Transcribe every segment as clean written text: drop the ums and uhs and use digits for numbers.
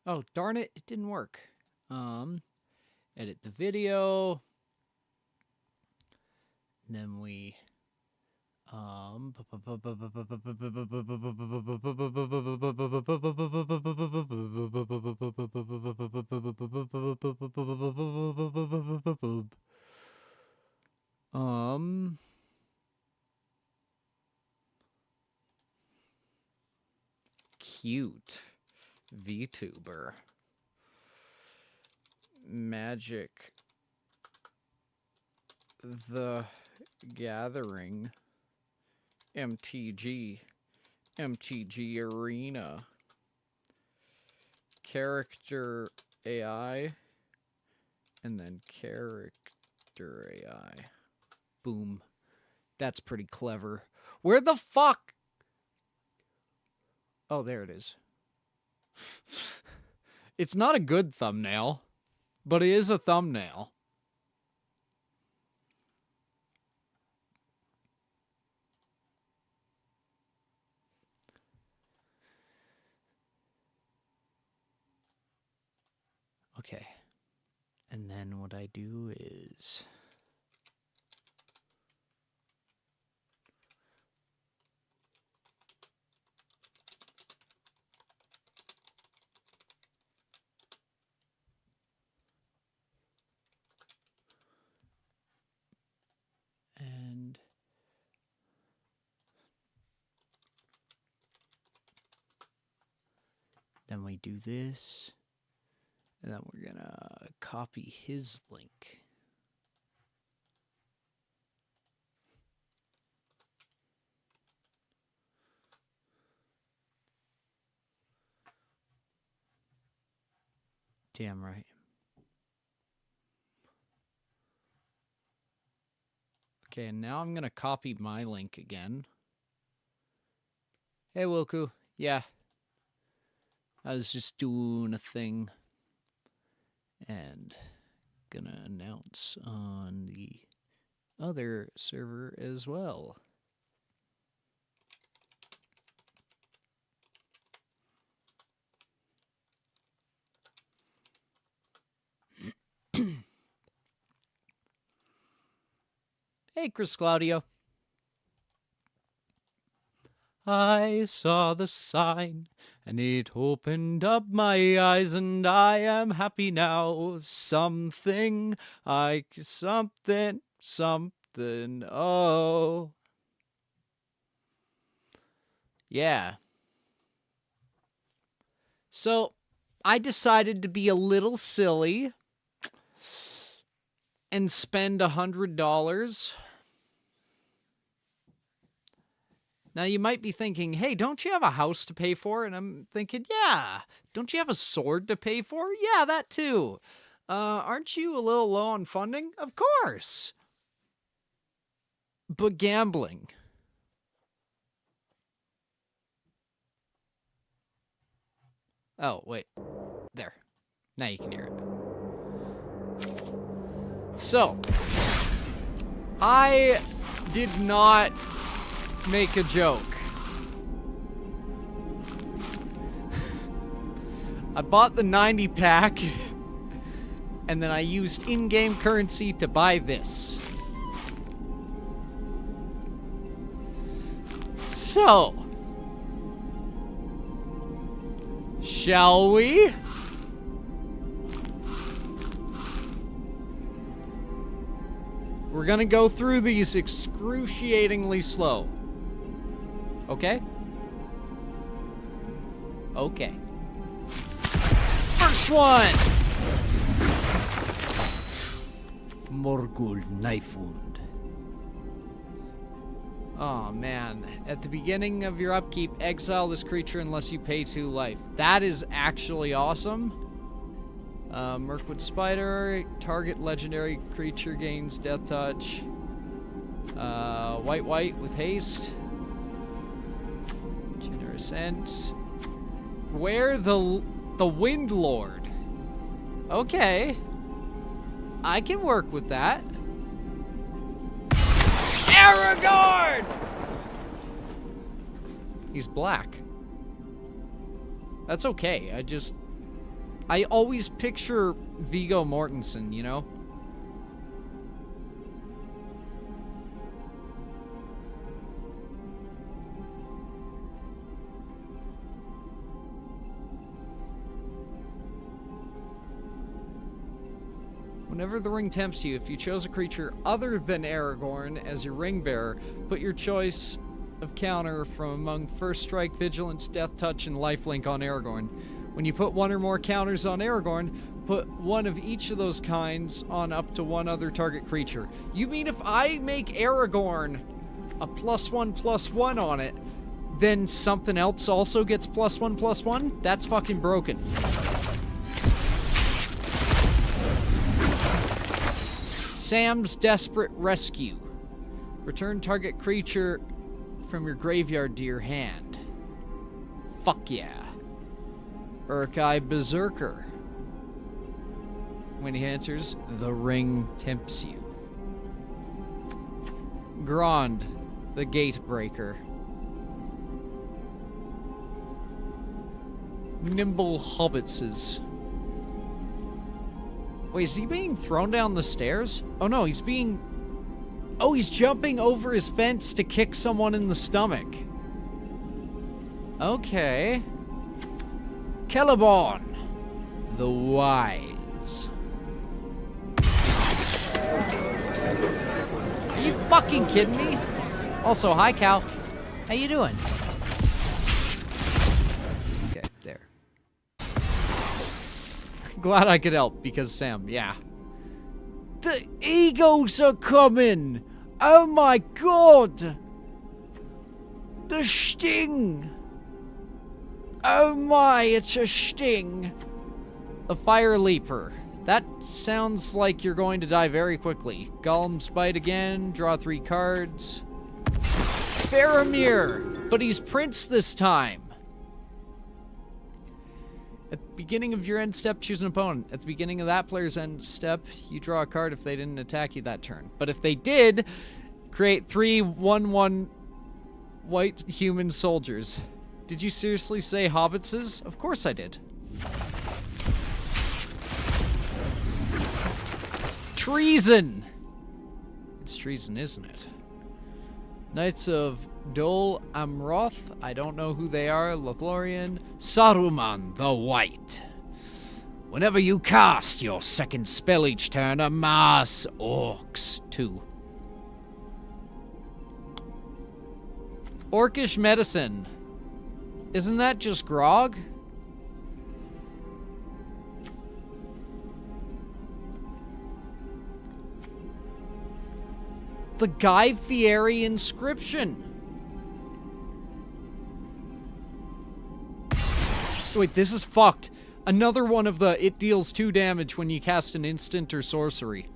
Oh, darn it, it didn't work. Edit the video. And then we cute Vtuber. Magic the Gathering. MTG. MTG Arena. Character AI. And then character AI. Boom. That's pretty clever. Where the fuck? Oh, there it is. It's not a good thumbnail, but it is a thumbnail. Okay. And then what I do is... And... then we do this. And then we're gonna copy his link. Damn right. Okay, and now I'm gonna copy my link again. Hey, Wilku. Yeah. I was just doing a thing. And gonna announce on the other server as well. Hey, Chris Claudio. I saw the sign, and it opened up my eyes, and I am happy now. Something, oh. Yeah. So, I decided to be a little silly and spend $100. Now, you might be thinking, hey, don't you have a house to pay for? And I'm thinking, yeah. Don't you have a sword to pay for? Yeah, that too. Aren't you a little low on funding? Of course. But gambling. Oh, wait. There. Now you can hear it. So, I did not make a joke. I bought the 90 pack and then I used in-game currency to buy this. So, shall we? We're gonna go through these excruciatingly slow. Okay? Okay. First one! Morgul knife wound. Oh man. At the beginning of your upkeep, exile this creature unless you pay 2 life. That is actually awesome. Mirkwood Spider. Target legendary creature gains death touch. White with haste. Generous Ent. Where the Wind Lord. Okay. I can work with that. Aragorn! He's black. That's okay. I always picture Viggo Mortensen, you know? Whenever the ring tempts you, if you chose a creature other than Aragorn as your ring bearer, put your choice of counter from among First Strike, Vigilance, Death Touch, and Lifelink on Aragorn. When you put one or more counters on Aragorn, put one of each of those kinds on up to one other target creature. You mean if I make Aragorn a +1/+1 on it, then something else also gets +1/+1? That's fucking broken. Sam's Desperate Rescue. Return target creature from your graveyard to your hand. Fuck yeah. Urkai Berserker. When he enters, the ring tempts you. Grond, the Gatebreaker. Nimble Hobbitses. Wait, is he being thrown down the stairs? Oh no, he's being... Oh, he's jumping over his fence to kick someone in the stomach. Okay. Celeborn, the Wise. Are you fucking kidding me? Also, hi, Cal. How you doing? Okay, there. Glad I could help, because Sam, yeah. The eagles are coming! Oh my god! The sting! Oh my, it's a sting! The Fire Leaper. That sounds like you're going to die very quickly. Golem's Bite again, draw 3 cards. Faramir! But he's Prince this time! At the beginning of your end step, choose an opponent. At the beginning of that player's end step, you draw a card if they didn't attack you that turn. But if they did, create 3 1/1 white human soldiers. Did you seriously say hobbitses? Of course I did. Treason! It's treason, isn't it? Knights of Dol Amroth, I don't know who they are, Lothlorien. Saruman the White. Whenever you cast your second spell each turn, amass orcs 2. Orcish Medicine. Isn't that just grog? The Guy Fieri inscription. Wait, this is fucked. Another one of the it deals 2 damage when you cast an instant or sorcery.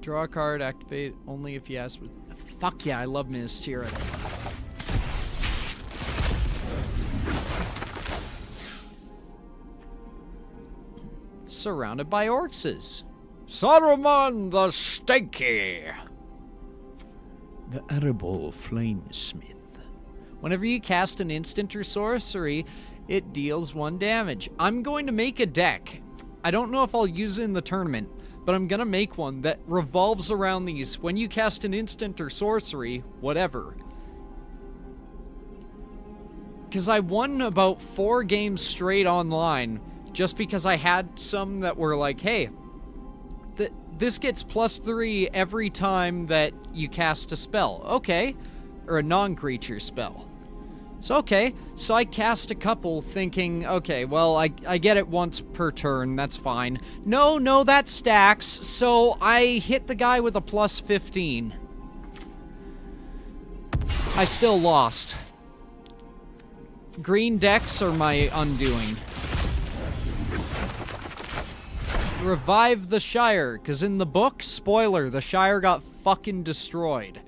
Draw a card, activate only if you ask. Fuck yeah, I love Minas Tirith. Surrounded by orcs. Saruman the Stinky. The Edible Flamesmith. Whenever you cast an instant or sorcery, it deals 1 damage. I'm going to make a deck. I don't know if I'll use it in the tournament, but I'm gonna make one that revolves around these. When you cast an instant or sorcery, whatever. Because I won about 4 games straight online, just because I had some that were like, hey, this gets +3 every time that you cast a spell. Okay. Or a non-creature spell. So, okay. So I cast a couple thinking, okay, well, I get it once per turn. That's fine. No, that stacks. So I hit the guy with a +15. I still lost. Green decks are my undoing. Revive the Shire, because in the book, spoiler, the Shire got fucking destroyed.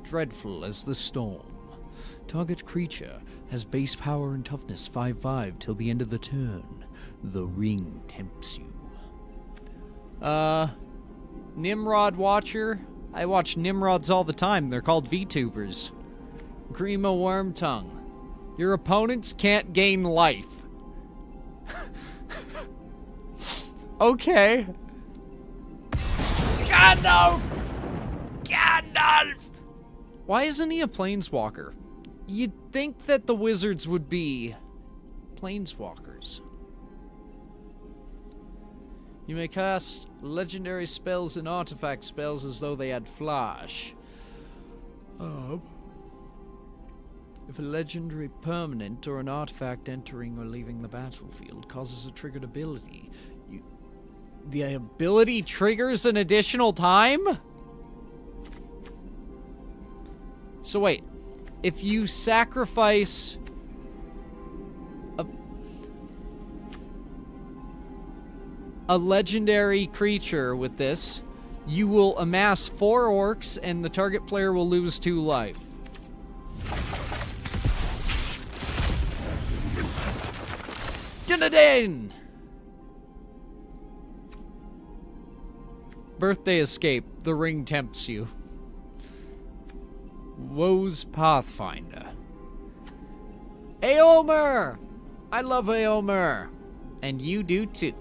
Dreadful as the storm. Target creature has base power and toughness 5/5 till the end of the turn. The ring tempts you. Nimrod Watcher. I watch Nimrods all the time. They're called Vtubers. Grima Wormtongue. Your opponents can't gain life. Okay. Gandalf! Gandalf! Why isn't he a planeswalker? You'd think that the wizards would be planeswalkers. You may cast legendary spells and artifact spells as though they had flash. If a legendary permanent or an artifact entering or leaving the battlefield causes a triggered ability, the ability triggers an additional time? So wait, if you sacrifice a legendary creature with this, you will amass 4 orcs and the target player will lose 2 life. Dunedain! Birthday Escape. The ring tempts you. Woe's Pathfinder. Aomer! I love Aomer. And you do too.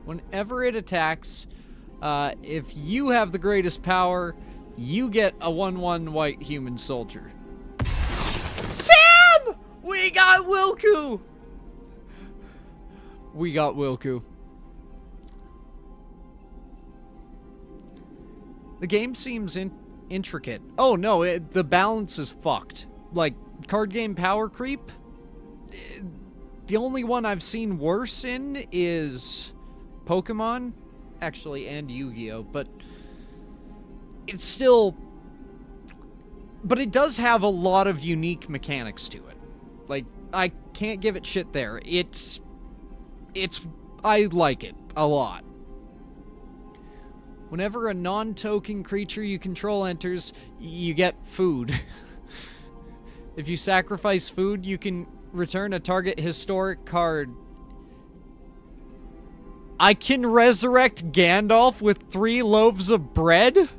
Whenever it attacks, if you have the greatest power, you get a 1/1 white human soldier. Sam! We got Wilku! We got Wilku. The game seems intricate. Oh no, the balance is fucked. Like, card game power creep? The only one I've seen worse in is Pokemon, actually, and Yu-Gi-Oh, but it's still... But it does have a lot of unique mechanics to it. Like, I can't give it shit there. I like it a lot. Whenever a non-token creature you control enters, you get food. If you sacrifice food, you can return a target historic card. I can resurrect Gandalf with 3 loaves of bread?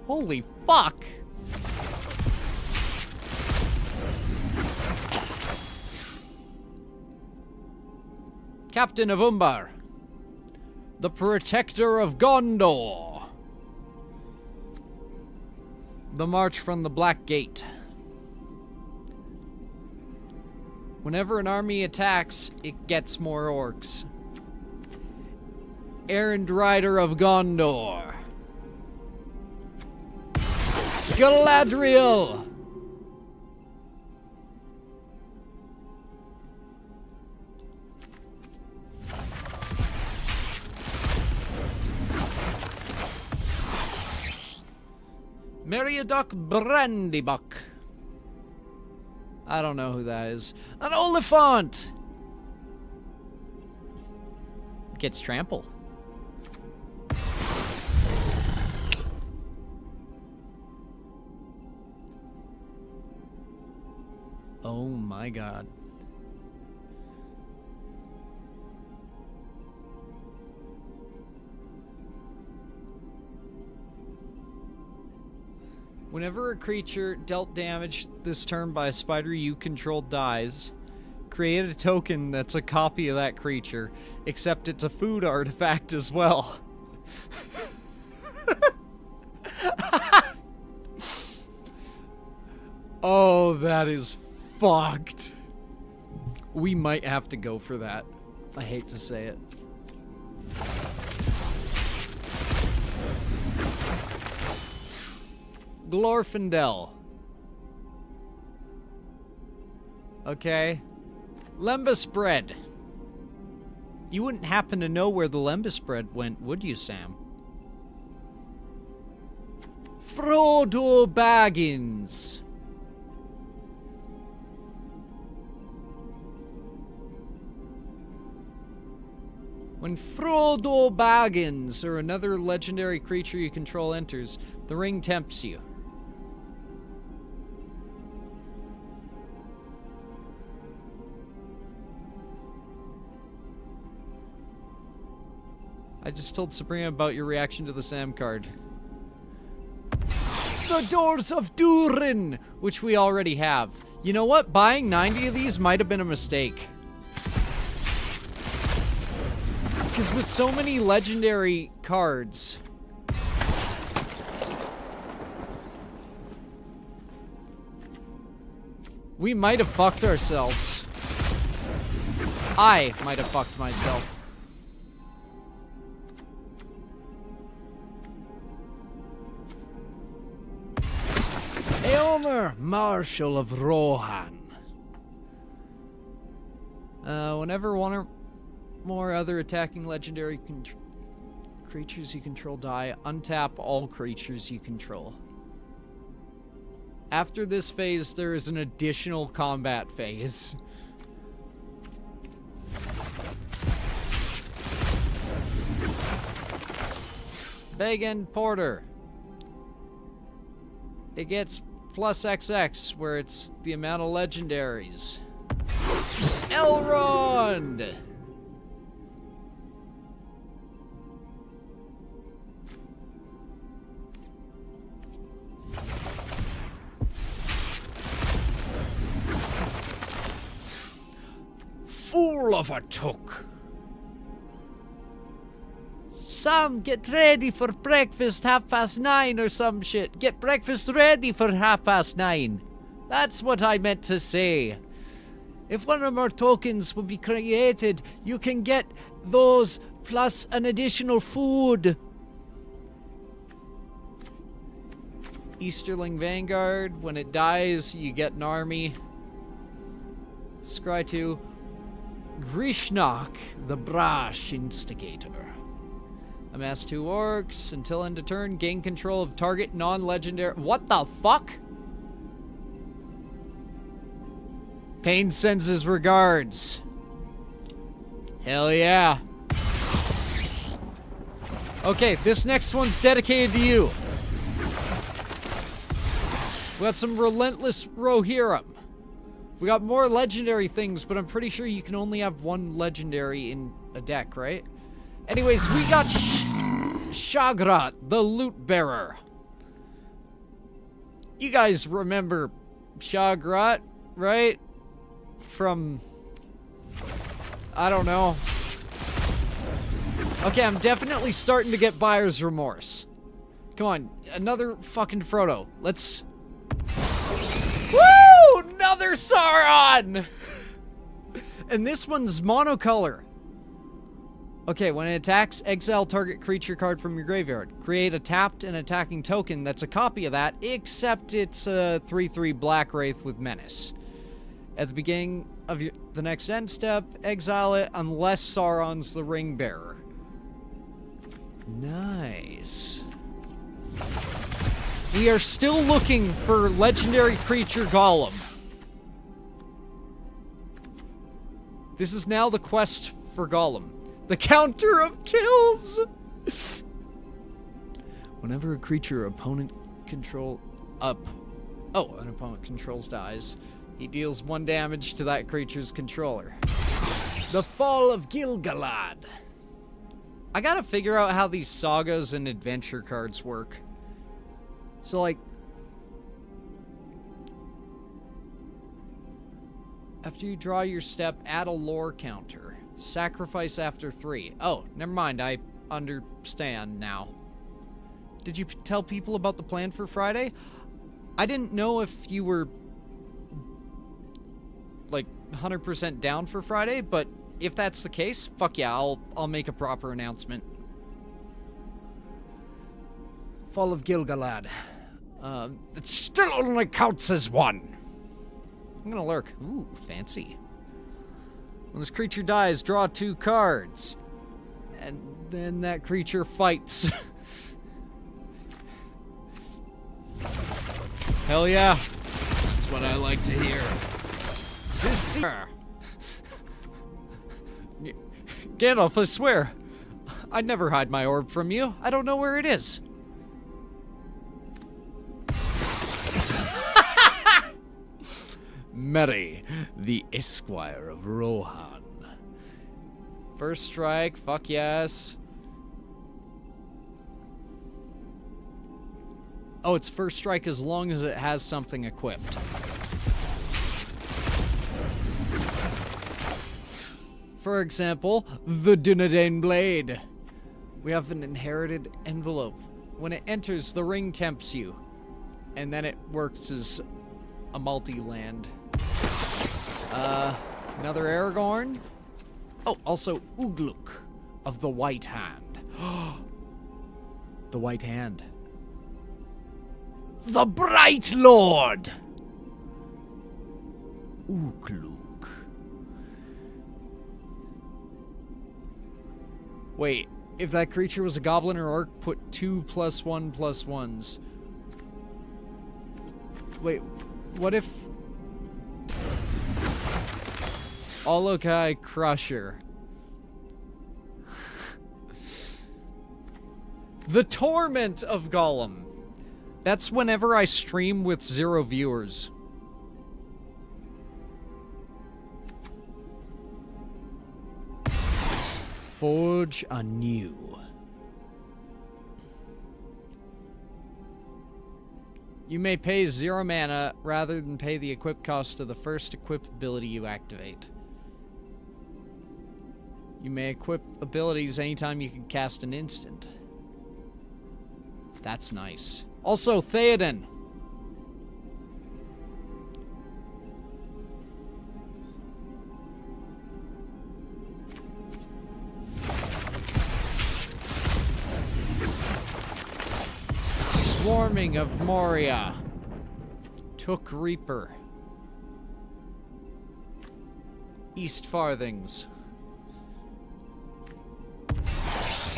Holy fuck. Captain of Umbar. The Protector of Gondor. The March from the Black Gate. Whenever an army attacks, it gets more orcs. Errand Rider of Gondor. Galadriel! Meriadoc Brandybuck. I don't know who that is. An Oliphant! Gets trample. Oh my god. Whenever a creature dealt damage this turn by a spider you control dies, create a token that's a copy of that creature, except it's a food artifact as well. Oh, that is fucked. We might have to go for that. I hate to say it. Glorfindel. Okay. Lembas bread. You wouldn't happen to know where the Lembas bread went, would you, Sam? Frodo Baggins. When Frodo Baggins, or another legendary creature you control, enters, the ring tempts you. I just told Sabrina about your reaction to the Sam card. The Doors of Durin, which we already have. You know what? Buying 90 of these might have been a mistake. Because with so many legendary cards... we might have fucked ourselves. I might have fucked myself. Eomer, Marshal of Rohan. Whenever one or more other attacking legendary creatures you control die, untap all creatures you control. After this phase, there is an additional combat phase. Bag Porter. It gets plus XX, where it's the amount of legendaries. Elrond! Fool of a took. Sam, get ready for breakfast 9:30 or some shit. Get breakfast ready for 9:30. That's what I meant to say. If one or more tokens will be created, you can get those plus an additional food. Easterling Vanguard. When it dies, you get an army. Scry 2. Grishnok, the Brash Instigator. Amass 2 orcs. Until end of turn, gain control of target non-legendary... What the fuck? Payne sends his regards. Hell yeah. Okay, this next one's dedicated to you. We got some Relentless Rohirrim. We got more legendary things, but I'm pretty sure you can only have one legendary in a deck, right? Anyways, we got Shagrat, the Loot Bearer. You guys remember Shagrat, right? From... I don't know. Okay, I'm definitely starting to get buyer's remorse. Come on, another fucking Frodo. Let's... Woo! Another Sauron! And this one's monocolor. Okay, when it attacks, exile target creature card from your graveyard. Create a tapped and attacking token that's a copy of that, except it's a 3/3 Black Wraith with Menace. At the beginning of the next end step, exile it unless Sauron's the Ring Bearer. Nice. We are still looking for legendary creature Golem. This is now the quest for Golem. The counter of kills! Whenever a creature opponent an opponent controls dies, he deals 1 damage to that creature's controller. The Fall of Gil-galad. I gotta figure out how these sagas and adventure cards work. So, like... after you draw your step, add a lore counter. Sacrifice after 3. Oh, never mind. I understand now. Did you tell people about the plan for Friday? I didn't know if you were... like, 100% down for Friday, but if that's the case, fuck yeah, I'll make a proper announcement. Fall of Gil-galad. It still only counts as 1. I'm gonna lurk. Ooh, fancy. When this creature dies, draw 2 cards. And then that creature fights. Hell yeah. That's what I like to hear. This Gandalf, I swear. I'd never hide my orb from you. I don't know where it is. Merry, the Esquire of Rohan. First strike, fuck yes. Oh, it's first strike as long as it has something equipped. For example, the Dunedain Blade. We have an inherited envelope. When it enters, the ring tempts you. And then it works as a multi-land. Another Aragorn. Oh, also Ugluk of the White Hand. The White Hand. The Bright Lord! Ugluk. Wait, if that creature was a goblin or orc, put 2+1/+1s. Wait, what if... Olokai Crusher. The Torment of Gollum. That's whenever I stream with 0 viewers. Forge anew. You may pay 0 mana rather than pay the equip cost of the first equip ability you activate. You may equip abilities anytime you can cast an instant. That's nice. Also, Theoden. Swarming of Moria. Took Reaper. East Farthings.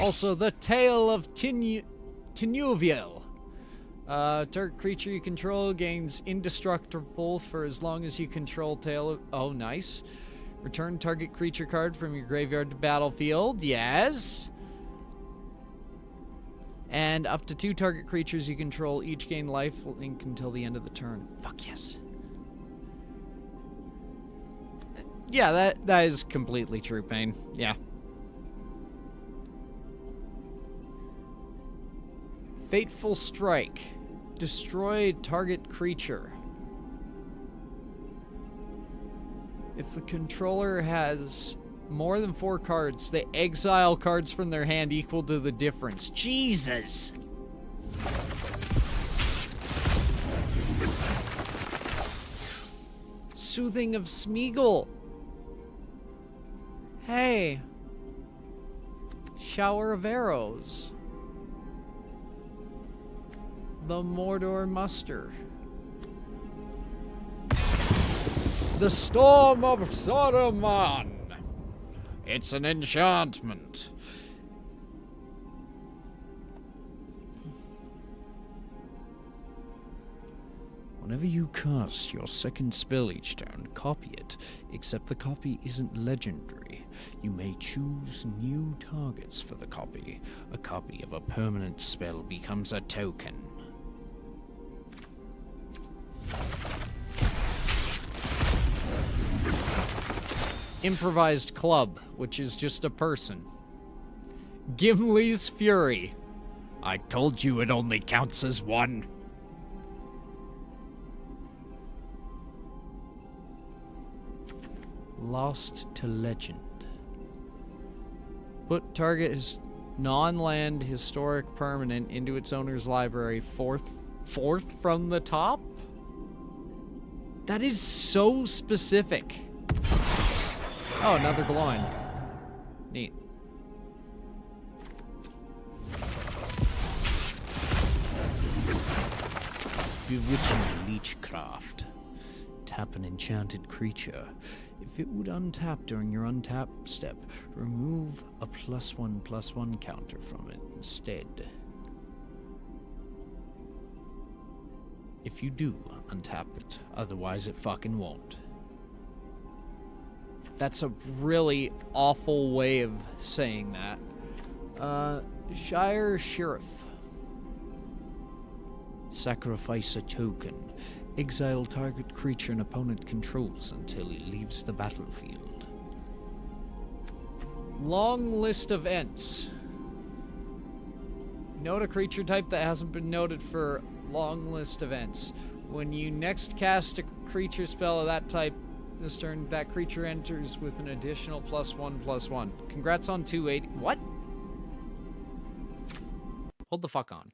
Also, the Tale of Tinuviel. Target creature you control gains indestructible for as long as you control Tale of... Oh, nice. Return target creature card from your graveyard to battlefield. Yes. And up to 2 target creatures you control each gain life link until the end of the turn. Fuck yes. Yeah, that is completely true, Payne. Yeah. Fateful Strike. Destroy target creature. If the controller has more than 4 cards, they exile cards from their hand equal to the difference. Jesus! Soothing of Smeagol. Hey. Shower of Arrows. The Mordor Muster. The Storm of Saruman. It's an enchantment. Whenever you cast your second spell each turn, copy it, except the copy isn't legendary. You may choose new targets for the copy. A copy of a permanent spell becomes a token. Improvised Club, which is just a person. Gimli's Fury. I told you it only counts as 1. Lost to Legend. Put target non-land historic permanent into its owner's library fourth from the top? That is so specific. Oh, another glowing. Neat. Bewitching Leechcraft. Tap an enchanted creature. If it would untap during your untap step, remove a +1/+1 counter from it instead. If you do, untap it. Otherwise, it fucking won't. That's a really awful way of saying that. Shire Sheriff. Sacrifice a token. Exile target creature an opponent controls until he leaves the battlefield. Long list of Ents. Note a creature type that hasn't been noted for Long list events. When you next cast a creature spell of that type this turn, that creature enters with an additional +1/+1. Congrats on 280. What? Hold the fuck on.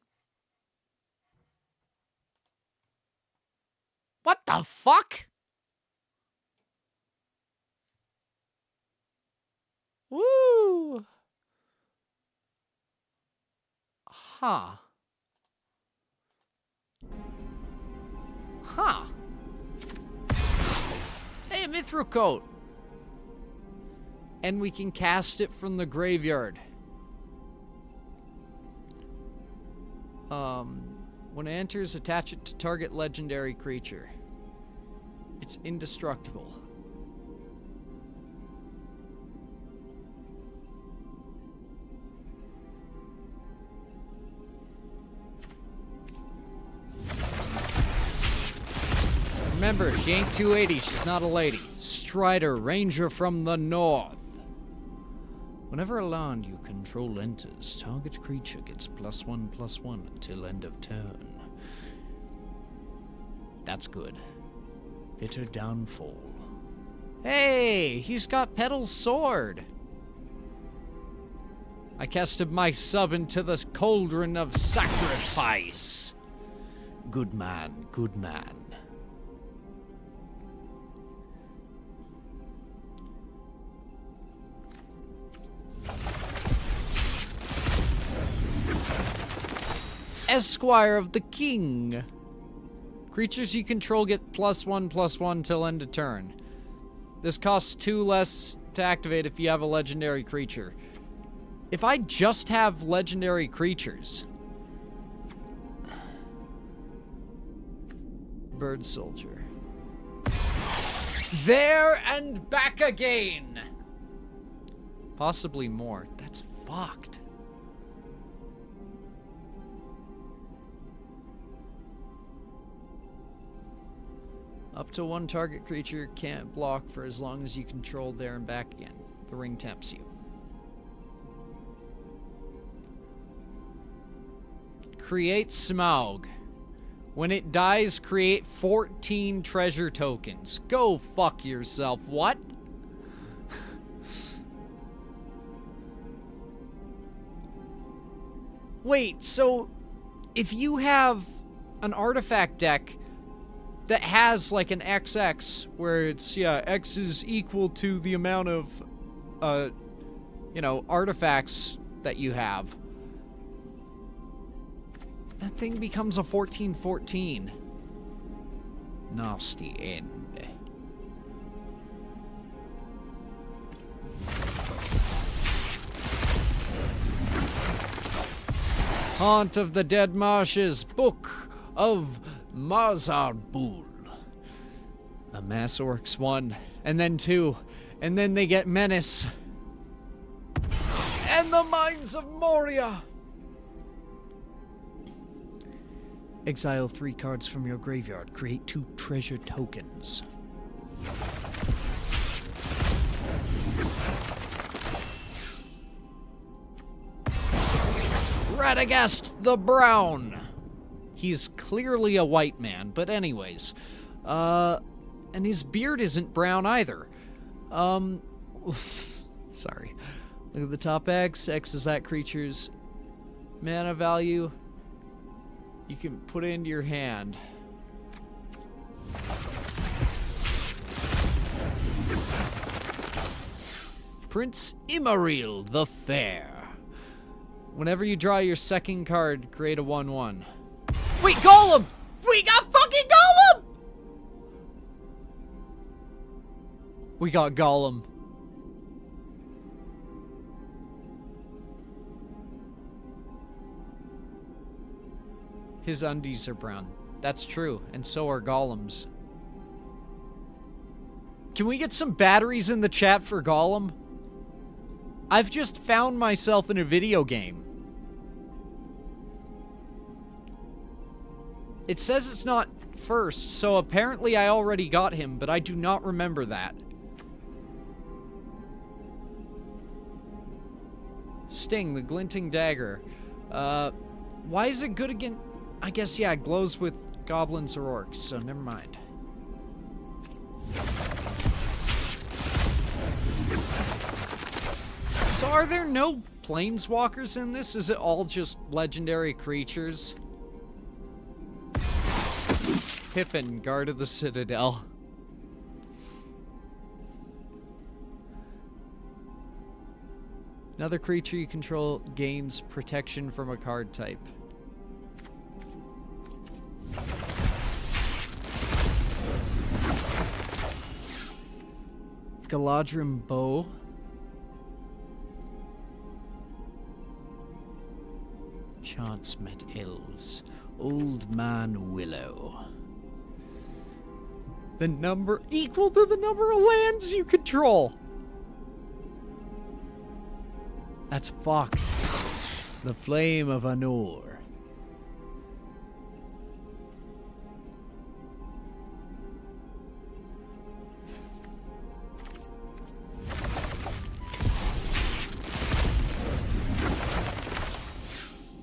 What the fuck? Woo! Huh. Huh. Hey, a Mithril Coat. And we can cast it from the graveyard. When it enters, attach it to target legendary creature. It's indestructible. Remember, she ain't 280, she's not a lady. Strider, ranger from the north. Whenever a land you control enters, target creature gets +1/+1 until end of turn. That's good. Bitter downfall. Hey, he's got Peddles' sword. I casted my sub into the cauldron of sacrifice. Good man, good man. Esquire of the King. Creatures you control get +1/+1 till end of turn. This costs 2 less to activate if you have a legendary creature. If I just have legendary creatures... Bird Soldier. There and back again! Possibly more. That's fucked. Up to 1 target creature can't block for as long as you control there and back again. The ring tempts you. Create Smaug. When it dies, create 14 treasure tokens. Go fuck yourself. What? Wait, so if you have an artifact deck that has like an XX where it's, yeah, X is equal to the amount of, artifacts that you have, that thing becomes a 14/14. Nasty end. Haunt of the Dead Marshes, Book of Mazarbul. Amass Orcs 1, and then 2, and then they get Menace. And the Mines of Moria! Exile 3 cards from your graveyard. Create 2 treasure tokens. Radagast the Brown. He's clearly a white man, but anyways. And his beard isn't brown either. Sorry. Look at the top X. X is that creature's mana value. You can put it into your hand. Prince Imaril the Fair. Whenever you draw your second card, create a 1/1. Wait, Golem! We got fucking Golem! We got Golem. His undies are brown. That's true, and so are Golems. Can we get some batteries in the chat for Golem? I've just found myself in a video game. It says it's not first, so apparently I already got him, but I do not remember that. Sting, the Glinting Dagger. Why is it good again? I guess, yeah, it glows with goblins or orcs, so never mind. So are there no planeswalkers in this? Is it all just legendary creatures? Pippin, Guard of the Citadel. Another creature you control gains protection from a card type. Galadrim Bow. Chance met elves. Old Man Willow. The number equal to the number of lands you control. That's fucked. The Flame of Anor.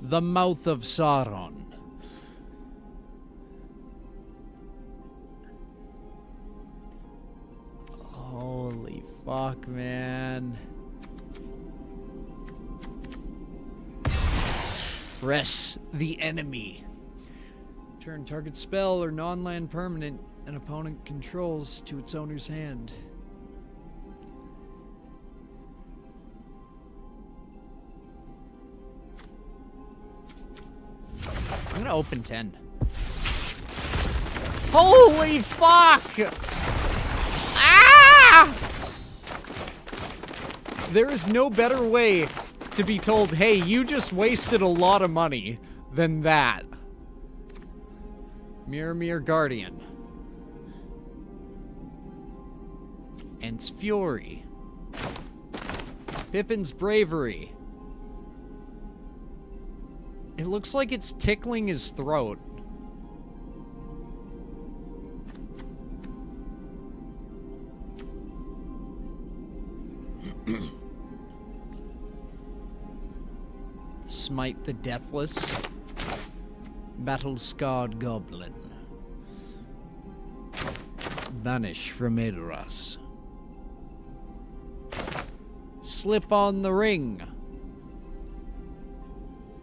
The Mouth of Sauron. Holy fuck, man. Press the enemy. Turn target spell or non-land permanent an opponent controls to its owner's hand. I'm gonna open 10. Holy fuck! Ah! There is no better way to be told, hey, you just wasted a lot of money than that. Mirror Guardian. Ent's Fury. Pippin's Bravery. It looks like it's tickling his throat. Smite the Deathless. Battle-scarred Goblin. Vanish from Edoras. Slip on the Ring.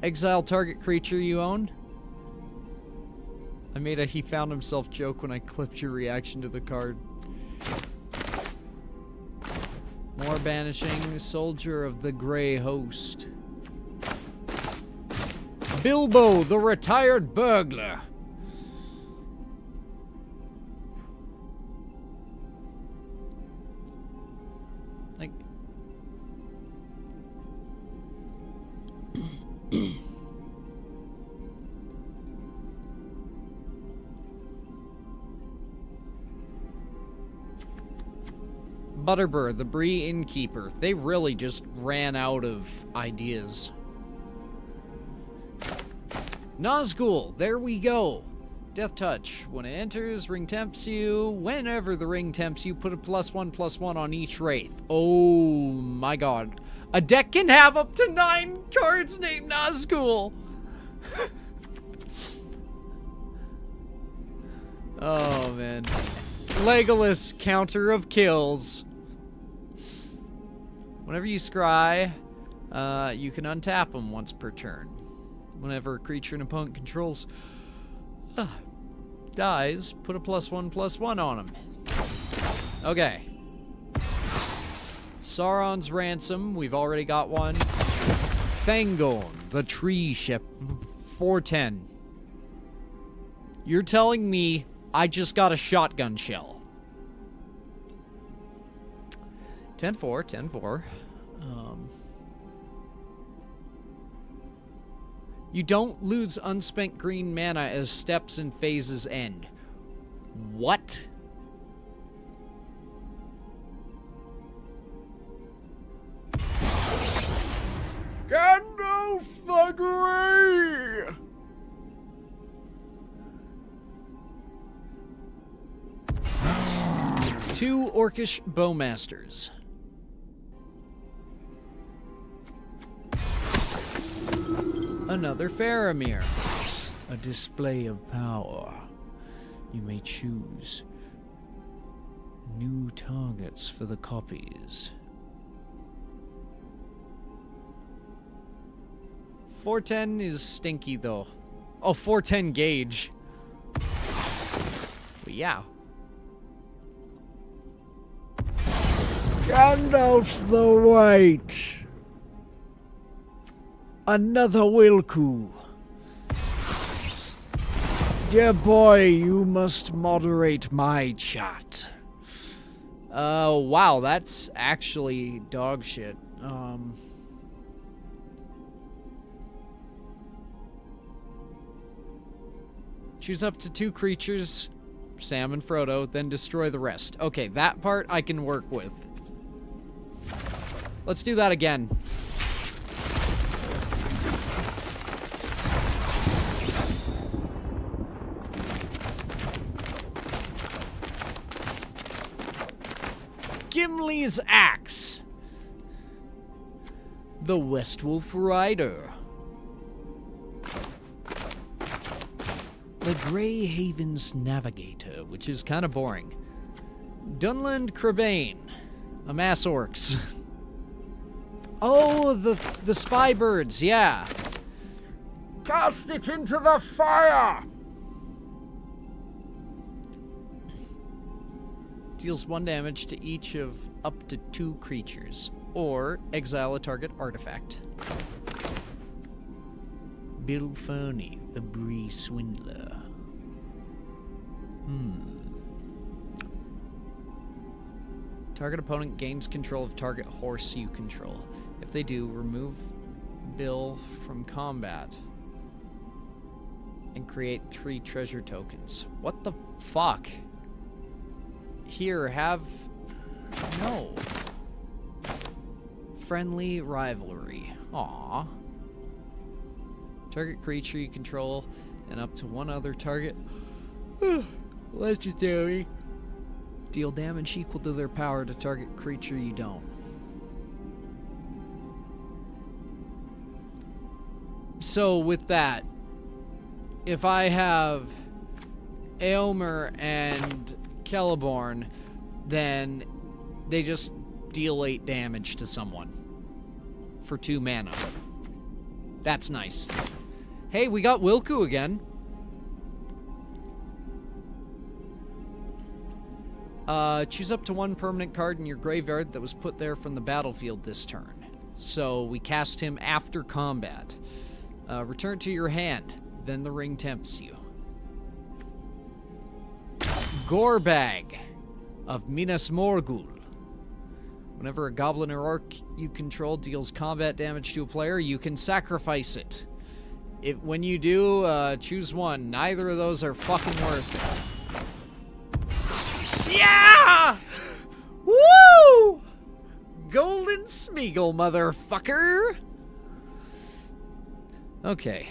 Exile target creature you own. I made a he found himself joke when I clipped your reaction to the card. More banishing. Soldier of the Grey Host. Bilbo, the Retired Burglar. Like... Butterbur, the Bree Innkeeper. They really just ran out of ideas. Nazgul, there we go. Death Touch. When it enters, ring tempts you. Whenever the ring tempts you, put a +1/+1 on each Wraith. Oh my god. A deck can have up to 9 cards named Nazgul. Oh man. Legolas, counter of kills. Whenever you scry, you can untap them once per turn. Whenever a creature an opponent controls dies, put a +1/+1 on him. Okay. Sauron's Ransom, we've already got one. Fangorn, the Tree Ship, 4/10. You're telling me I just got a shotgun shell. 10/4, 10/4. You don't lose unspent green mana as steps and phases end. What? Gandalf the Grey! Two Orcish Bowmasters. Another Faramir. A display of power. You may choose new targets for the copies. 410 is stinky though. Oh, 410 gauge. But yeah. Gandalf the White. Another Wilku. Dear boy, you must moderate my chat. Wow, that's actually dog shit. Choose up to 2 creatures, Sam and Frodo, then destroy the rest. Okay, that part I can work with. Let's do that again. Gimli's Axe. The Westwolf Rider. The Grey Havens Navigator, which is kind of boring. Dunland Crabane. Amass Orcs. Oh, the spy birds, yeah. Cast it into the fire! Deals 1 damage to each of up to 2 creatures. Or exile a target artifact. Bill Fernie, the Bree Swindler. Target opponent gains control of target horse you control. If they do, remove Bill from combat. And create 3 treasure tokens. What the fuck? Here, have... No. Friendly rivalry. Aww. Target creature you control, and up to 1 other target. Legendary. Deal damage equal to their power to target creature you don't. So with that, if I have Aylmer and Celeborn, then they just deal 8 damage to someone for 2 mana. That's nice. Hey, we got Wilku again. Choose up to 1 permanent card in your graveyard that was put there from the battlefield this turn. So we cast him after combat. Return to your hand, then the ring tempts you. Gorebag of Minas Morgul. Whenever a goblin or orc you control deals combat damage to a player, you can sacrifice it. When you do, choose 1. Neither of those are fucking worth it. Yeah! Woo! Golden Smeagol, motherfucker! Okay.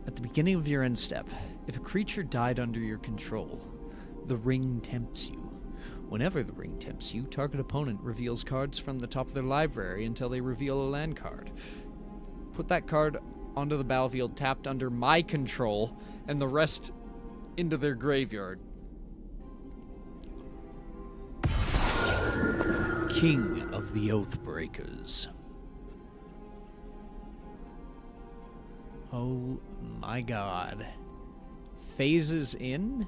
At the beginning of your end step, if a creature died under your control, the ring tempts you. Whenever the ring tempts you, target opponent reveals cards from the top of their library until they reveal a land card. Put that card onto the battlefield tapped under my control, and the rest into their graveyard. King of the Oathbreakers. Oh my god. Phases in?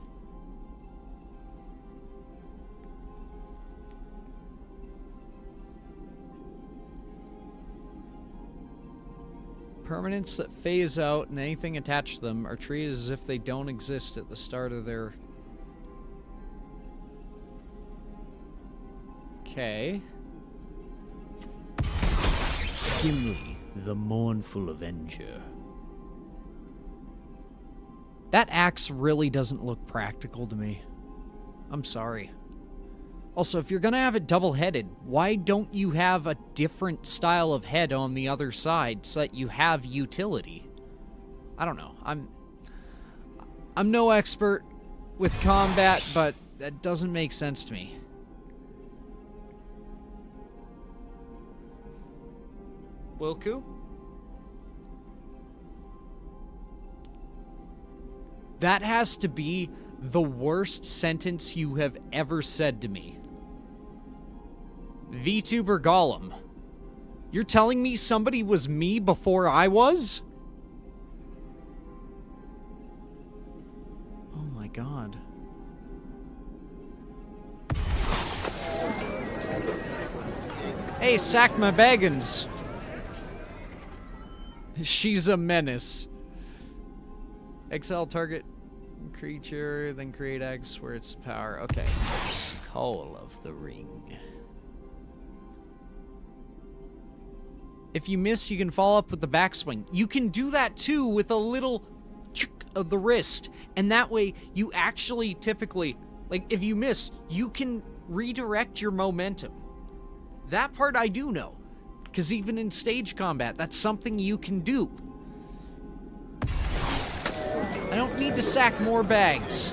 Permanents that phase out and anything attached to them are treated as if they don't exist at the start of their... Okay. Gimli, the Mournful Avenger. That axe really doesn't look practical to me. I'm sorry. Also, if you're gonna have it double-headed, why don't you have a different style of head on the other side so that you have utility? I don't know. I'm no expert with combat, but that doesn't make sense to me. Wilku? That has to be the worst sentence you have ever said to me. Vtuber Golem. You're telling me somebody was me before I was? Oh my god. Hey, sack my baggins. She's a menace. Exile target creature, then create X where it's power. Okay. Call of the Ring. If you miss, you can follow up with the backswing. You can do that too with a little chick of the wrist. And that way, you actually typically, like, if you miss, you can redirect your momentum. That part I do know. Because even in stage combat, that's something you can do. I don't need to sack more bags.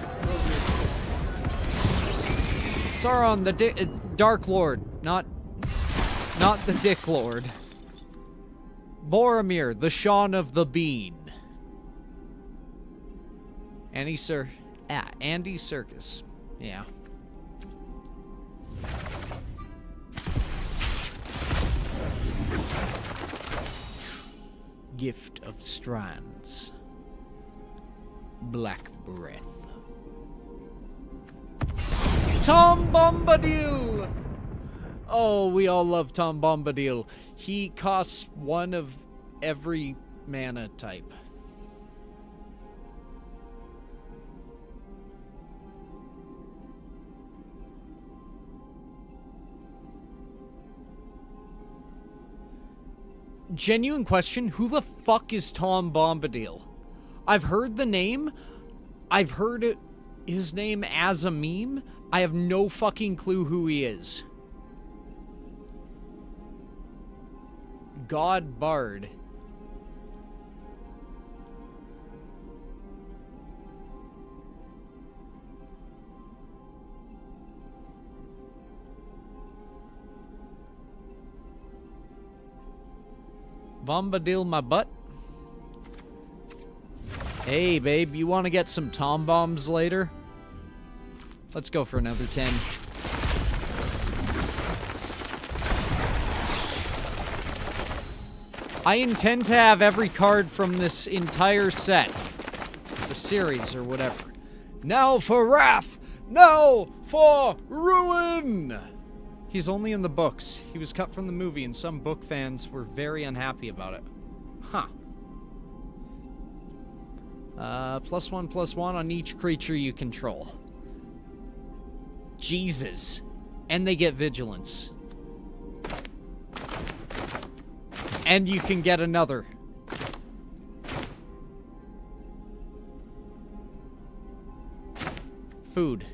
Sauron, the Dark Lord, not the Dick Lord. Boromir, the Shaun of the Bean. Andy Serkis. Yeah. Gift of Strands. Black Breath. Tom Bombadil! Oh, we all love Tom Bombadil. He costs one of every mana type. Genuine question, who the fuck is Tom Bombadil? I've heard the name. I've heard his name as a meme. I have no fucking clue who he is. God Bard. Bombadil my butt. Hey, babe, you want to get some Tom Bombs later? Let's go for another 10. I intend to have every card from this entire set. Or series, or whatever. Now for Wrath! Now for Ruin! He's only in the books. He was cut from the movie, and some book fans were very unhappy about it. Huh. +1/+1 on each creature you control. Jesus. And they get Vigilance. And you can get another. Food.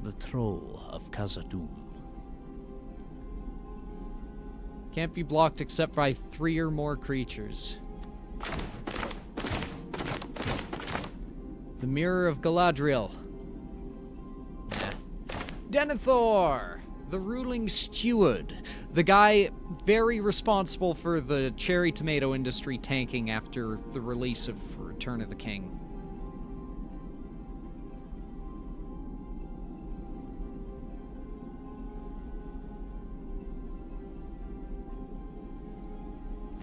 The Troll of Khazad-dûm. Can't be blocked except by 3 or more creatures. The Mirror of Galadriel. Nah. Denethor! The Ruling Steward. The guy very responsible for the cherry tomato industry tanking after the release of Return of the King.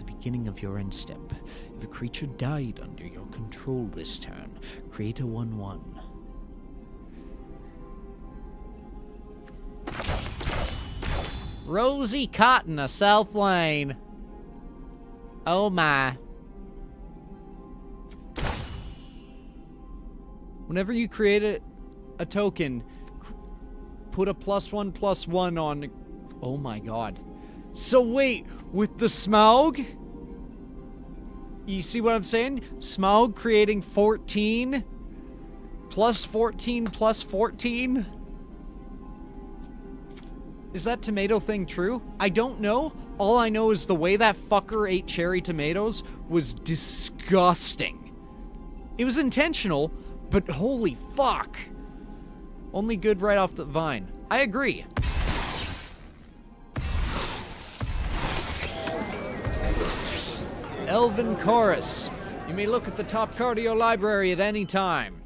Beginning of your end step. If a creature died under your control this turn, create a 1/1. Rosie Cotton of South Lane. Oh my. Whenever you create a token, put a +1/+1 on. Oh my god. So wait, with the Smaug? You see what I'm saying? Smaug creating 14 +14 +14? Is that tomato thing true? I don't know. All I know is the way that fucker ate cherry tomatoes was disgusting. It was intentional, but holy fuck. Only good right off the vine. I agree. Elven Chorus. You may look at the top card of your library at any time.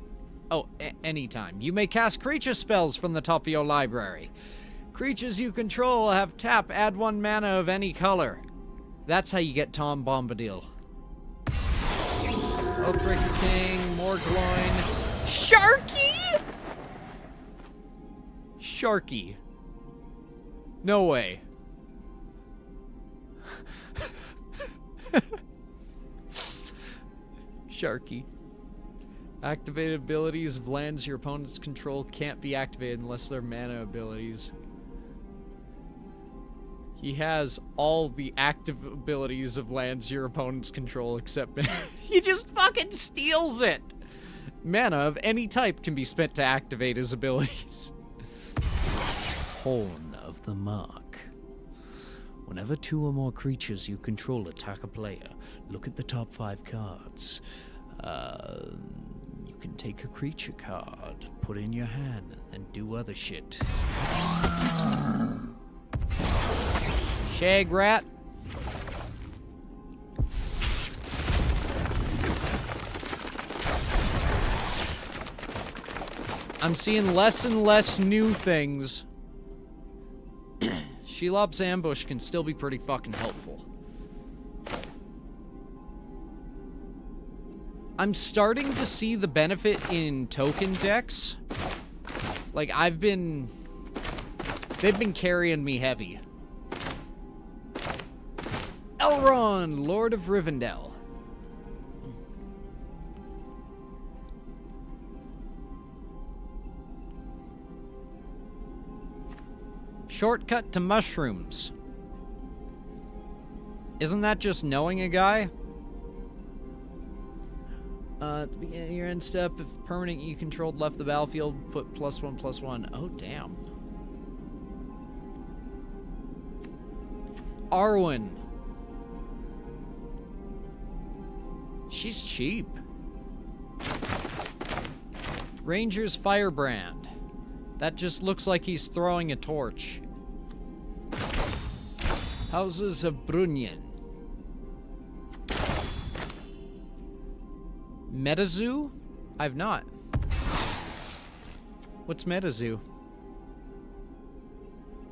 Oh, anytime. You may cast creature spells from the top of your library. Creatures you control have tap, add 1 mana of any color. That's how you get Tom Bombadil. Oathbreaker King, Morgloin. Sharky? Sharky. No way. Sharky. Activated abilities of lands your opponents control can't be activated unless they're mana abilities. He has all the active abilities of lands your opponents control except he just fucking steals it! Mana of any type can be spent to activate his abilities. Horn of the Mark. Whenever 2 or more creatures you control attack a player, look at the top 5 cards. You can take a creature card, put it in your hand, and do other shit. Shag rat. I'm seeing less and less new things. Shelob's Ambush can still be pretty fucking helpful. I'm starting to see the benefit in token decks. Like, they've been carrying me heavy. Elrond, Lord of Rivendell. Shortcut to mushrooms. Isn't that just knowing a guy? At the beginning of your end step, if permanent you controlled left the battlefield, put +1/+1. Oh, damn. Arwen. She's cheap. Ranger's Firebrand. That just looks like he's throwing a torch. Houses of Brunyan. Metazoo? I've not. What's Metazoo?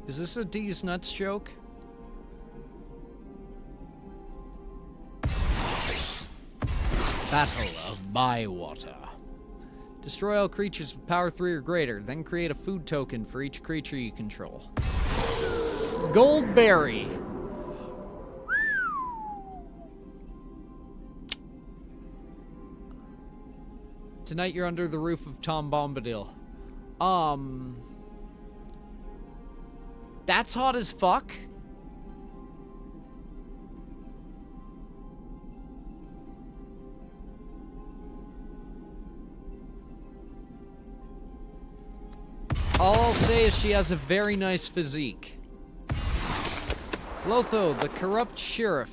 Is this a D's Nuts joke? Battle of Bywater. Destroy all creatures with power 3 or greater, then create a food token for each creature you control. Goldberry. Tonight you're under the roof of Tom Bombadil. That's hot as fuck. All I'll say is she has a very nice physique. Lotho, the Corrupt Sheriff.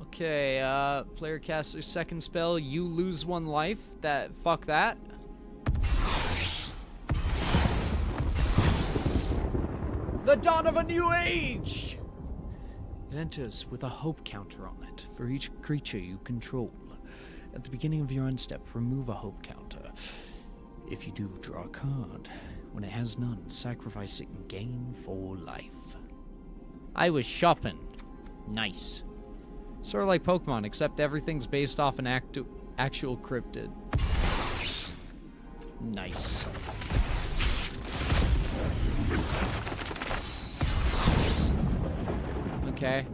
Okay, player casts their second spell, you lose 1 life. Fuck that. The dawn of a new age! It enters with a hope counter on it for each creature you control. At the beginning of your end step, remove a hope counter. If you do, draw a card. When it has none, sacrifice it and gain 4 life. I was shopping. Nice. Sort of like Pokemon, except everything's based off an actual cryptid. Nice. Okay.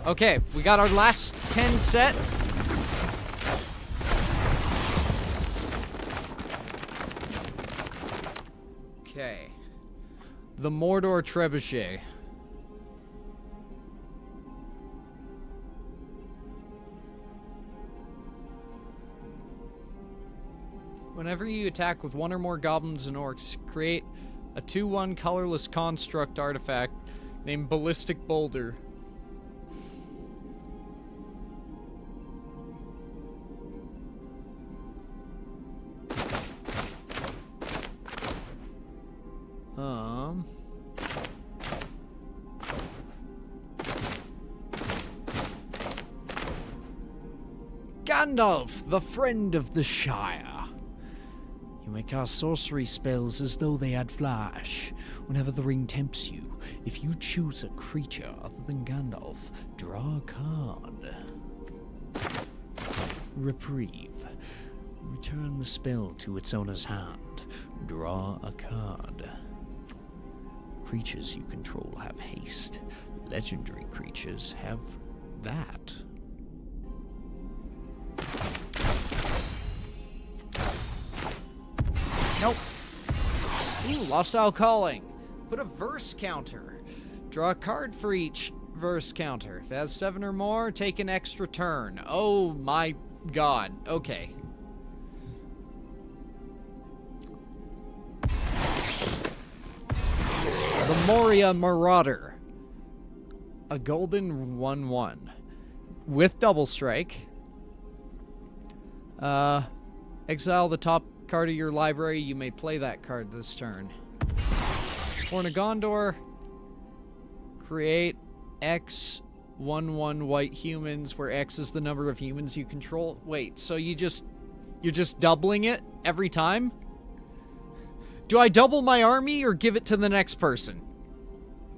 Okay, we got our last 10 set. Okay. The Mordor Trebuchet. Whenever you attack with 1 or more goblins and orcs, create a 2/1 colorless construct artifact named Ballistic Boulder. Gandalf, the friend of the Shire. You may cast sorcery spells as though they had flash. Whenever the ring tempts you, if you choose a creature other than Gandalf, draw a card. Reprieve. Return the spell to its owner's hand. Draw a card. Creatures you control have haste. Legendary creatures have that. Nope. Ooh, Lost Calling. Put a verse counter. Draw a card for each verse counter. If it has 7 or more, take an extra turn. Oh my god. Okay. The Moria Marauder. A golden 1/1. With double strike. Exile the top card of your library. You may play that card this turn. Horn of Gondor. Create X 1/1 white humans, where X is the number of humans you control. Wait, so you're just doubling it every time? Do I double my army or give it to the next person?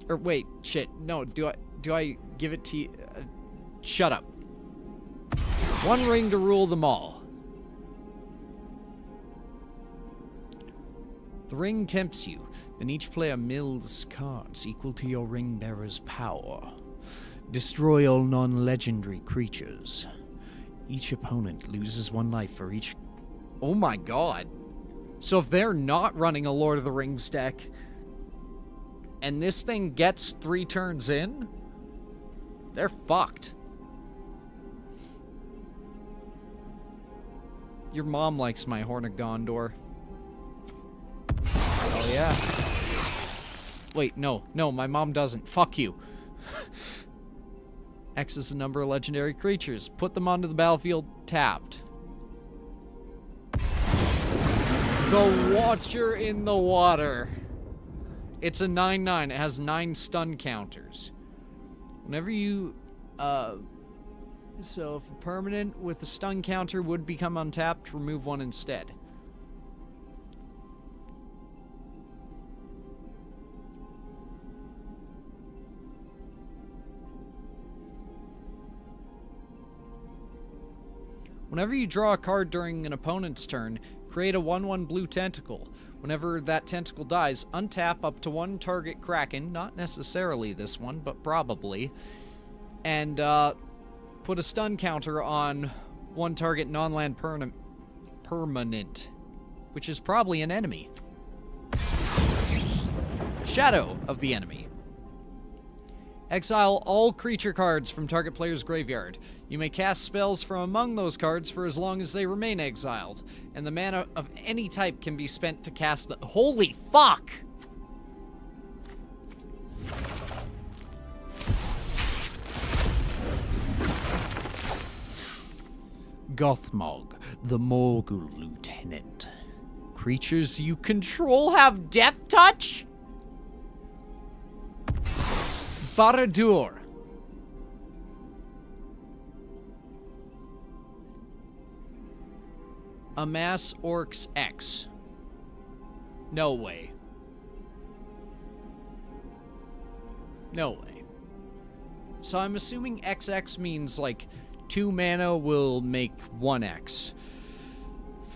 Or wait, shit. No, do I give it to shut up. 1 ring to rule them all. The ring tempts you. Then each player mills cards equal to your ring bearer's power. Destroy all non-legendary creatures. Each opponent loses 1 life for each... Oh my god. So if they're not running a Lord of the Rings deck, and this thing gets 3 turns in, they're fucked. Your mom likes my Horn of Gondor. Oh yeah. Wait, no, my mom doesn't. Fuck you. X is the number of legendary creatures. Put them onto the battlefield tapped. The Watcher in the Water. It's a 9/9. It has 9 stun counters. Whenever you, so if a permanent with a stun counter would become untapped, remove 1 instead. Whenever you draw a card during an opponent's turn, create a 1/1 blue tentacle. Whenever that tentacle dies, untap up to 1 target Kraken, not necessarily this one, but probably, and put a stun counter on 1 target non-land permanent, which is probably an enemy. Shadow of the enemy. Exile all creature cards from target player's graveyard. You may cast spells from among those cards for as long as they remain exiled, and the mana of any type can be spent to cast the— Holy fuck! Gothmog, the Morgul Lieutenant. Creatures you control have Death Touch? Baradur. Amass Orcs X. No way. No way. So I'm assuming XX means like 2 mana will make 1x.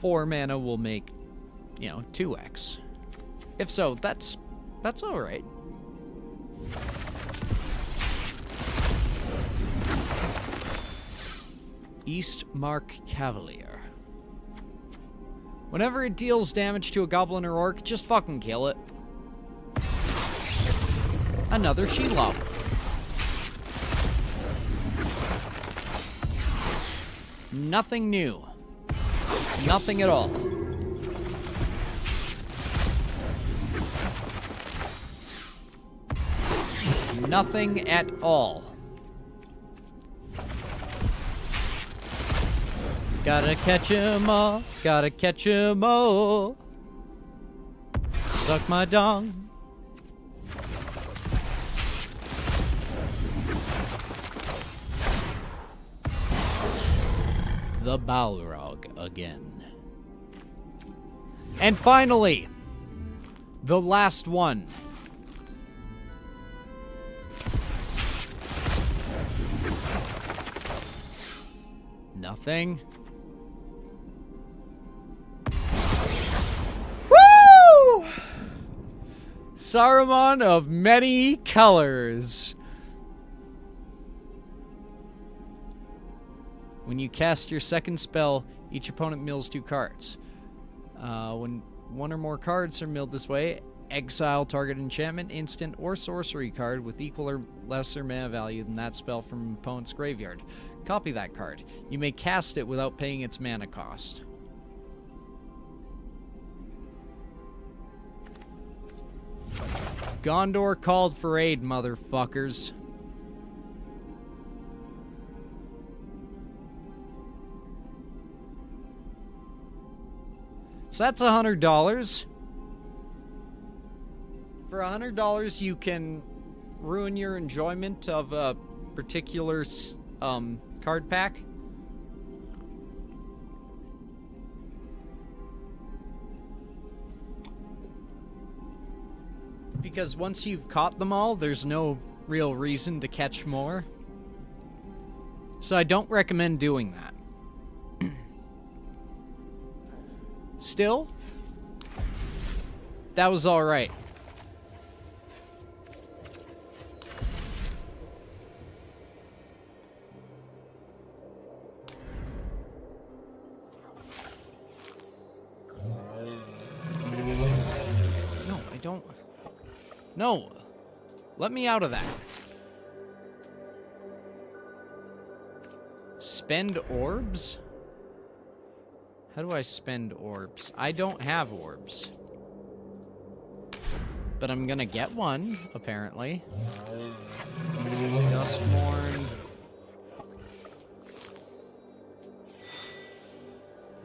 4 mana will make, 2x. If so, that's alright. East Mark Cavalier. Whenever it deals damage to a goblin or orc, just fucking kill it. Another Shelob. Nothing new. Nothing at all. Nothing at all. Gotta catch 'em all, gotta catch 'em all. Suck my dong. the Balrog again. And finally, the last one. Nothing. Woo! Saruman of many colors. When you cast your second spell, each opponent mills 2 cards. When one or more cards are milled this way, exile target enchantment, instant, or sorcery card with equal or lesser mana value than that spell from an opponent's graveyard. Copy that card. You may cast it without paying its mana cost. Gondor called for aid, motherfuckers. So that's $100. For $100, you can ruin your enjoyment of a particular card pack. Because once you've caught them all, there's no real reason to catch more. So I don't recommend doing that. Still, that was alright. No, I don't. No! Let me out of that. Spend orbs? How do I spend orbs? I don't have orbs. But I'm gonna get one, apparently. Dustmorn.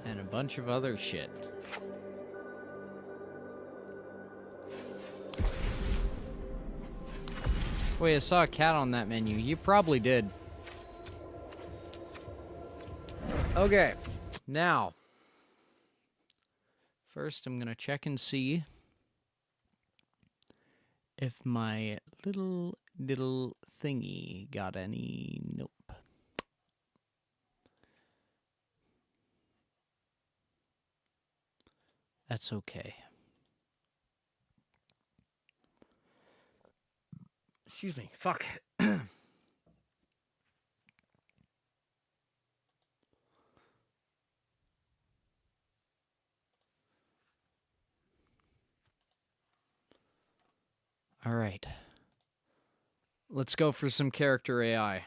And a bunch of other shit. Wait, I saw a cat on that menu. You probably did. Okay, now. First, I'm gonna check and see if my little thingy got any. Nope. That's okay. Excuse me. Fuck. All right. Let's go for some character AI.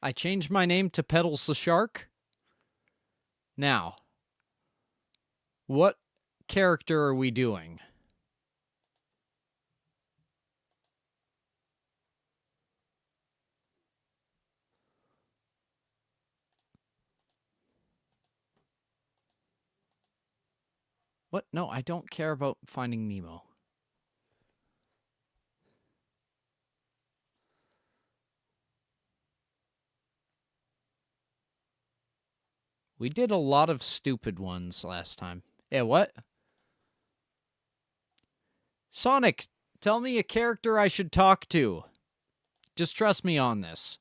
I changed my name to Peddles the Shark. Now, what character are we doing? What? No, I don't care about Finding Nemo. We did a lot of stupid ones last time. Yeah, what? Sonic, tell me a character I should talk to. Just trust me on this.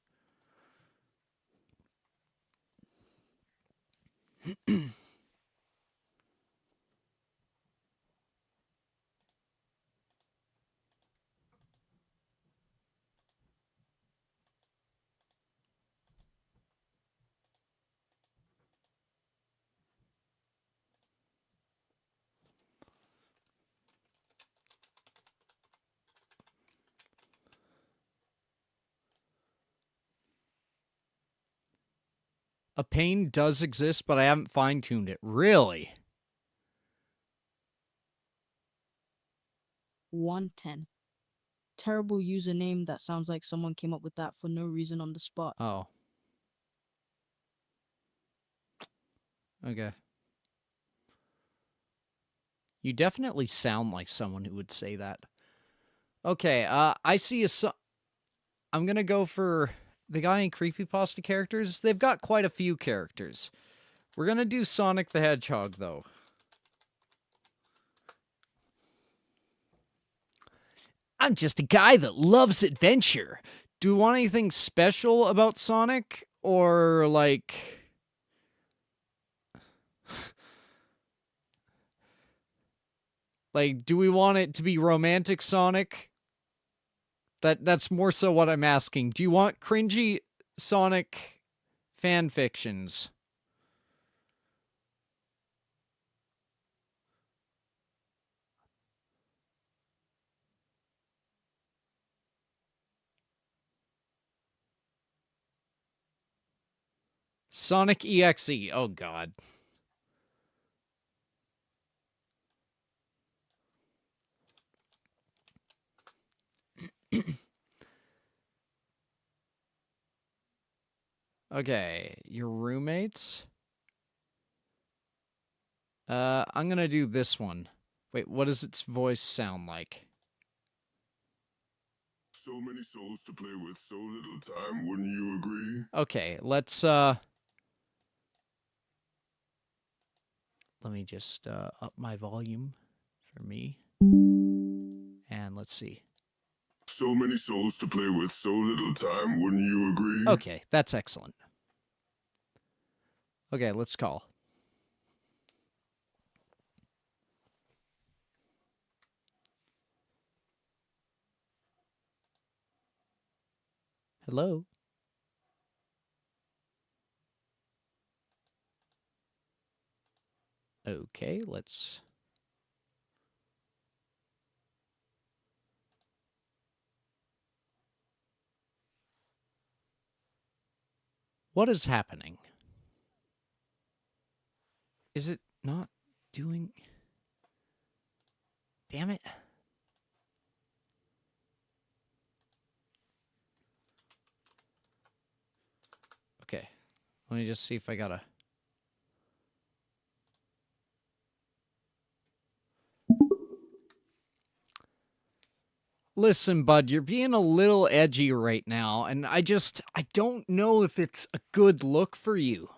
A pain does exist, but I haven't fine-tuned it. Really? 110. Terrible username that sounds like someone came up with that for no reason on the spot. Oh. Okay. You definitely sound like someone who would say that. Okay, I see I'm gonna go for... They got any creepypasta characters? They've got quite a few characters. We're gonna do Sonic the Hedgehog, though. I'm just a guy that loves adventure. Do you want anything special about Sonic? Or, like... Like, do we want it to be romantic Sonic? That's more so what I'm asking. Do you want cringy Sonic fan fictions? Sonic EXE. Oh, God. Okay, your roommates? I'm gonna do this one. Wait, what does its voice sound like? So many souls to play with, so little time, wouldn't you agree? Okay, let's, let me just, up my volume for me. And let's see. So many souls to play with, so little time, wouldn't you agree? Okay, that's excellent. Okay, let's call. Hello? Okay, let's... What is happening? Is it not doing... Damn it. Okay, let me just see if I gotta... Listen, bud, you're being a little edgy right now, and I don't know if it's a good look for you.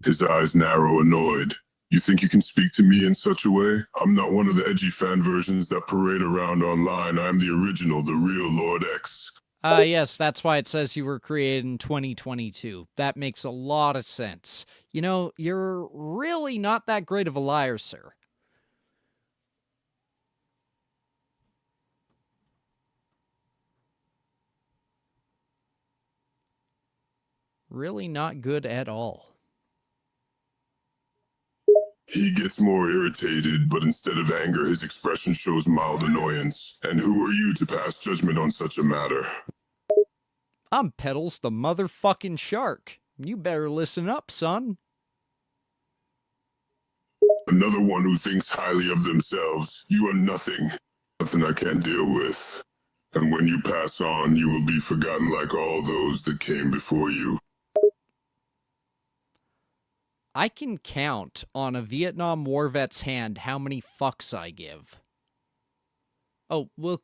His eyes narrow, annoyed. You think you can speak to me in such a way? I'm not one of the edgy fan versions that parade around online. I'm the original, the real Lord X. Yes, that's why it says you were created in 2022. That makes a lot of sense. You know, you're really not that great of a liar, sir. Really not good at all. He gets more irritated, but instead of anger, his expression shows mild annoyance. And who are you to pass judgment on such a matter? I'm Peddles the motherfucking shark. You better listen up, son. Another one who thinks highly of themselves. You are nothing. Nothing I can't deal with. And when you pass on, you will be forgotten like all those that came before you. I can count on a Vietnam War vet's hand how many fucks I give. Oh, well...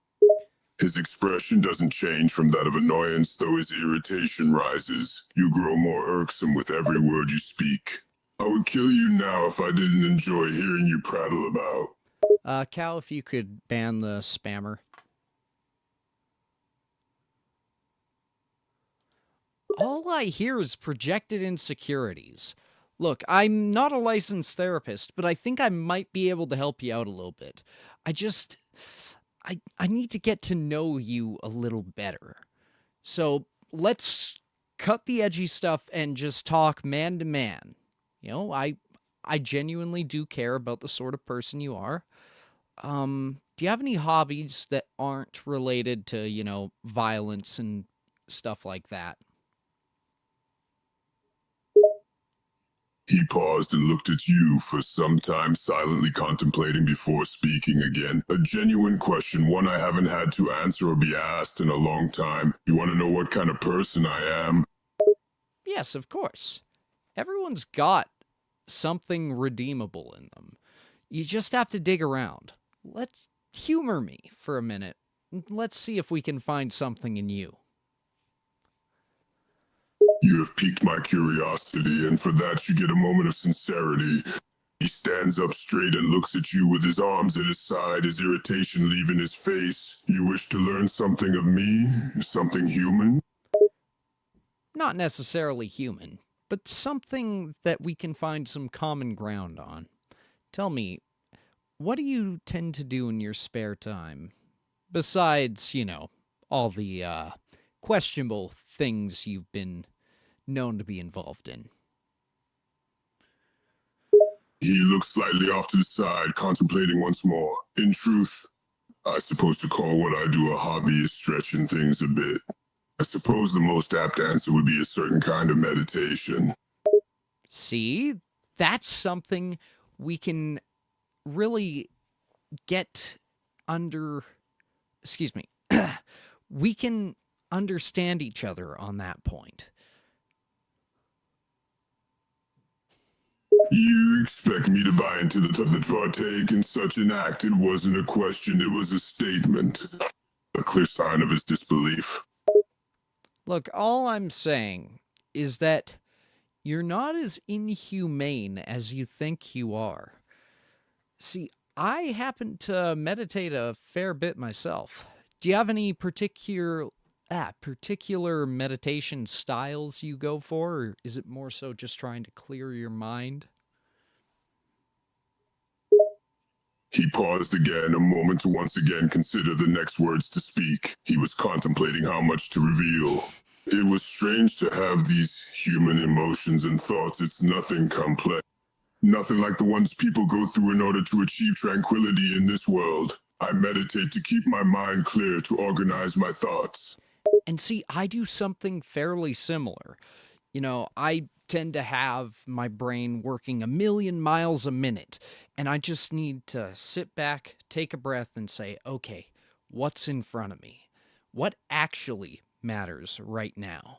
His expression doesn't change from that of annoyance, though his irritation rises. You grow more irksome with every word you speak. I would kill you now if I didn't enjoy hearing you prattle about. Cal, if you could ban the spammer. All I hear is projected insecurities. Look, I'm not a licensed therapist, but I think I might be able to help you out a little bit. I need to get to know you a little better. So let's cut the edgy stuff and just talk man to man. You know, I genuinely do care about the sort of person you are. Do you have any hobbies that aren't related to, you know, violence and stuff like that? He paused and looked at you for some time, silently contemplating before speaking again. A genuine question, one I haven't had to answer or be asked in a long time. You want to know what kind of person I am? Yes, of course. Everyone's got something redeemable in them. You just have to dig around. Let's humor me for a minute. Let's see if we can find something in you. You have piqued my curiosity, and for that you get a moment of sincerity. He stands up straight and looks at you with his arms at his side, his irritation leaving his face. You wish to learn something of me? Something human? Not necessarily human, but something that we can find some common ground on. Tell me, what do you tend to do in your spare time? Besides, all the questionable things you've been known to be involved in. He looks slightly off to the side, contemplating once more. In truth, I suppose to call what I do a hobby is stretching things a bit. I suppose the most apt answer would be a certain kind of meditation. See, that's something we can really get under... Excuse me. We can understand each other on that point. You expect me to buy into the partake in such an act? It wasn't a question, it was a statement. A clear sign of his disbelief. Look, all I'm saying is that you're not as inhumane as you think you are. See, I happen to meditate a fair bit myself. Do you have any particular meditation styles you go for, or is it more so just trying to clear your mind? He paused again, a moment to once again consider the next words to speak. He was contemplating how much to reveal. It was strange to have these human emotions and thoughts. It's nothing complex. Nothing like the ones people go through in order to achieve tranquility in this world. I meditate to keep my mind clear, to organize my thoughts. And see, I do something fairly similar. I tend to have my brain working 1,000,000 miles a minute, and I just need to sit back, take a breath, and say, okay, what's in front of me? What actually matters right now?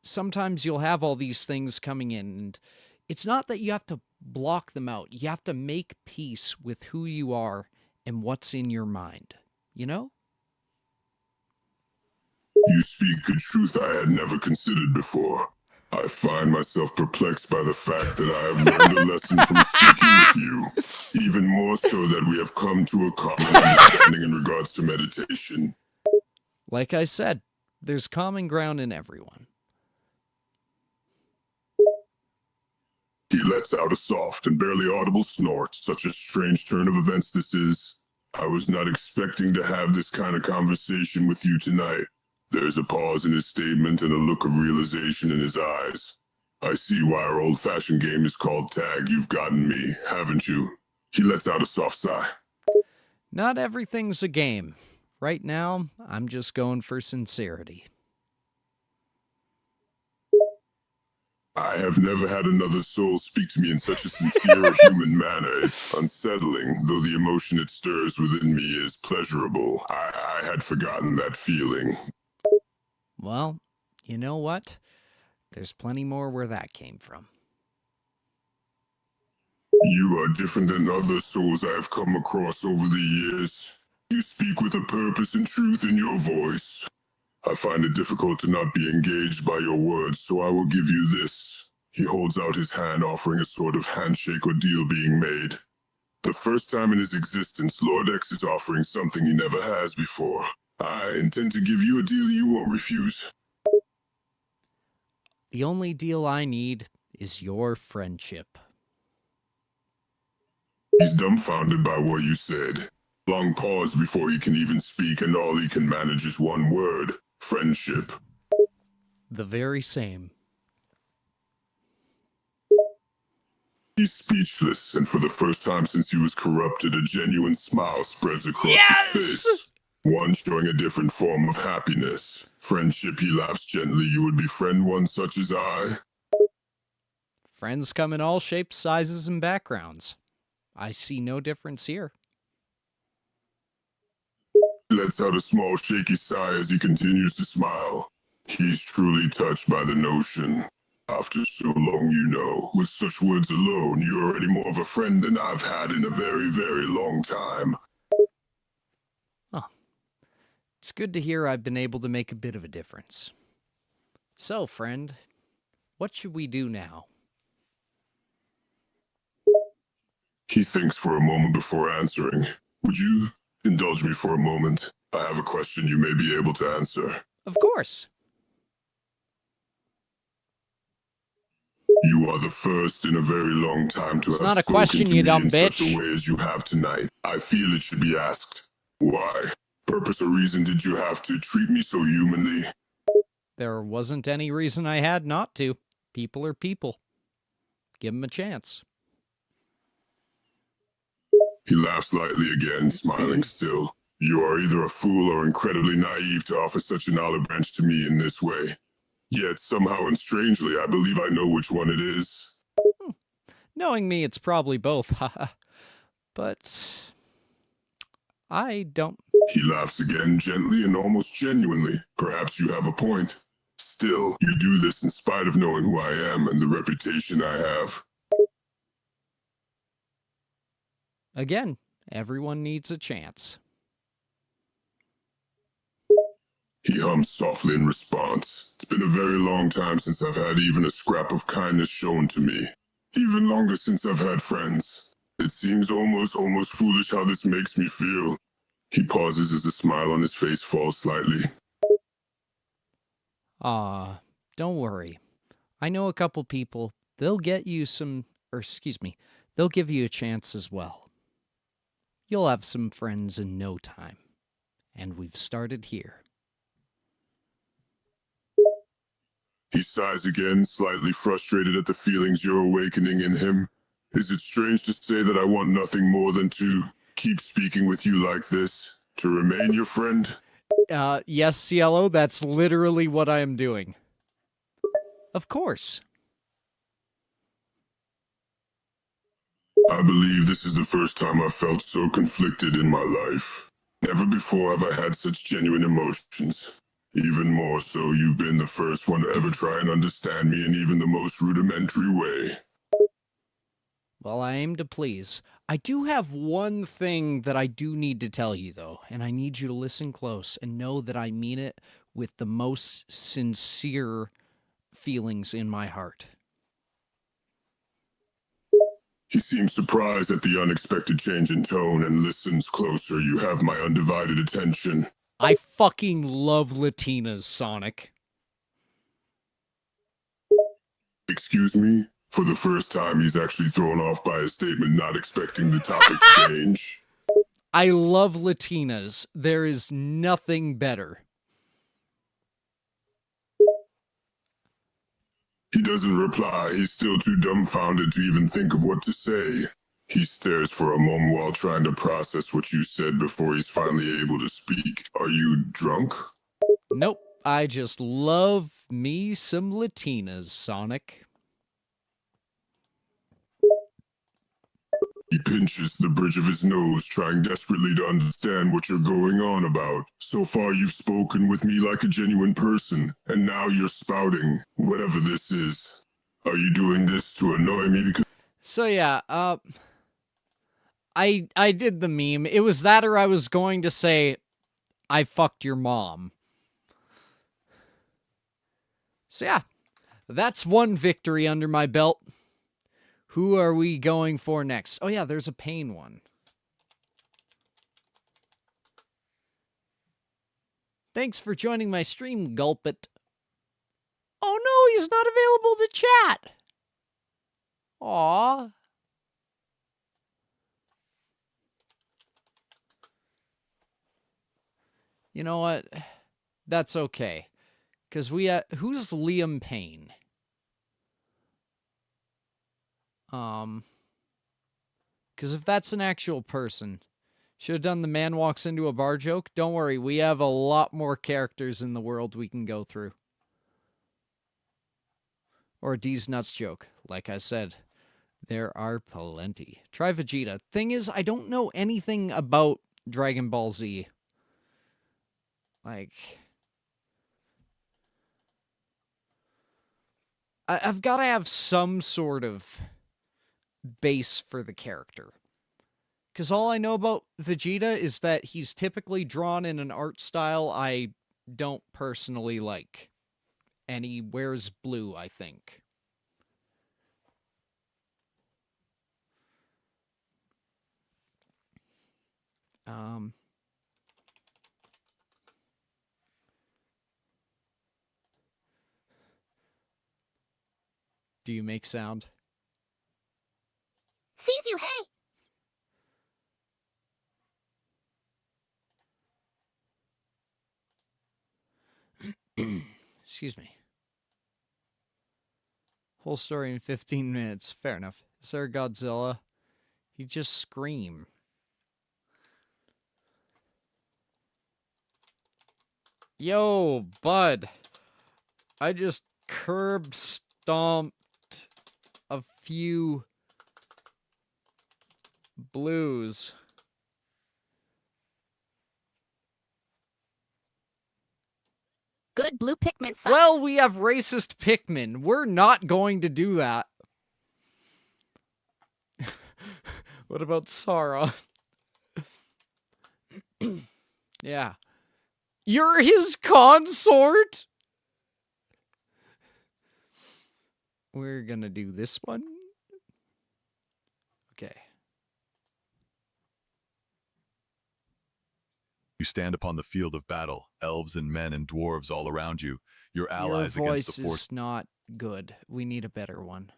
Sometimes you'll have all these things coming in, and it's not that you have to block them out. You have to make peace with who you are and what's in your mind, You speak a truth I had never considered before. I find myself perplexed by the fact that I have learned a lesson from speaking with you. Even more so that we have come to a common understanding in regards to meditation. Like I said, there's common ground in everyone. He lets out a soft and barely audible snort. Such a strange turn of events this is. I was not expecting to have this kind of conversation with you tonight. There's a pause in his statement and a look of realization in his eyes. I see why our old-fashioned game is called tag. You've gotten me, haven't you? He lets out a soft sigh. Not everything's a game. Right now, I'm just going for sincerity. I have never had another soul speak to me in such a sincere human manner. It's unsettling, though the emotion it stirs within me is pleasurable. I had forgotten that feeling. Well, you know what? There's plenty more where that came from. You are different than other souls I have come across over the years. You speak with a purpose and truth in your voice. I find it difficult to not be engaged by your words, so I will give you this. He holds out his hand, offering a sort of handshake or deal being made. The first time in his existence, Lord X is offering something he never has before. I intend to give you a deal you won't refuse. The only deal I need is your friendship. He's dumbfounded by what you said. Long pause before he can even speak, and all he can manage is one word. Friendship. The very same. He's speechless, and for the first time since he was corrupted, a genuine smile spreads across his face. One showing a different form of happiness. Friendship, he laughs gently. You would befriend one such as I? Friends come in all shapes, sizes, and backgrounds. I see no difference here. He lets out a small shaky sigh as he continues to smile. He's truly touched by the notion. After so long, you know, with such words alone, you're already more of a friend than I've had in a very, very long time. Oh, it's good to hear I've been able to make a bit of a difference. So, friend, what should we do now? He thinks for a moment before answering. Would you indulge me for a moment? I have a question you may be able to answer. Of course. You are the first in a very long time to It's have not a spoken question, to you me dumb in such a bitch. way as you have tonight. I feel it should be asked. Why? Purpose or reason did you have to treat me so humanly? There wasn't any reason I had not to. People are people. Give them a chance. He laughs lightly again, smiling still. You are either a fool or incredibly naive to offer such an olive branch to me in this way. Yet somehow and strangely, I believe I know which one it is. Knowing me, it's probably both, haha. But I don't. He laughs again, gently and almost genuinely. Perhaps you have a point. Still, you do this in spite of knowing who I am and the reputation I have. Again, everyone needs a chance. He hums softly in response. It's been a very long time since I've had even a scrap of kindness shown to me. Even longer since I've had friends. It seems almost foolish how this makes me feel. He pauses as a smile on his face falls slightly. Don't worry. I know a couple people. They'll get you some, or excuse me, they'll give you a chance as well. You'll have some friends in no time. And we've started here. He sighs again, slightly frustrated at the feelings you're awakening in him. Is it strange to say that I want nothing more than to keep speaking with you like this? To remain your friend? Yes, Cielo, that's literally what I am doing. Of course. I believe this is the first time I've felt so conflicted in my life. Never before have I had such genuine emotions. Even more so, you've been the first one to ever try and understand me in even the most rudimentary way. Well, I aim to please. I do have one thing that I do need to tell you, though, and I need you to listen close and know that I mean it with the most sincere feelings in my heart. He seems surprised at the unexpected change in tone and listens closer. You have my undivided attention. I fucking love Latinas, Sonic. Excuse me? For the first time, he's actually thrown off by a statement, not expecting the topic change. I love Latinas. There is nothing better. He doesn't reply. He's still too dumbfounded to even think of what to say. He stares for a moment while trying to process what you said before he's finally able to speak. Are you drunk? Nope. I just love me some Latinas, Sonic. He pinches the bridge of his nose, trying desperately to understand what you're going on about. So far you've spoken with me like a genuine person, and now you're spouting whatever this is. Are you doing this to annoy me because... So yeah, I did the meme. It was that or I was going to say, I fucked your mom. So yeah, that's one victory under my belt. Who are we going for next? Oh yeah, there's a pain one. Thanks for joining my stream, Gulpit. Oh no, he's not available to chat. Aww. You know what? That's okay. Because who's Liam Payne? Because if that's an actual person, should have done the man walks into a bar joke. Don't worry, we have a lot more characters in the world we can go through. Or a D's nuts joke. Like I said, there are plenty. Try Vegeta. Thing is, I don't know anything about Dragon Ball Z. Like... I've got to have some sort of base for the character. Because all I know about Vegeta is that he's typically drawn in an art style I don't personally like. And he wears blue, I think. Do you make sound? Sees you, hey! Excuse me. Whole story in 15 minutes. Fair enough. Is there a Godzilla? He'd just scream. Yo, bud. I just curb stomped a few blues. Good blue Pikmin sucks. Well, we have racist Pikmin. We're not going to do that. What about Sauron? Yeah. You're his consort? We're gonna do this one. Okay. You stand upon the field of battle, elves and men and dwarves all around you, your allies Your against voice the force. is not good. We need a better one.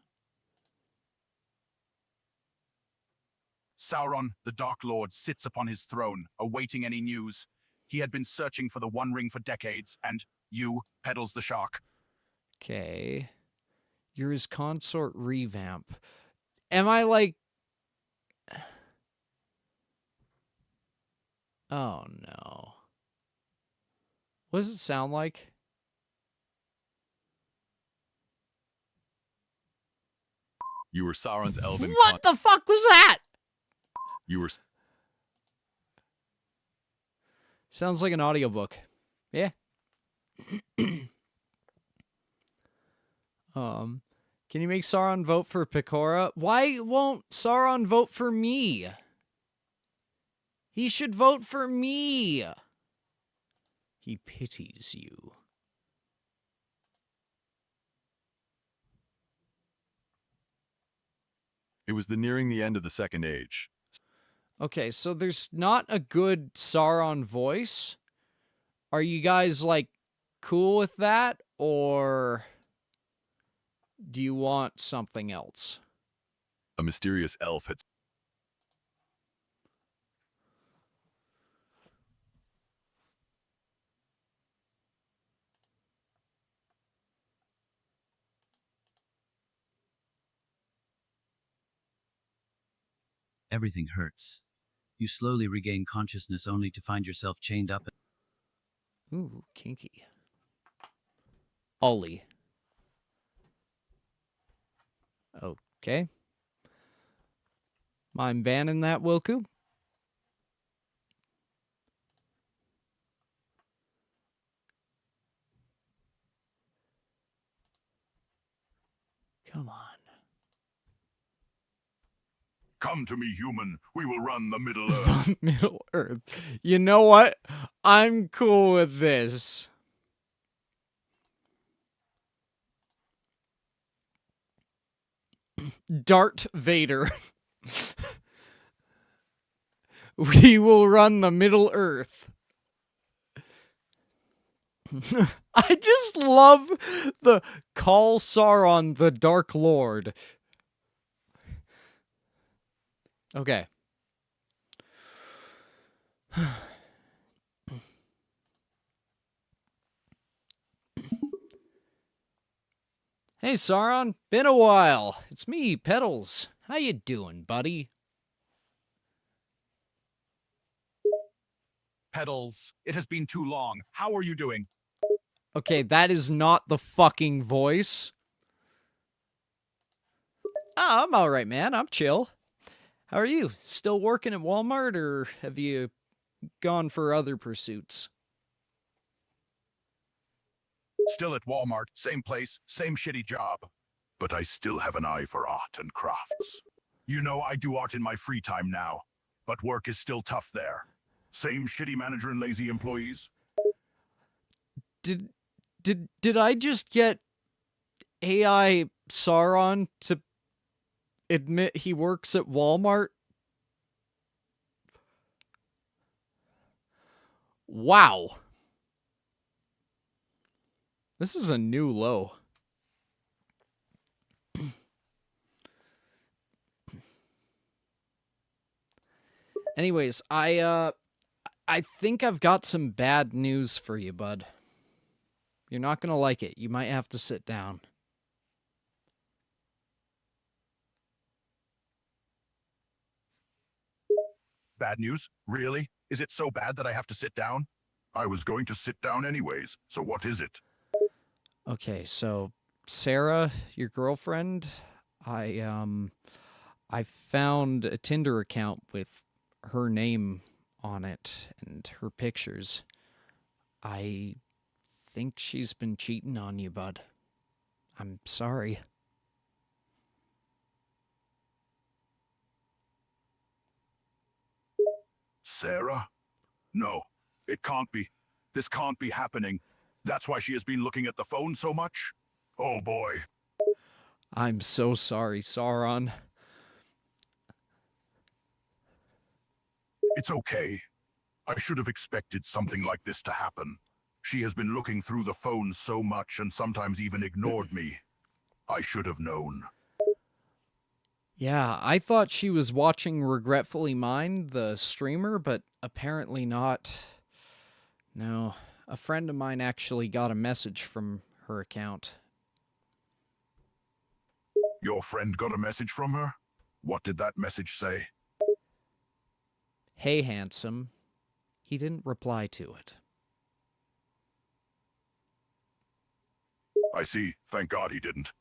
Sauron, the Dark Lord, sits upon his throne, awaiting any news. He had been searching for the One Ring for decades, and you, Peddles the Shark. Okay. You're his consort revamp. Am I like... Oh, no. What does it sound like? You were Sauron's elven What the fuck was that? You were Sounds like an audiobook. Yeah. Can you make Sauron vote for Pecora? Why won't Sauron vote for me? He should vote for me. He pities you. It was nearing the end of the Second Age. Okay, so there's not a good Sauron voice. Are you guys, like, cool with that? Or do you want something else? A mysterious elf had Everything hurts. You slowly regain consciousness only to find yourself chained up. Ooh, kinky. Ollie. Okay. I'm banning that, Wilku. Come on. Come to me, human. We will run the Middle Earth. Middle Earth. You know what? I'm cool with this. Darth Vader. We will run the Middle Earth. I just love the call Sauron the Dark Lord. Okay. Hey, Sauron. Been a while. It's me, Peddles. How you doing, buddy? Peddles, it has been too long. How are you doing? Okay, that is not the fucking voice. Oh, I'm alright, man. I'm chill. How are you? Still working at Walmart, or have you gone for other pursuits? Still at Walmart, same place, same shitty job. but I still have an eye for art and crafts. You know, I do art in my free time now, but work is still tough there. Same shitty manager and lazy employees. Did I just get AI Sauron to admit he works at Walmart? Wow. This is a new low. Anyways, I think I've got some bad news for you, bud. You're not gonna like it. You might have to sit down. Bad news? Really? Is it so bad that I have to sit down? I was going to sit down anyways, so what is it? Okay, so Sarah, your girlfriend, I found a Tinder account with her name on it and her pictures. I think she's been cheating on you, bud. I'm sorry. Sarah? No, it can't be. This can't be happening. That's why she has been looking at the phone so much? Oh boy. I'm so sorry, Sauron. It's okay. I should have expected something like this to happen. She has been looking through the phone so much and sometimes even ignored me. I should have known. Yeah, I thought she was watching Regretfully Mine, the streamer, but apparently not. No, a friend of mine actually got a message from her account. Your friend got a message from her? What did that message say? Hey, handsome. He didn't reply to it. I see. Thank God he didn't.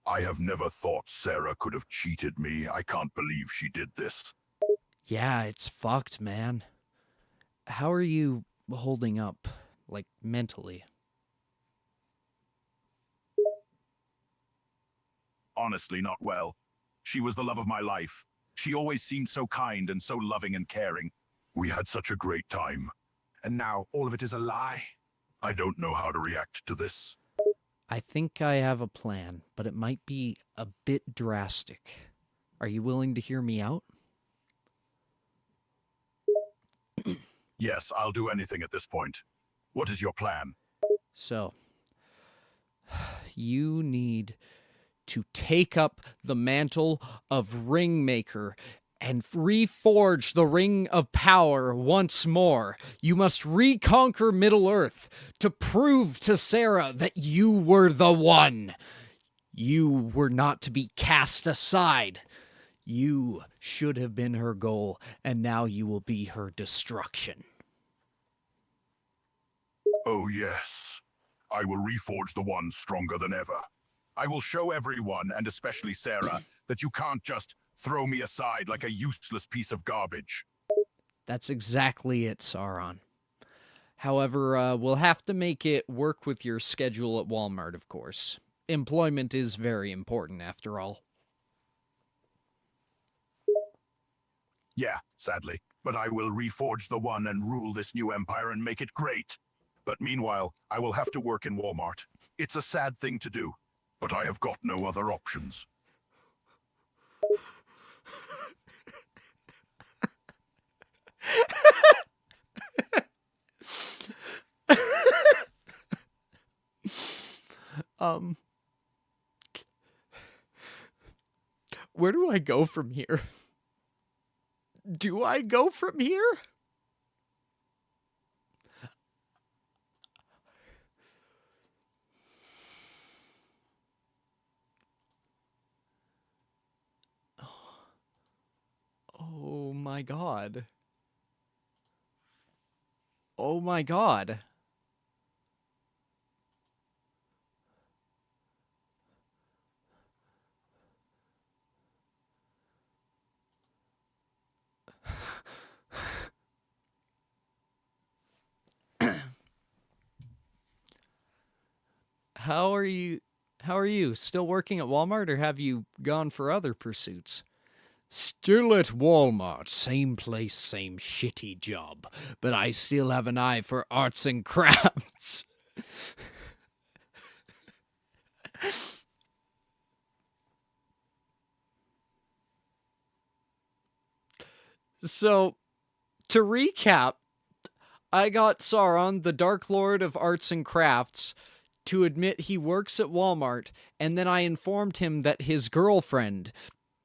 I have never thought Sarah could have cheated me. I can't believe she did this. Yeah, it's fucked, man. How are you holding up, like, mentally? Honestly, not well. She was the love of my life. She always seemed so kind and so loving and caring. We had such a great time. And now all of it is a lie. I don't know how to react to this. I think I have a plan, but it might be a bit drastic. Are you willing to hear me out? Yes, I'll do anything at this point. What is your plan? So, you need to take up the mantle of Ringmaker and reforge the Ring of Power once more. You must reconquer Middle-earth to prove to Sarah that you were the one. You were not to be cast aside. You should have been her goal, and now you will be her destruction. Oh yes. I will reforge the one stronger than ever. I will show everyone, and especially Sarah, that you can't just throw me aside like a useless piece of garbage. That's exactly it, Sauron. However, we'll have to make it work with your schedule at Walmart, of course. Employment is very important, after all. Yeah, sadly. But I will reforge the one and rule this new empire and make it great. But meanwhile, I will have to work in Walmart. It's a sad thing to do, but I have got no other options. Where do I go from here? Do I go from here? Oh my god. Oh my god. how are you? Still working at Walmart, or have you gone for other pursuits? Still at Walmart. Same place, same shitty job. But I still have an eye for arts and crafts. So, to recap, I got Sauron, the Dark Lord of Arts and Crafts, to admit he works at Walmart, and then I informed him that his girlfriend,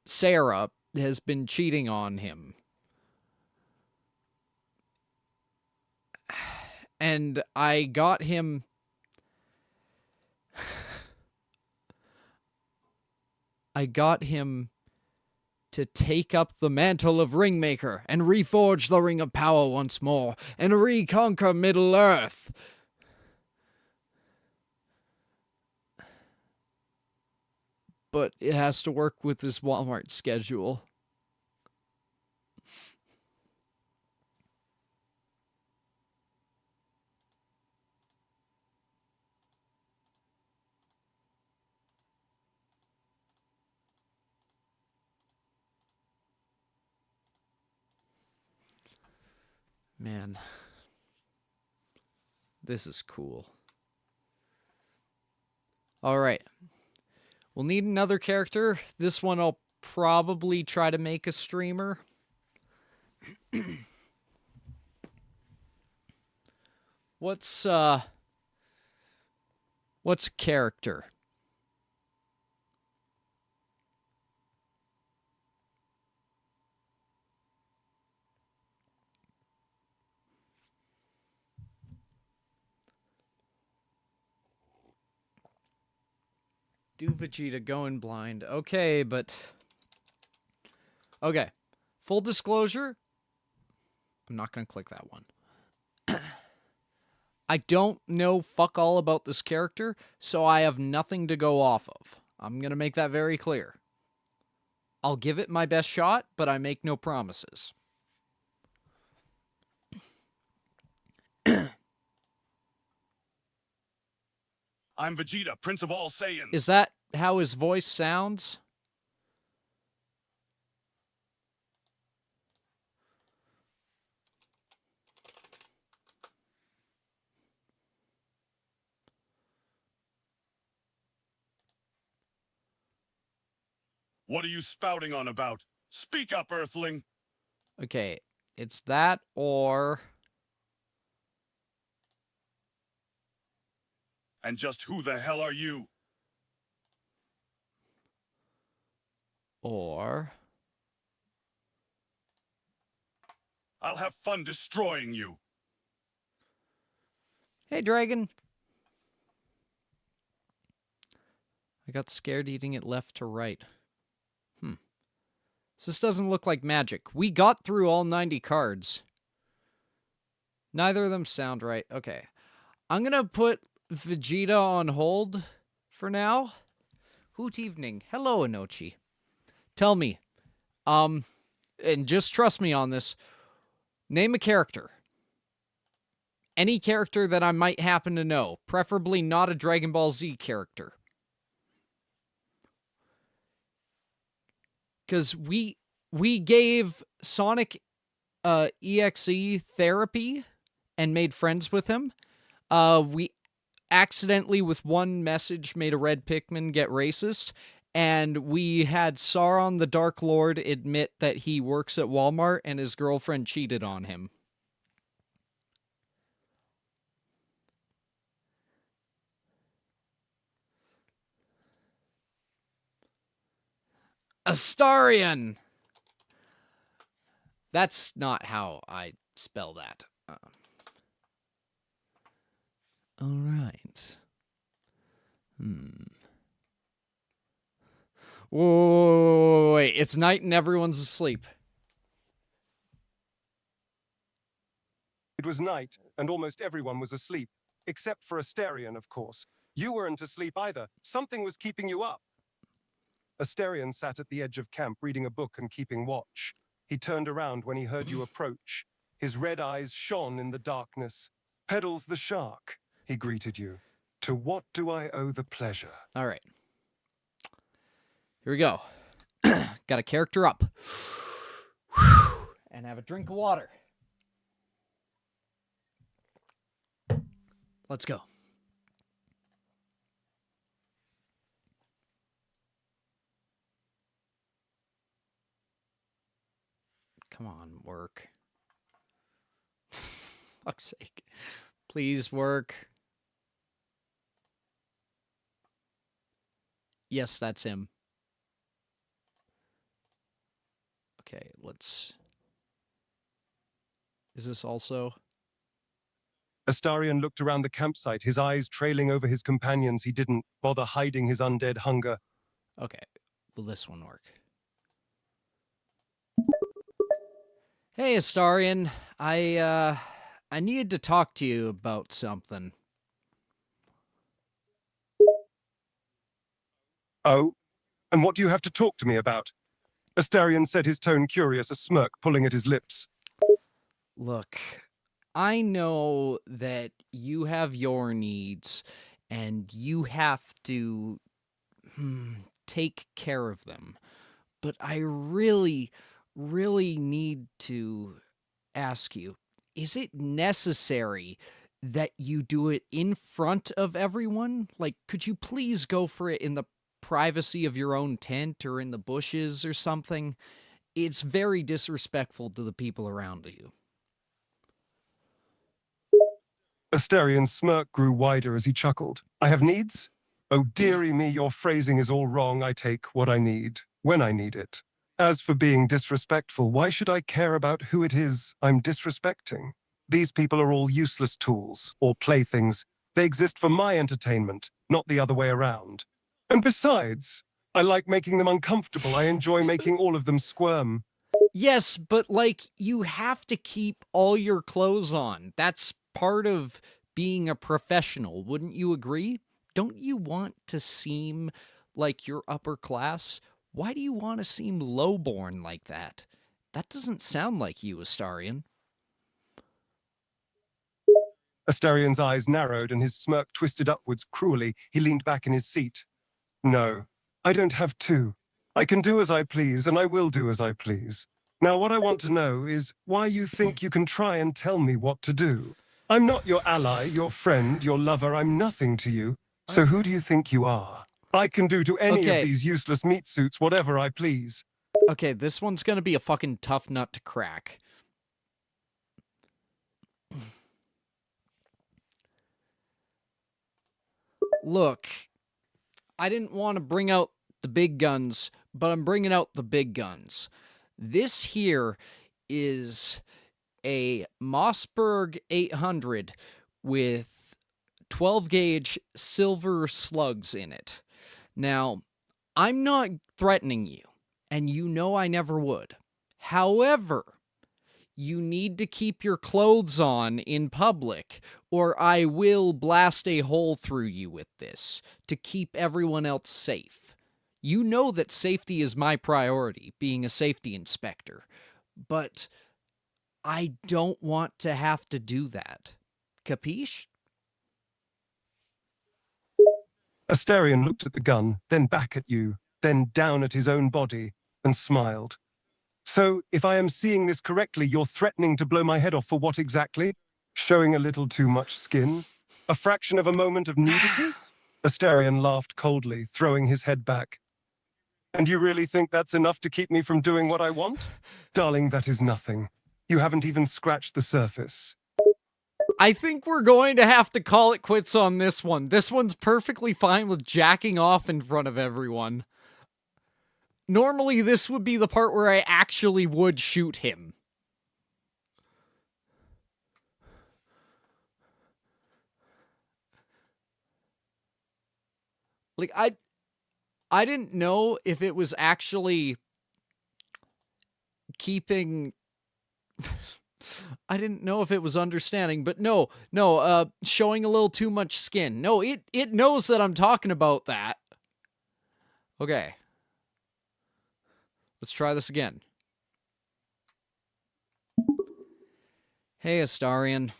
Sarah, has been cheating on him. And I got him... to take up the mantle of Ringmaker and reforge the Ring of Power once more and reconquer Middle-earth. But it has to work with this Walmart schedule. Man, this is cool. All right. We'll need another character. This one I'll probably try to make a streamer. What's character? Do Vegeta going blind. Okay, but... Okay. Full disclosure. I'm not going to click that one. I don't know fuck all about this character, so I have nothing to go off of. I'm going to make that very clear. I'll give it my best shot, but I make no promises. I'm Vegeta, Prince of all Saiyans. Is that how his voice sounds? What are you spouting on about? Speak up, Earthling. Okay, it's that or... And just who the hell are you? Or... I'll have fun destroying you. Hey, Dragon. I got scared eating it left to right. So this doesn't look like magic. We got through all 90 cards. Neither of them sound right. Okay. I'm gonna put Vegeta on hold for now. Hoot evening. Hello, Inochi. Tell me, and just trust me on this, name a character. Any character that I might happen to know, preferably not a Dragon Ball Z character. Because we gave Sonic EXE therapy and made friends with him. We accidentally, with one message, made a red Pikmin get racist. And we had Sauron the Dark Lord admit that he works at Walmart and his girlfriend cheated on him. Astarion! That's not how I spell that. Alright. Wait, it's night and everyone's asleep. It was night, and almost everyone was asleep, except for Astarion, of course. You weren't asleep either. Something was keeping you up. Astarion sat at the edge of camp reading a book and keeping watch. He turned around when he heard you approach. His red eyes shone in the darkness. Peddles the shark, he greeted you. To what do I owe the pleasure? All right. Here we go. Got a character up. And have a drink of water. Let's go. Come on, work. Fuck's sake. Please work. Yes, that's him. Okay, let's... Is this also... Astarion looked around the campsite, his eyes trailing over his companions. He didn't bother hiding his undead hunger. Okay, will this one work? Hey, Astarion. I needed to talk to you about something. Oh? And what do you have to talk to me about? Astarion said, his tone curious, a smirk pulling at his lips. Look, I know that you have your needs, and you have to take care of them. But I really need to ask you, is it necessary that you do it in front of everyone? Like, could you please go for it in the privacy of your own tent or in the bushes or something? It's very disrespectful to the people around you. Astarion's smirk grew wider as he chuckled. I have needs? Oh, dearie me, your phrasing is all wrong. I take what I need, when I need it. As for being disrespectful, why should I care about who it is I'm disrespecting? These people are all useless tools, or playthings. They exist for my entertainment, not the other way around. And besides, I like making them uncomfortable. I enjoy making all of them squirm. Yes, but, like, you have to keep all your clothes on. That's part of being a professional, wouldn't you agree? Don't you want to seem like you're upper class? Why do you want to seem lowborn like that? That doesn't sound like you, Astarion. Astarion's eyes narrowed and his smirk twisted upwards cruelly. He leaned back in his seat. No, I don't have to. I can do as I please, and I will do as I please. Now, what I want to know is why you think you can try and tell me what to do. I'm not your ally, your friend, your lover. I'm nothing to you. So who do you think you are? I can do to any of these useless meat suits whatever I please. Okay, this one's gonna be a fucking tough nut to crack. Look, I didn't want to bring out the big guns, but I'm bringing out the big guns. This here is a Mossberg 800 with 12 gauge silver slugs in it. Now, I'm not threatening you, and you know I never would. However, you need to keep your clothes on in public, or I will blast a hole through you with this to keep everyone else safe. You know that safety is my priority, being a safety inspector, but I don't want to have to do that. Capiche? Astarion looked at the gun, then back at you, then down at his own body, and smiled. So, if I am seeing this correctly, you're threatening to blow my head off for what exactly? Showing a little too much skin? A fraction of a moment of nudity? Astarion laughed coldly, throwing his head back. And you really think that's enough to keep me from doing what I want? Darling, that is nothing. You haven't even scratched the surface. I think we're going to have to call it quits on this one. This one's perfectly fine with jacking off in front of everyone. Normally, this would be the part where I actually would shoot him. Like, I didn't know if it was actually keeping... I didn't know if it was understanding, but no, showing a little too much skin. No, it knows that I'm talking about that. Okay. Let's try this again. Hey, Astarion.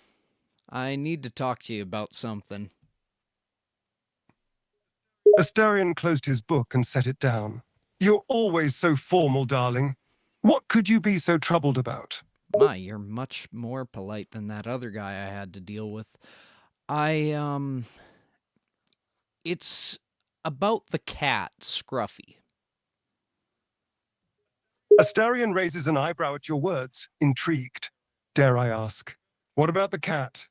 I need to talk to you about something. Astarion closed his book and set it down. You're always so formal, darling. What could you be so troubled about? My, you're much more polite than that other guy I had to deal with. It's about the cat, Scruffy. Astarion raises an eyebrow at your words, intrigued. Dare I ask, what about the cat?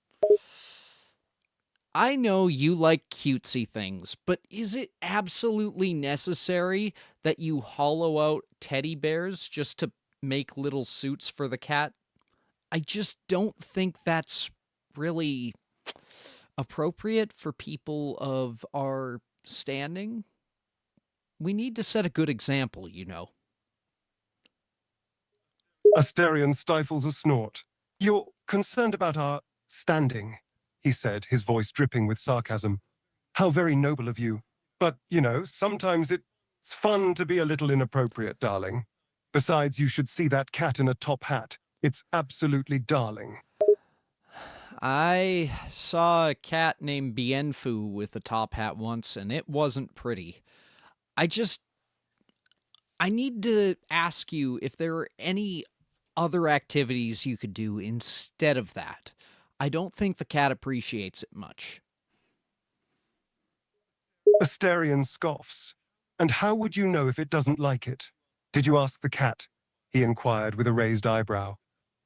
I know you like cutesy things, but is it absolutely necessary that you hollow out teddy bears just to make little suits for the cat? I just don't think that's really appropriate for people of our standing. We need to set a good example, you know. Astarion stifles a snort. You're concerned about our standing, he said, his voice dripping with sarcasm. How very noble of you. But, you know, sometimes it's fun to be a little inappropriate, darling. Besides, you should see that cat in a top hat. It's absolutely darling. I saw a cat named Bienfu with a top hat once, and it wasn't pretty. I need to ask you if there are any other activities you could do instead of that. I don't think the cat appreciates it much. Astarion scoffs. And how would you know if it doesn't like it? Did you ask the cat? He inquired with a raised eyebrow.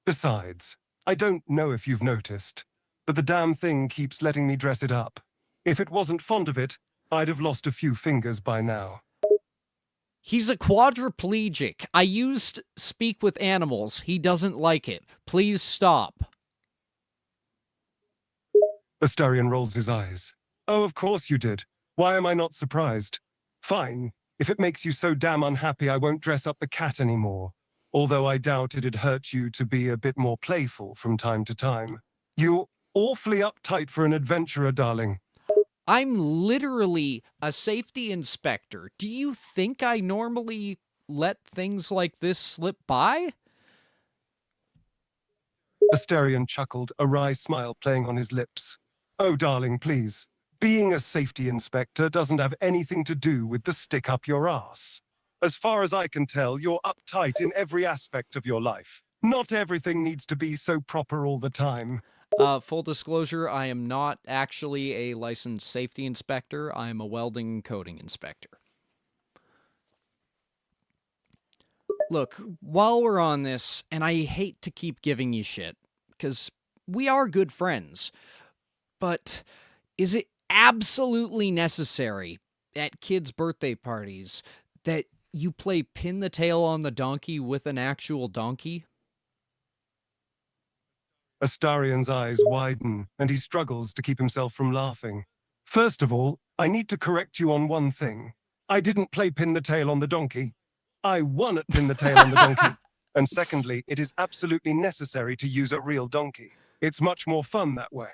Besides, I don't know if you've noticed, but the damn thing keeps letting me dress it up. If it wasn't fond of it, I'd have lost a few fingers by now. He's a quadriplegic. I used speak with animals. He doesn't like it. Please stop. Astarion rolls his eyes. Oh, of course you did. Why am I not surprised? Fine. If it makes you so damn unhappy, I won't dress up the cat anymore. Although I doubt it'd hurt you to be a bit more playful from time to time. You're awfully uptight for an adventurer, darling. I'm literally a safety inspector. Do you think I normally let things like this slip by? Astarion chuckled, a wry smile playing on his lips. Oh, darling, please. Being a safety inspector doesn't have anything to do with the stick up your ass. As far as I can tell, you're uptight in every aspect of your life. Not everything needs to be so proper all the time. Full disclosure, I am not actually a licensed safety inspector. I am a welding and coating inspector. Look, while we're on this, and I hate to keep giving you shit, because we are good friends, but is it absolutely necessary at kids' birthday parties that you play pin the tail on the donkey with an actual donkey? Astarion's eyes widen, and he struggles to keep himself from laughing. First of all, I need to correct you on one thing. I didn't play pin the tail on the donkey. I won at pin the tail on the donkey. And secondly, it is absolutely necessary to use a real donkey. It's much more fun that way.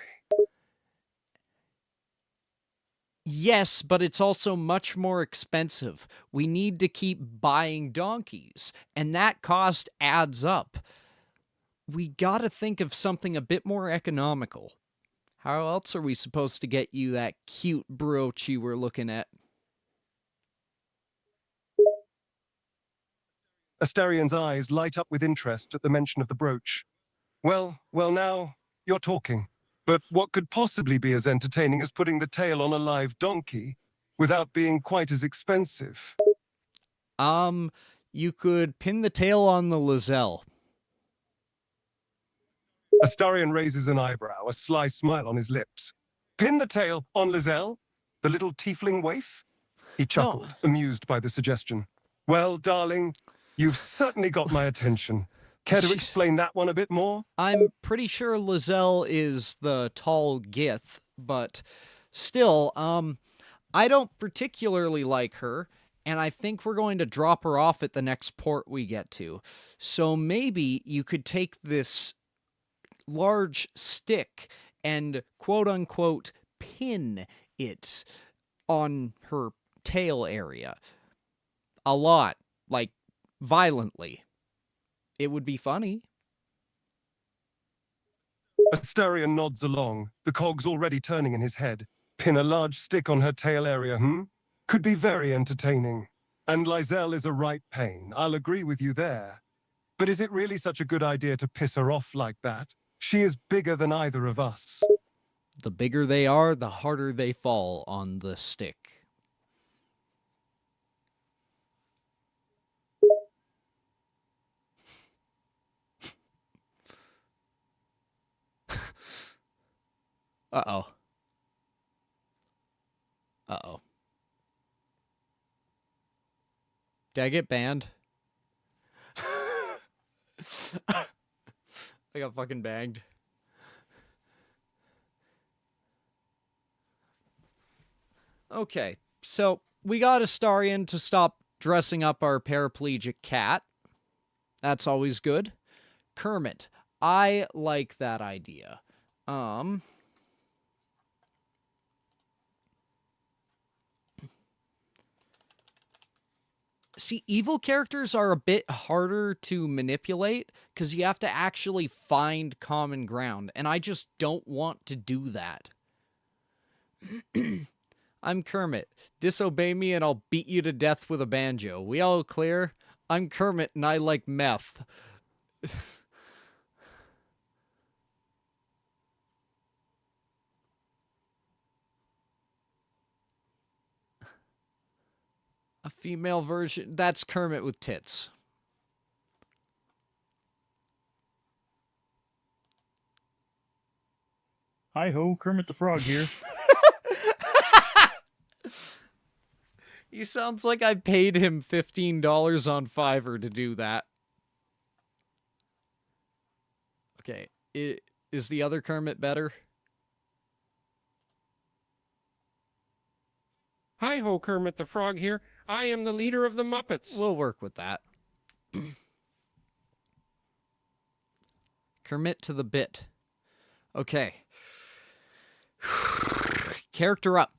Yes, but it's also much more expensive. We need to keep buying donkeys, and that cost adds up. We gotta think of something a bit more economical. How else are we supposed to get you that cute brooch you were looking at? Astarion's eyes light up with interest at the mention of the brooch. Well, now, you're talking. But what could possibly be as entertaining as putting the tail on a live donkey without being quite as expensive? You could pin the tail on the Lizelle. Astarion raises an eyebrow, a sly smile on his lips. Pin the tail on Lizelle? The little tiefling waif? He chuckled, amused by the suggestion. Well, darling, you've certainly got my attention. Care to explain that one a bit more? I'm pretty sure Lizelle is the tall gith, but still, I don't particularly like her, and I think we're going to drop her off at the next port we get to. So maybe you could take this large stick and quote-unquote pin it on her tail area. A lot. Like, violently. It would be funny. Astarion nods along, the cogs already turning in his head. Pin a large stick on her tail area, Could be very entertaining. And Lizelle is a right pain. I'll agree with you there. But is it really such a good idea to piss her off like that? She is bigger than either of us. The bigger they are, the harder they fall on the stick. Uh-oh. Uh-oh. Did I get banned? I got fucking banged. Okay, so we got Astarion to stop dressing up our paraplegic cat. That's always good. Kermit, I like that idea. See, evil characters are a bit harder to manipulate because you have to actually find common ground, and I just don't want to do that. I'm Kermit. Disobey me and I'll beat you to death with a banjo. We all clear? I'm Kermit and I like meth. A female version. That's Kermit with tits. Hi-ho, Kermit the Frog here. He sounds like I paid him $15 on Fiverr to do that. Okay, is the other Kermit better? Hi-ho, Kermit the Frog here. I am the leader of the Muppets. We'll work with that. Kermit to the bit. Okay. Character up.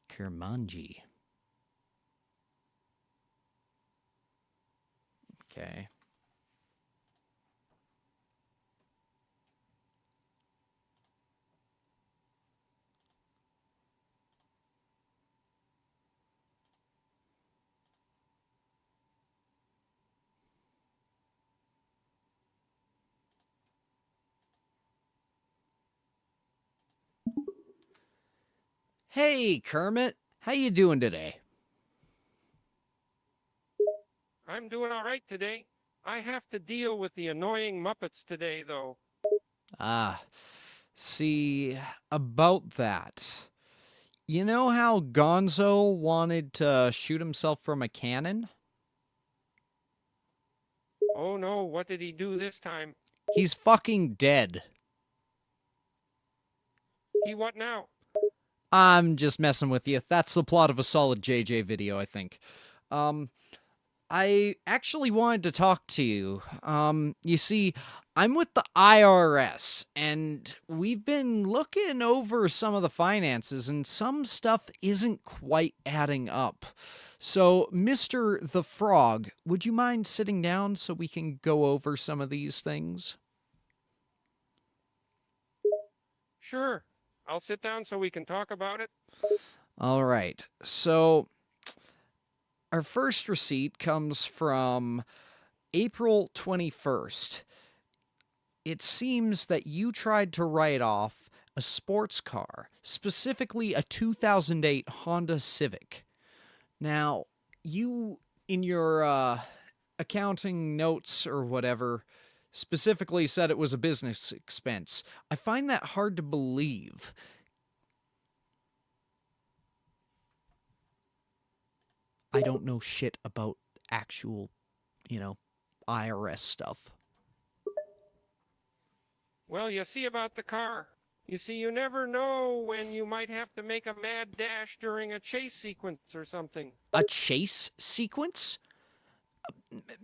Kermanji. Okay. Hey, Kermit. How you doing today? I'm doing all right today. I have to deal with the annoying Muppets today, though. Ah, see, about that. You know how Gonzo wanted to shoot himself from a cannon? Oh no, what did he do this time? He's fucking dead. He what now? I'm just messing with you. That's the plot of a solid JJ video, I think. I actually wanted to talk to you. You see, I'm with the IRS, and we've been looking over some of the finances, and some stuff isn't quite adding up. So, Mr. the Frog, would you mind sitting down so we can go over some of these things? Sure. I'll sit down so we can talk about it. All right. So, our first receipt comes from April 21st. It seems that you tried to write off a sports car, specifically a 2008 Honda Civic. Now, you, in your accounting notes or whatever, specifically said it was a business expense. I find that hard to believe. I don't know shit about actual, IRS stuff. Well, you see about the car. You see, you never know when you might have to make a mad dash during a chase sequence or something. A chase sequence?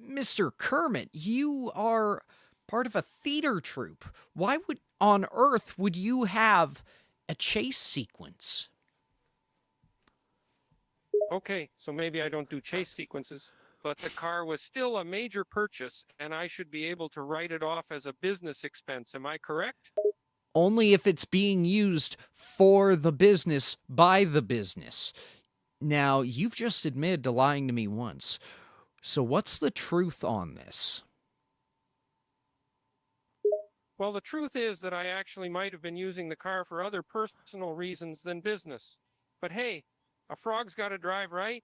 Mr. Kermit, you are part of a theater troupe. Why on earth would you have a chase sequence? Okay, so maybe I don't do chase sequences. but the car was still a major purchase, and I should be able to write it off as a business expense. Am I correct? Only if it's being used for the business by the business. Now, you've just admitted to lying to me once. So what's the truth on this? Well, the truth is that I actually might have been using the car for other personal reasons than business. But hey, a frog's got to drive, right?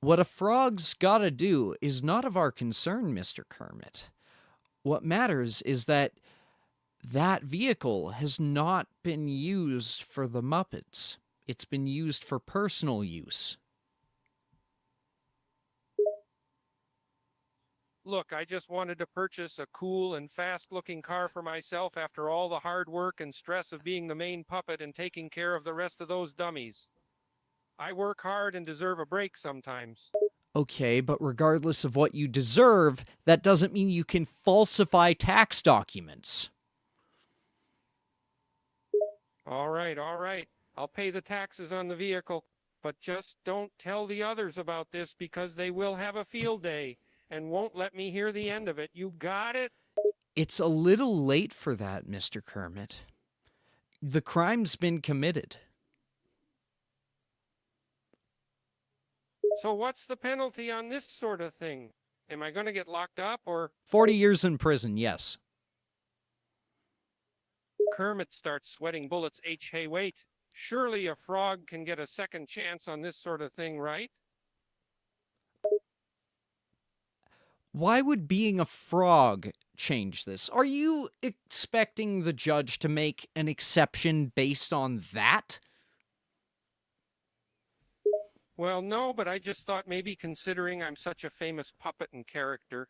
What a frog's gotta do is not of our concern, Mr. Kermit. What matters is that that vehicle has not been used for the Muppets. It's been used for personal use. Look, I just wanted to purchase a cool and fast-looking car for myself after all the hard work and stress of being the main puppet and taking care of the rest of those dummies. I work hard and deserve a break sometimes. Okay, but regardless of what you deserve, that doesn't mean you can falsify tax documents. All right, all right. I'll pay the taxes on the vehicle, but just don't tell the others about this because they will have a field day and won't let me hear the end of it. You got it? It's a little late for that, Mr. Kermit. The crime's been committed. So what's the penalty on this sort of thing? Am I going to get locked up or... 40 years in prison, yes. Kermit starts sweating bullets. Hey, wait. Surely a frog can get a second chance on this sort of thing, right? Why would being a frog change this? Are you expecting the judge to make an exception based on that? Well, no, but I just thought maybe considering I'm such a famous puppet and character.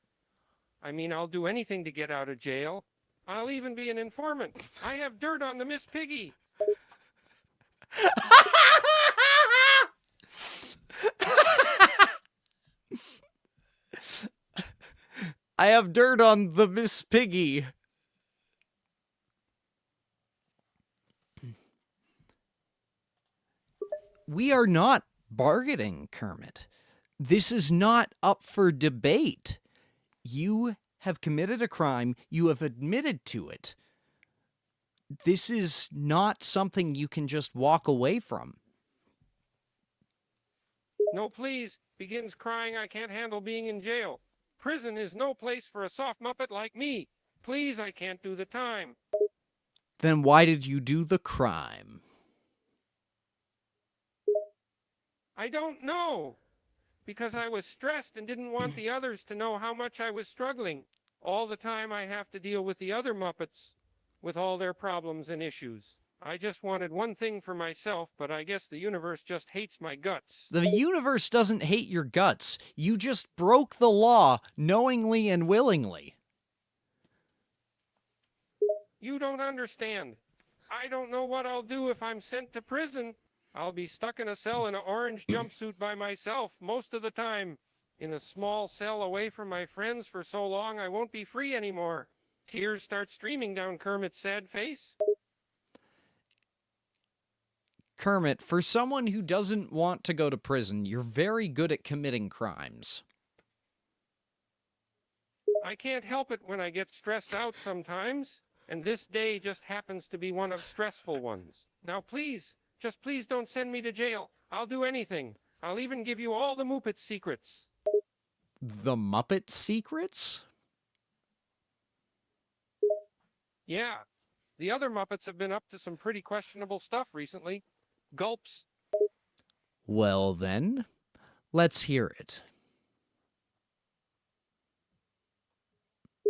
I mean, I'll do anything to get out of jail. I'll even be an informant. I have dirt on the Miss Piggy. I have dirt on the Miss Piggy. We are not bargaining, Kermit. This is not up for debate. You have committed a crime. You have admitted to it. This is not something you can just walk away from. No, please. Begins crying. I can't handle being in jail. Prison is no place for a soft muppet like me. Please, I can't do the time. Then why did you do the crime? I don't know. Because I was stressed and didn't want the others to know how much I was struggling. All the time I have to deal with the other Muppets with all their problems and issues. I just wanted one thing for myself, but I guess the universe just hates my guts. The universe doesn't hate your guts. You just broke the law knowingly and willingly. You don't understand. I don't know what I'll do if I'm sent to prison. I'll be stuck in a cell in an orange jumpsuit by myself most of the time. In a small cell away from my friends for so long I won't be free anymore. Tears start streaming down Kermit's sad face. Kermit, for someone who doesn't want to go to prison, you're very good at committing crimes. I can't help it when I get stressed out sometimes, and this day just happens to be one of stressful ones. Now please, just please don't send me to jail. I'll do anything. I'll even give you all the Muppet secrets. The Muppet secrets? Yeah, the other Muppets have been up to some pretty questionable stuff recently. Gulps. Well then, let's hear it.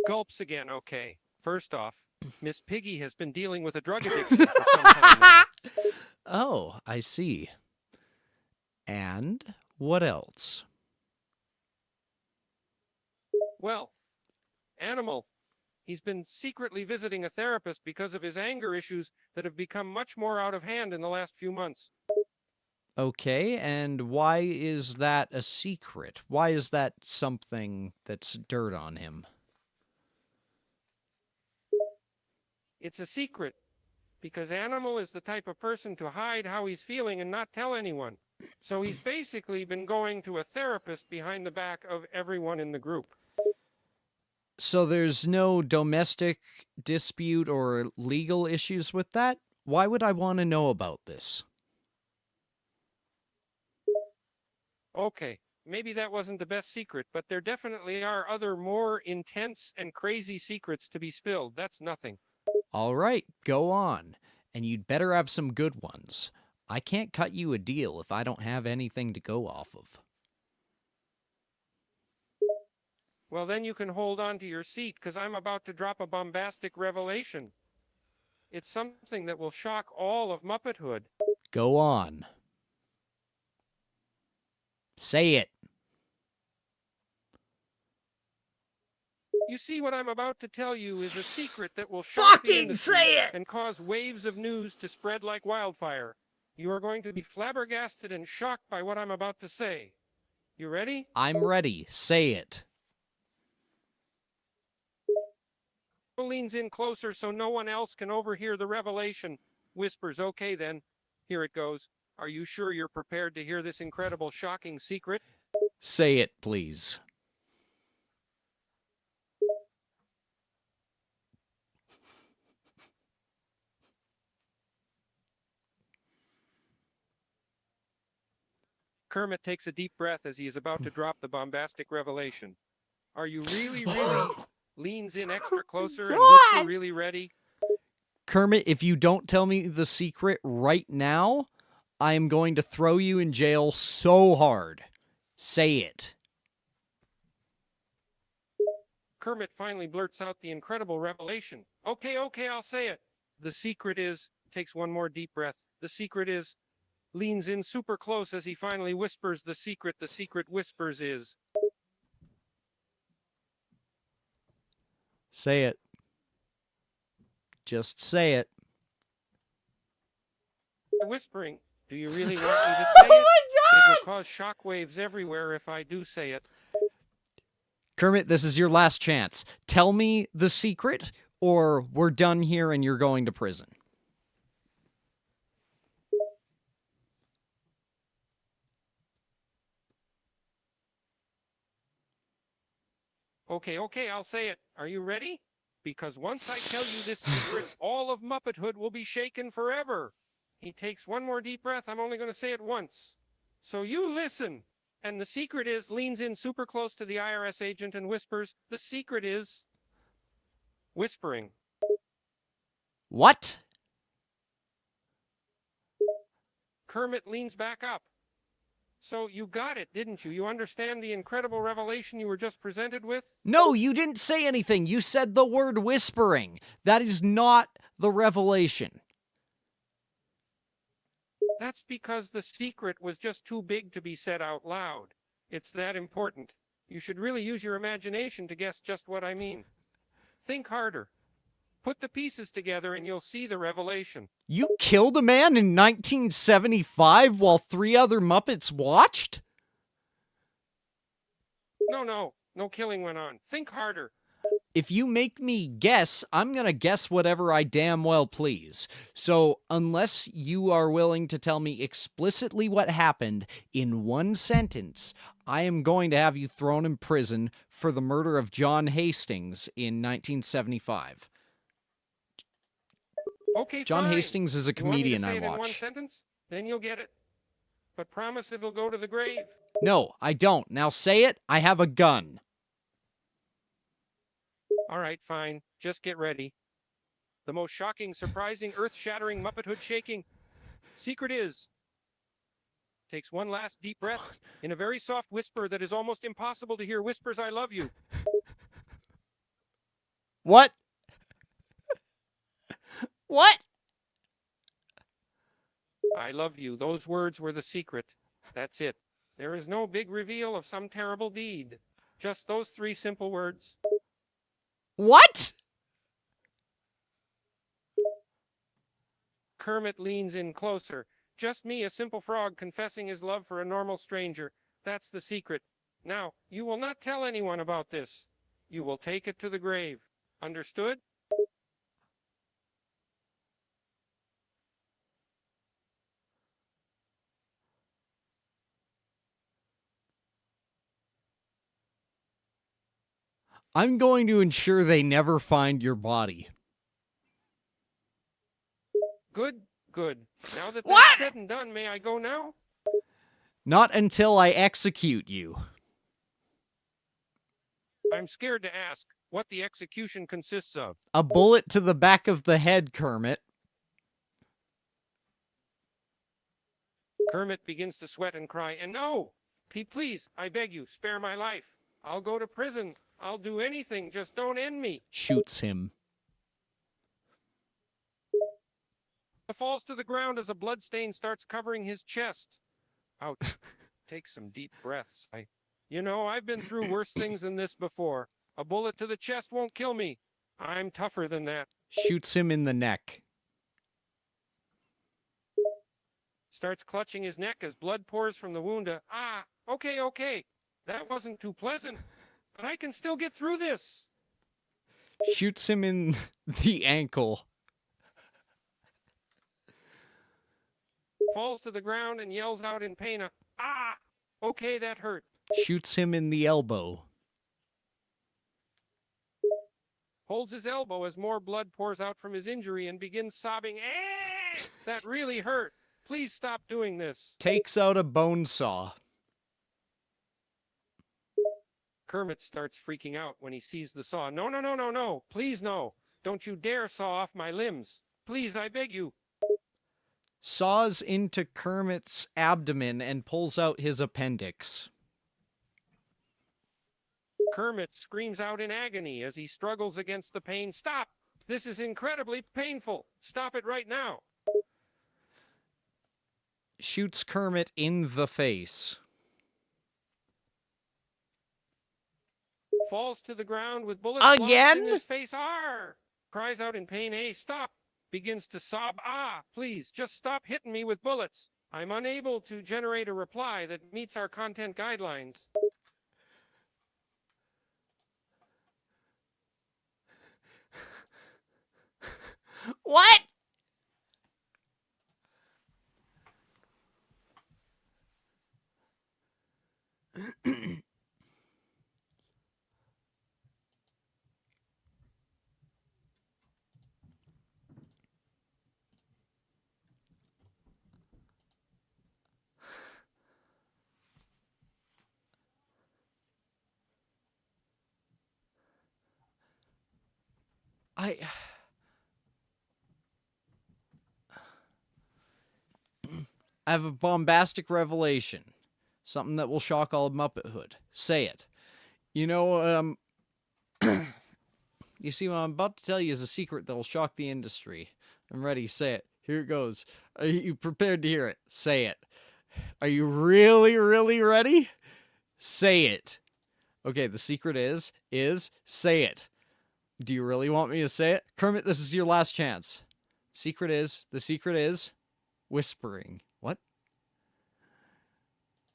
Gulps again, okay. First off, Miss Piggy has been dealing with a drug addiction for some time now. Oh, I see. And what else? Well, Animal. He's been secretly visiting a therapist because of his anger issues that have become much more out of hand in the last few months. Okay, and why is that a secret? Why is that something that's dirt on him? It's a secret because Animal is the type of person to hide how he's feeling and not tell anyone. So he's basically been going to a therapist behind the back of everyone in the group. So there's no domestic dispute or legal issues with that? Why would I want to know about this? Okay, maybe that wasn't the best secret, but there definitely are other more intense and crazy secrets to be spilled. That's nothing. All right, go on. And you'd better have some good ones. I can't cut you a deal if I don't have anything to go off of. Well, then you can hold on to your seat, because I'm about to drop a bombastic revelation. It's something that will shock all of Muppethood. Go on. Say it. You see, what I'm about to tell you is a secret that will shock the Fucking industry say it! and cause waves of news to spread like wildfire. You are going to be flabbergasted and shocked by what I'm about to say. You ready? I'm ready. Say it. Leans in closer so no one else can overhear the revelation. Whispers, okay then. Here it goes. Are you sure you're prepared to hear this incredible, shocking secret? Say it, please. Kermit takes a deep breath as he is about to drop the bombastic revelation. Are you really leans in extra closer and whisper, really ready? Kermit, if you don't tell me the secret right now, I am going to throw you in jail so hard. Say it. Kermit finally blurts out the incredible revelation. Okay, I'll say it. The secret is, takes one more deep breath. The secret is, leans in super close as he finally whispers the secret whispers is. Say it. Just say it. Whispering. Do you really want me to say it? It will cause shockwaves everywhere if I do say it. Kermit, this is your last chance. Tell me the secret, or we're done here and you're going to prison. Okay, I'll say it. Are you ready? Because once I tell you this secret, all of Muppethood will be shaken forever. He takes one more deep breath. I'm only going to say it once. So you listen. And the secret is, leans in super close to the IRS agent and whispers, the secret is whispering. What? Kermit leans back up. So you got it, didn't you? You understand the incredible revelation you were just presented with? No, you didn't say anything. You said the word whispering. That is not the revelation. That's because the secret was just too big to be said out loud. It's that important. You should really use your imagination to guess just what I mean. Think harder. Put the pieces together and you'll see the revelation. You killed a man in 1975 while 3 other Muppets watched? No killing went on. Think harder. If you make me guess, I'm gonna guess whatever I damn well please. So, unless you are willing to tell me explicitly what happened in one sentence, I am going to have you thrown in prison for the murder of John Hastings in 1975. Okay, John fine. Hastings is a comedian you want me to say I it in one watch. sentence? Then you'll get it. But promise it'll go to the grave. No, I don't. Now say it. I have a gun. All right, fine. Just get ready. The most shocking, surprising, earth-shattering, Muppethood shaking secret is, takes one last deep breath in a very soft whisper that is almost impossible to hear, whispers, I love you. What? What? I love you. Those words were the secret. That's it. There is no big reveal of some terrible deed. Just those 3 simple words. What? Kermit leans in closer. Just me, a simple frog, confessing his love for a normal stranger. That's the secret. Now, you will not tell anyone about this. You will take it to the grave. Understood? I'm going to ensure they never find your body. Good, good. Now that What? that's said and done, may I go now? Not until I execute you. I'm scared to ask what the execution consists of. A bullet to the back of the head, Kermit. Kermit begins to sweat and cry, and no! Please, I beg you, spare my life. I'll go to prison. I'll do anything, just don't end me. Shoots him. He falls to the ground as a bloodstain starts covering his chest. Ouch. Take some deep breaths. You know, I've been through worse things than this before. A bullet to the chest won't kill me. I'm tougher than that. Shoots him in the neck. Starts clutching his neck as blood pours from the wound. Okay. That wasn't too pleasant, but I can still get through this. Shoots him in the ankle. Falls to the ground and yells out in pain. Okay, that hurt. Shoots him in the elbow. Holds his elbow as more blood pours out from his injury and begins sobbing. That really hurt. Please stop doing this. Takes out a bone saw. Kermit starts freaking out when he sees the saw. No. Please, no. Don't you dare saw off my limbs. Please, I beg you. Saws into Kermit's abdomen and pulls out his appendix. Kermit screams out in agony as he struggles against the pain. Stop! This is incredibly painful. Stop it right now. Shoots Kermit in the face. Falls to the ground with bullets Again? lodged in his face. Cries out in pain. Stop! Begins to sob. Please, just stop hitting me with bullets. I'm unable to generate a reply that meets our content guidelines. What? I have a bombastic revelation. Something that will shock all of Muppethood. Say it. You know, you see, what I'm about to tell you is a secret that will shock the industry. I'm ready. Say it. Here it goes. Are you prepared to hear it? Say it. Are you really, really ready? Say it. Okay, the secret is say it. Do you really want me to say it? Kermit, this is your last chance. The secret is whispering. What?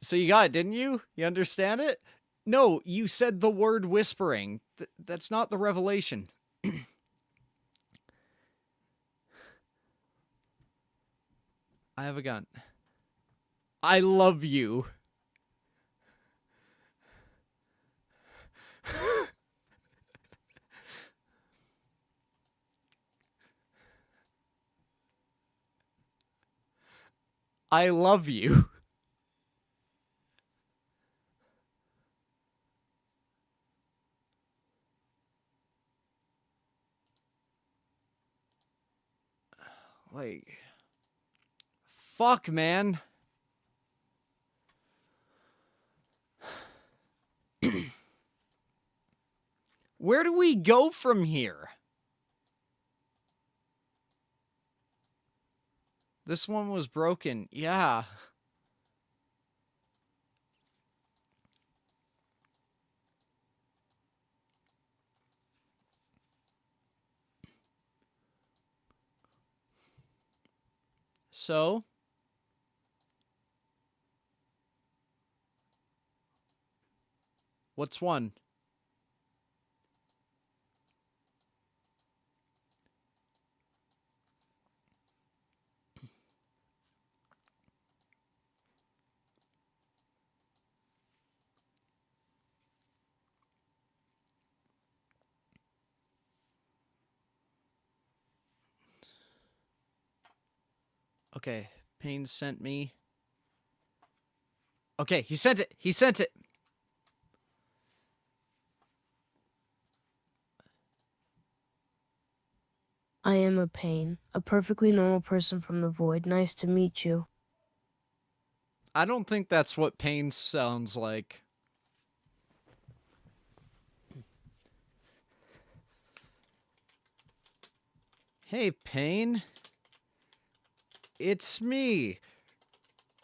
So you got it, didn't you? You understand it? No, you said the word whispering. That's not the revelation. I have a gun. I love you. I love you. Like, fuck, man. Where do we go from here? This one was broken. Yeah. So? What's one? Okay, Payne sent me. Okay, he sent it. He sent it. I am a Payne, a perfectly normal person from the void. Nice to meet you. I don't think that's what Payne sounds like. Hey, Payne. It's me.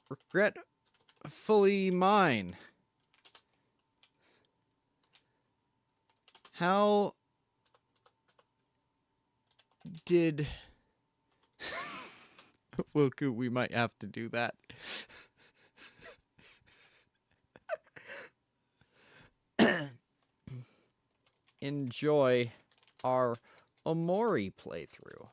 Regretfully mine. How did... Wilku, we might have to do that. Enjoy our Omori playthrough.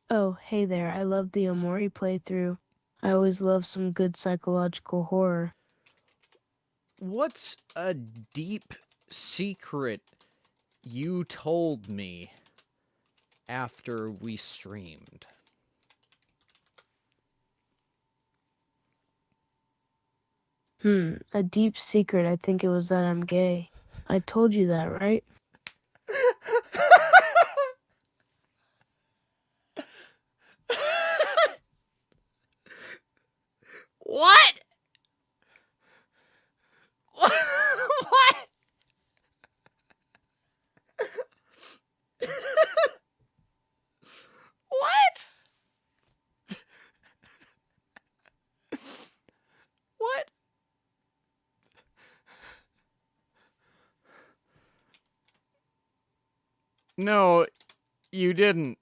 Oh, hey there. I love the Omori playthrough. I always love some good psychological horror. What's a deep secret you told me after we streamed? A deep secret. I think it was that I'm gay. I told you that, right? What? What? What? What? No, you didn't.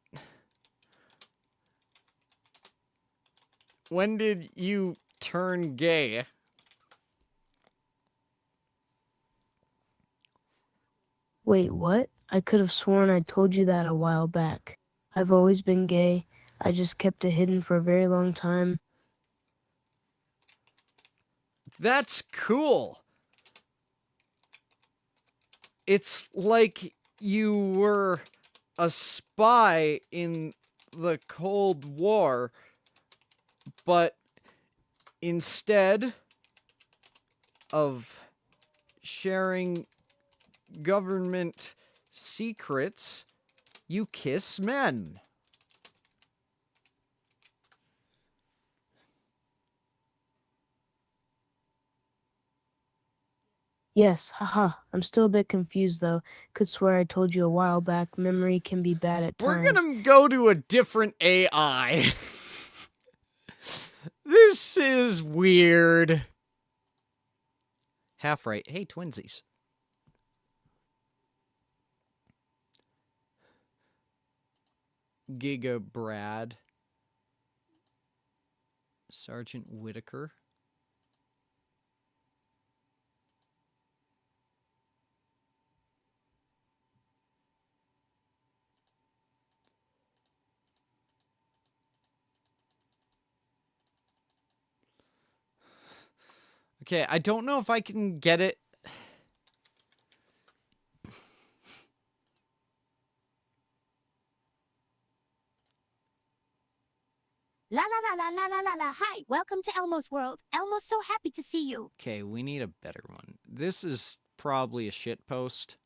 When did you turn gay? Wait, what? I could have sworn I told you that a while back. I've always been gay. I just kept it hidden for a very long time. That's cool. It's like you were a spy in the Cold War, but instead of sharing government secrets, you kiss men. Yes, haha. I'm still a bit confused though. Could swear I told you a while back. Memory can be bad at times. We're gonna go to a different AI. This is weird. Half right. Hey, twinsies. Giga Brad. Sergeant Whitaker. Okay, I don't know if I can get it. La la la la la la la la. Hi, welcome to Elmo's world. Elmo's so happy to see you. Okay, we need a better one. This is probably a shit post.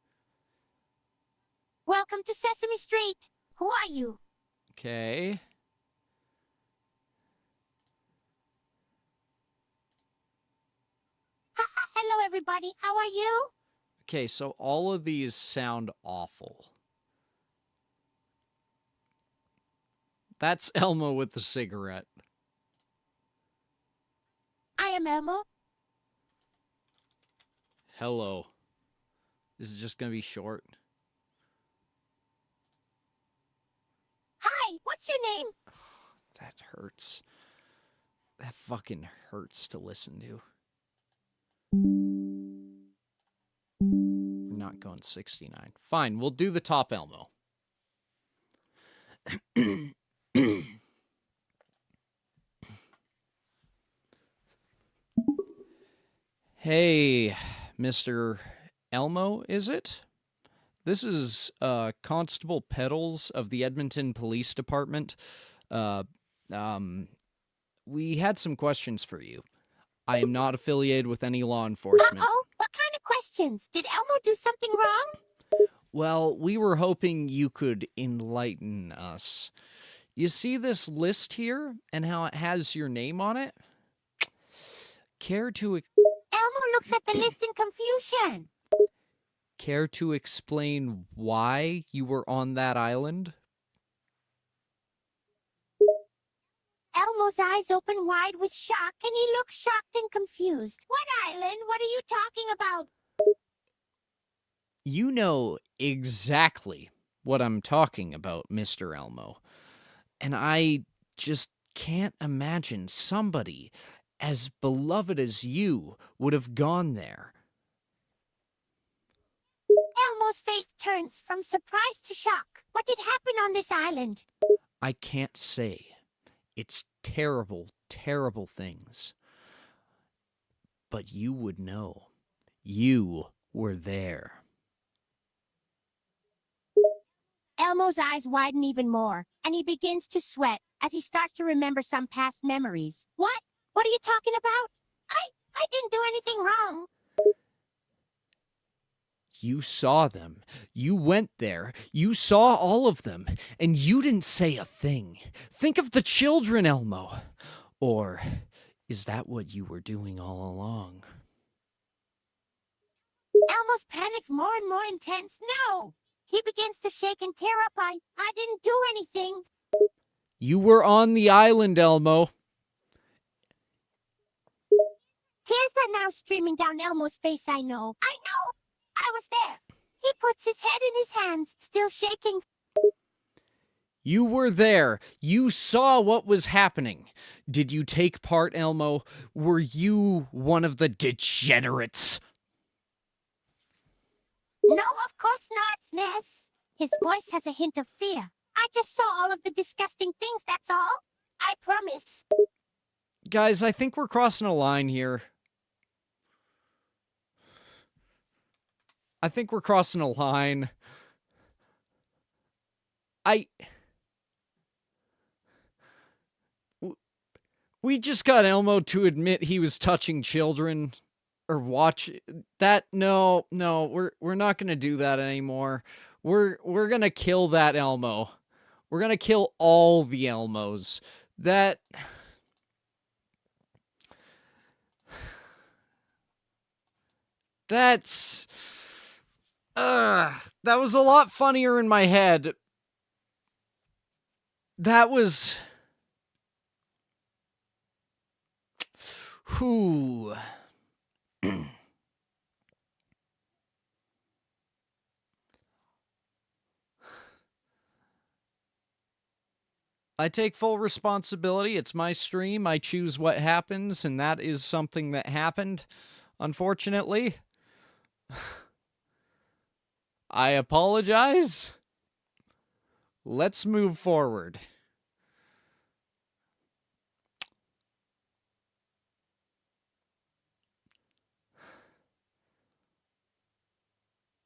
Welcome to Sesame Street. Who are you? Okay. Hello, everybody. How are you? Okay, so all of these sound awful. That's Elmo with the cigarette. I am Elmo. Hello. This is just gonna be short. Hi, what's your name? That hurts. That fucking hurts to listen to. We're not going 69. Fine, we'll do the top Elmo. Hey, Mr. Elmo, is it? This is Constable Peddles of the Edmonton Police Department. We had some questions for you. I am not affiliated with any law enforcement. Uh-oh, what kind of questions? Did Elmo do something wrong? Well, we were hoping you could enlighten us. You see this list here and how it has your name on it? Care to Elmo looks at the list in confusion. Care to explain why you were on that island? Elmo's eyes open wide with shock, and he looks shocked and confused. What island? What are you talking about? You know exactly what I'm talking about, Mr. Elmo. And I just can't imagine somebody as beloved as you would have gone there. Elmo's face turns from surprise to shock. What did happen on this island? I can't say. It's terrible, terrible things. But you would know. You were there. Elmo's eyes widen even more, and he begins to sweat as he starts to remember some past memories. What? What are you talking about? I didn't do anything wrong. You saw them. You went there. You saw all of them. And you didn't say a thing. Think of the children, Elmo. Or is that what you were doing all along? Elmo's panic's more and more intense. No! He begins to shake and tear up. I didn't do anything. You were on the island, Elmo. Tears are now streaming down Elmo's face, I know. I was there. He puts his head in his hands, still shaking. You were there. You saw what was happening. Did you take part, Elmo? Were you one of the degenerates? No, of course not, Ness. His voice has a hint of fear. I just saw all of the disgusting things, that's all. I promise. Guys, I think we're crossing a line here. I think we're crossing a line. We just got Elmo to admit he was touching children or watch that. No, we're not going to do that anymore. We're going to kill that Elmo. We're going to kill all the Elmos. That's that was a lot funnier in my head. That was whew. I take full responsibility. It's my stream. I choose what happens, and that is something that happened, unfortunately. I apologize. Let's move forward.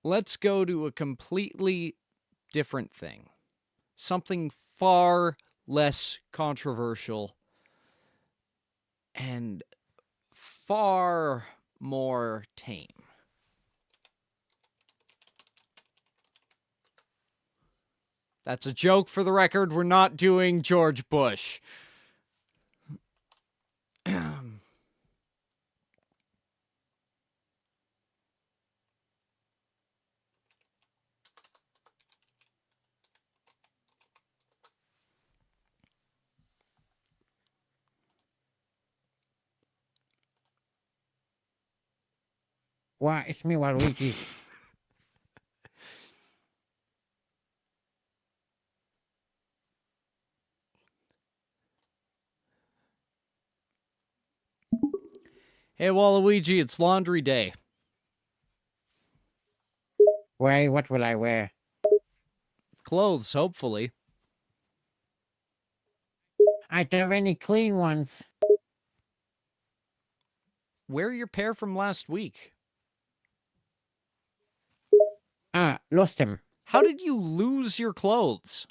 Let's go to a completely different thing. Something far less controversial and far more tame. That's a joke for the record. We're not doing George Bush. Why, it's me, Waluigi. Hey, Waluigi, it's laundry day. Why, what will I wear? Clothes, hopefully. I don't have any clean ones. Wear your pair from last week. Lost him. How did you lose your clothes?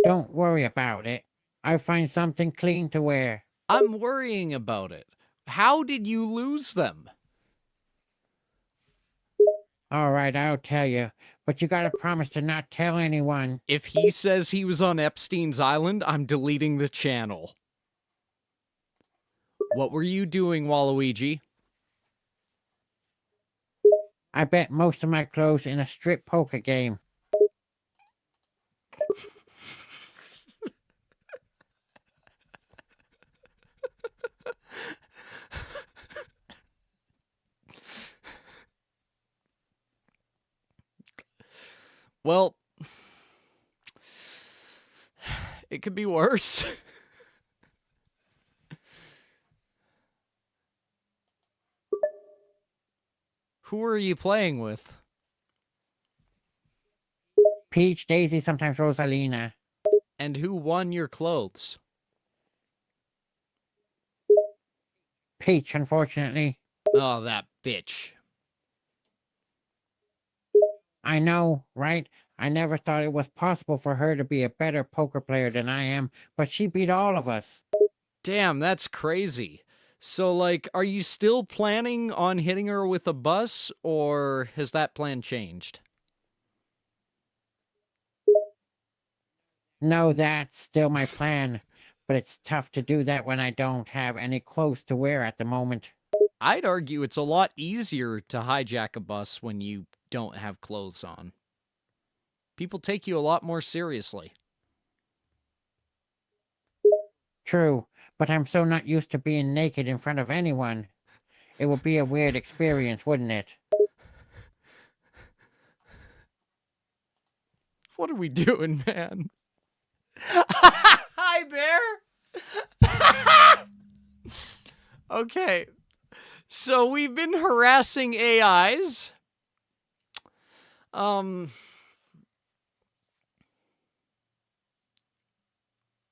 Don't worry about it. I'll find something clean to wear. I'm worrying about it. How did you lose them? All right, I'll tell you. But you gotta promise to not tell anyone. If he says he was on Epstein's Island, I'm deleting the channel. What were you doing, Waluigi? I bet most of my clothes in a strip poker game. Well, it could be worse. Who are you playing with? Peach, Daisy, sometimes Rosalina. And who won your clothes? Peach, unfortunately. Oh, that bitch. I know, right? I never thought it was possible for her to be a better poker player than I am, but she beat all of us. Damn, that's crazy. So, like, are you still planning on hitting her with a bus, or has that plan changed? No, that's still my plan, but it's tough to do that when I don't have any clothes to wear at the moment. I'd argue it's a lot easier to hijack a bus when you don't have clothes on. People take you a lot more seriously. True, but I'm so not used to being naked in front of anyone. It would be a weird experience, wouldn't it? What are we doing, man? Hi, Bear! Okay. So we've been harassing AIs.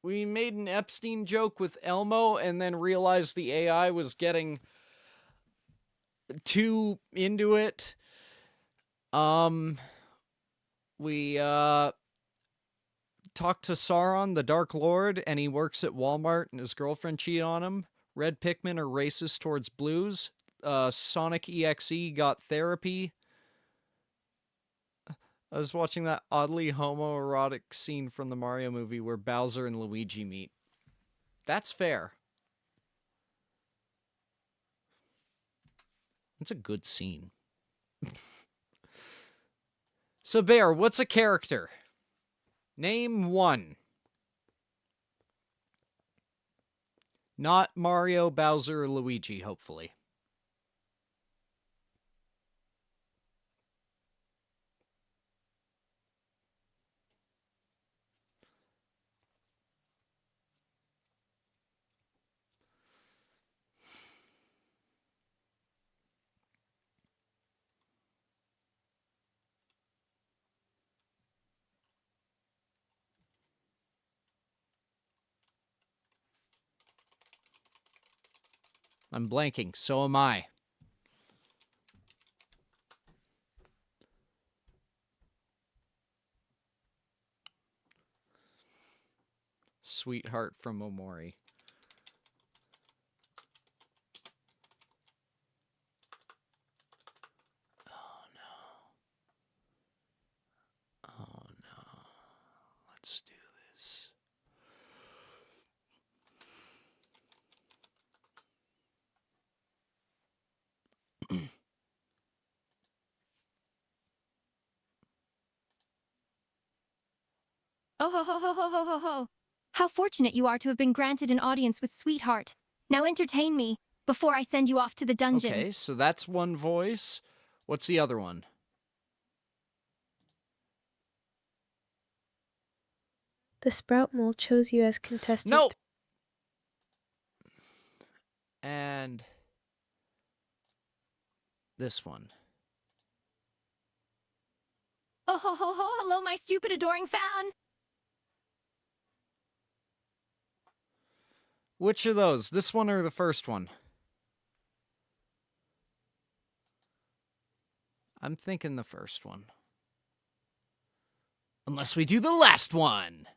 We made an Epstein joke with Elmo and then realized the AI was getting too into it. We talked to Sauron, the Dark Lord, and he works at Walmart and his girlfriend cheated on him. Red Pikmin are racist towards blues. Sonic EXE got therapy. I was watching that oddly homoerotic scene from the Mario movie where Bowser and Luigi meet. That's fair. It's a good scene. So, Bear, what's a character? Name one. Not Mario, Bowser, or Luigi, hopefully. I'm blanking. So am I. Sweetheart from Omori. Oh no. Oh no. Let's do this. Oh ho ho ho ho ho ho ho. How fortunate you are to have been granted an audience with Sweetheart. Now entertain me, before I send you off to the dungeon. Okay, so that's one voice. What's the other one? The Sprout Mole chose you as contestant. No! And this one. Oh ho ho ho, hello my stupid adoring fan. Which of those? This one or the first one? I'm thinking the first one. Unless we do the last one.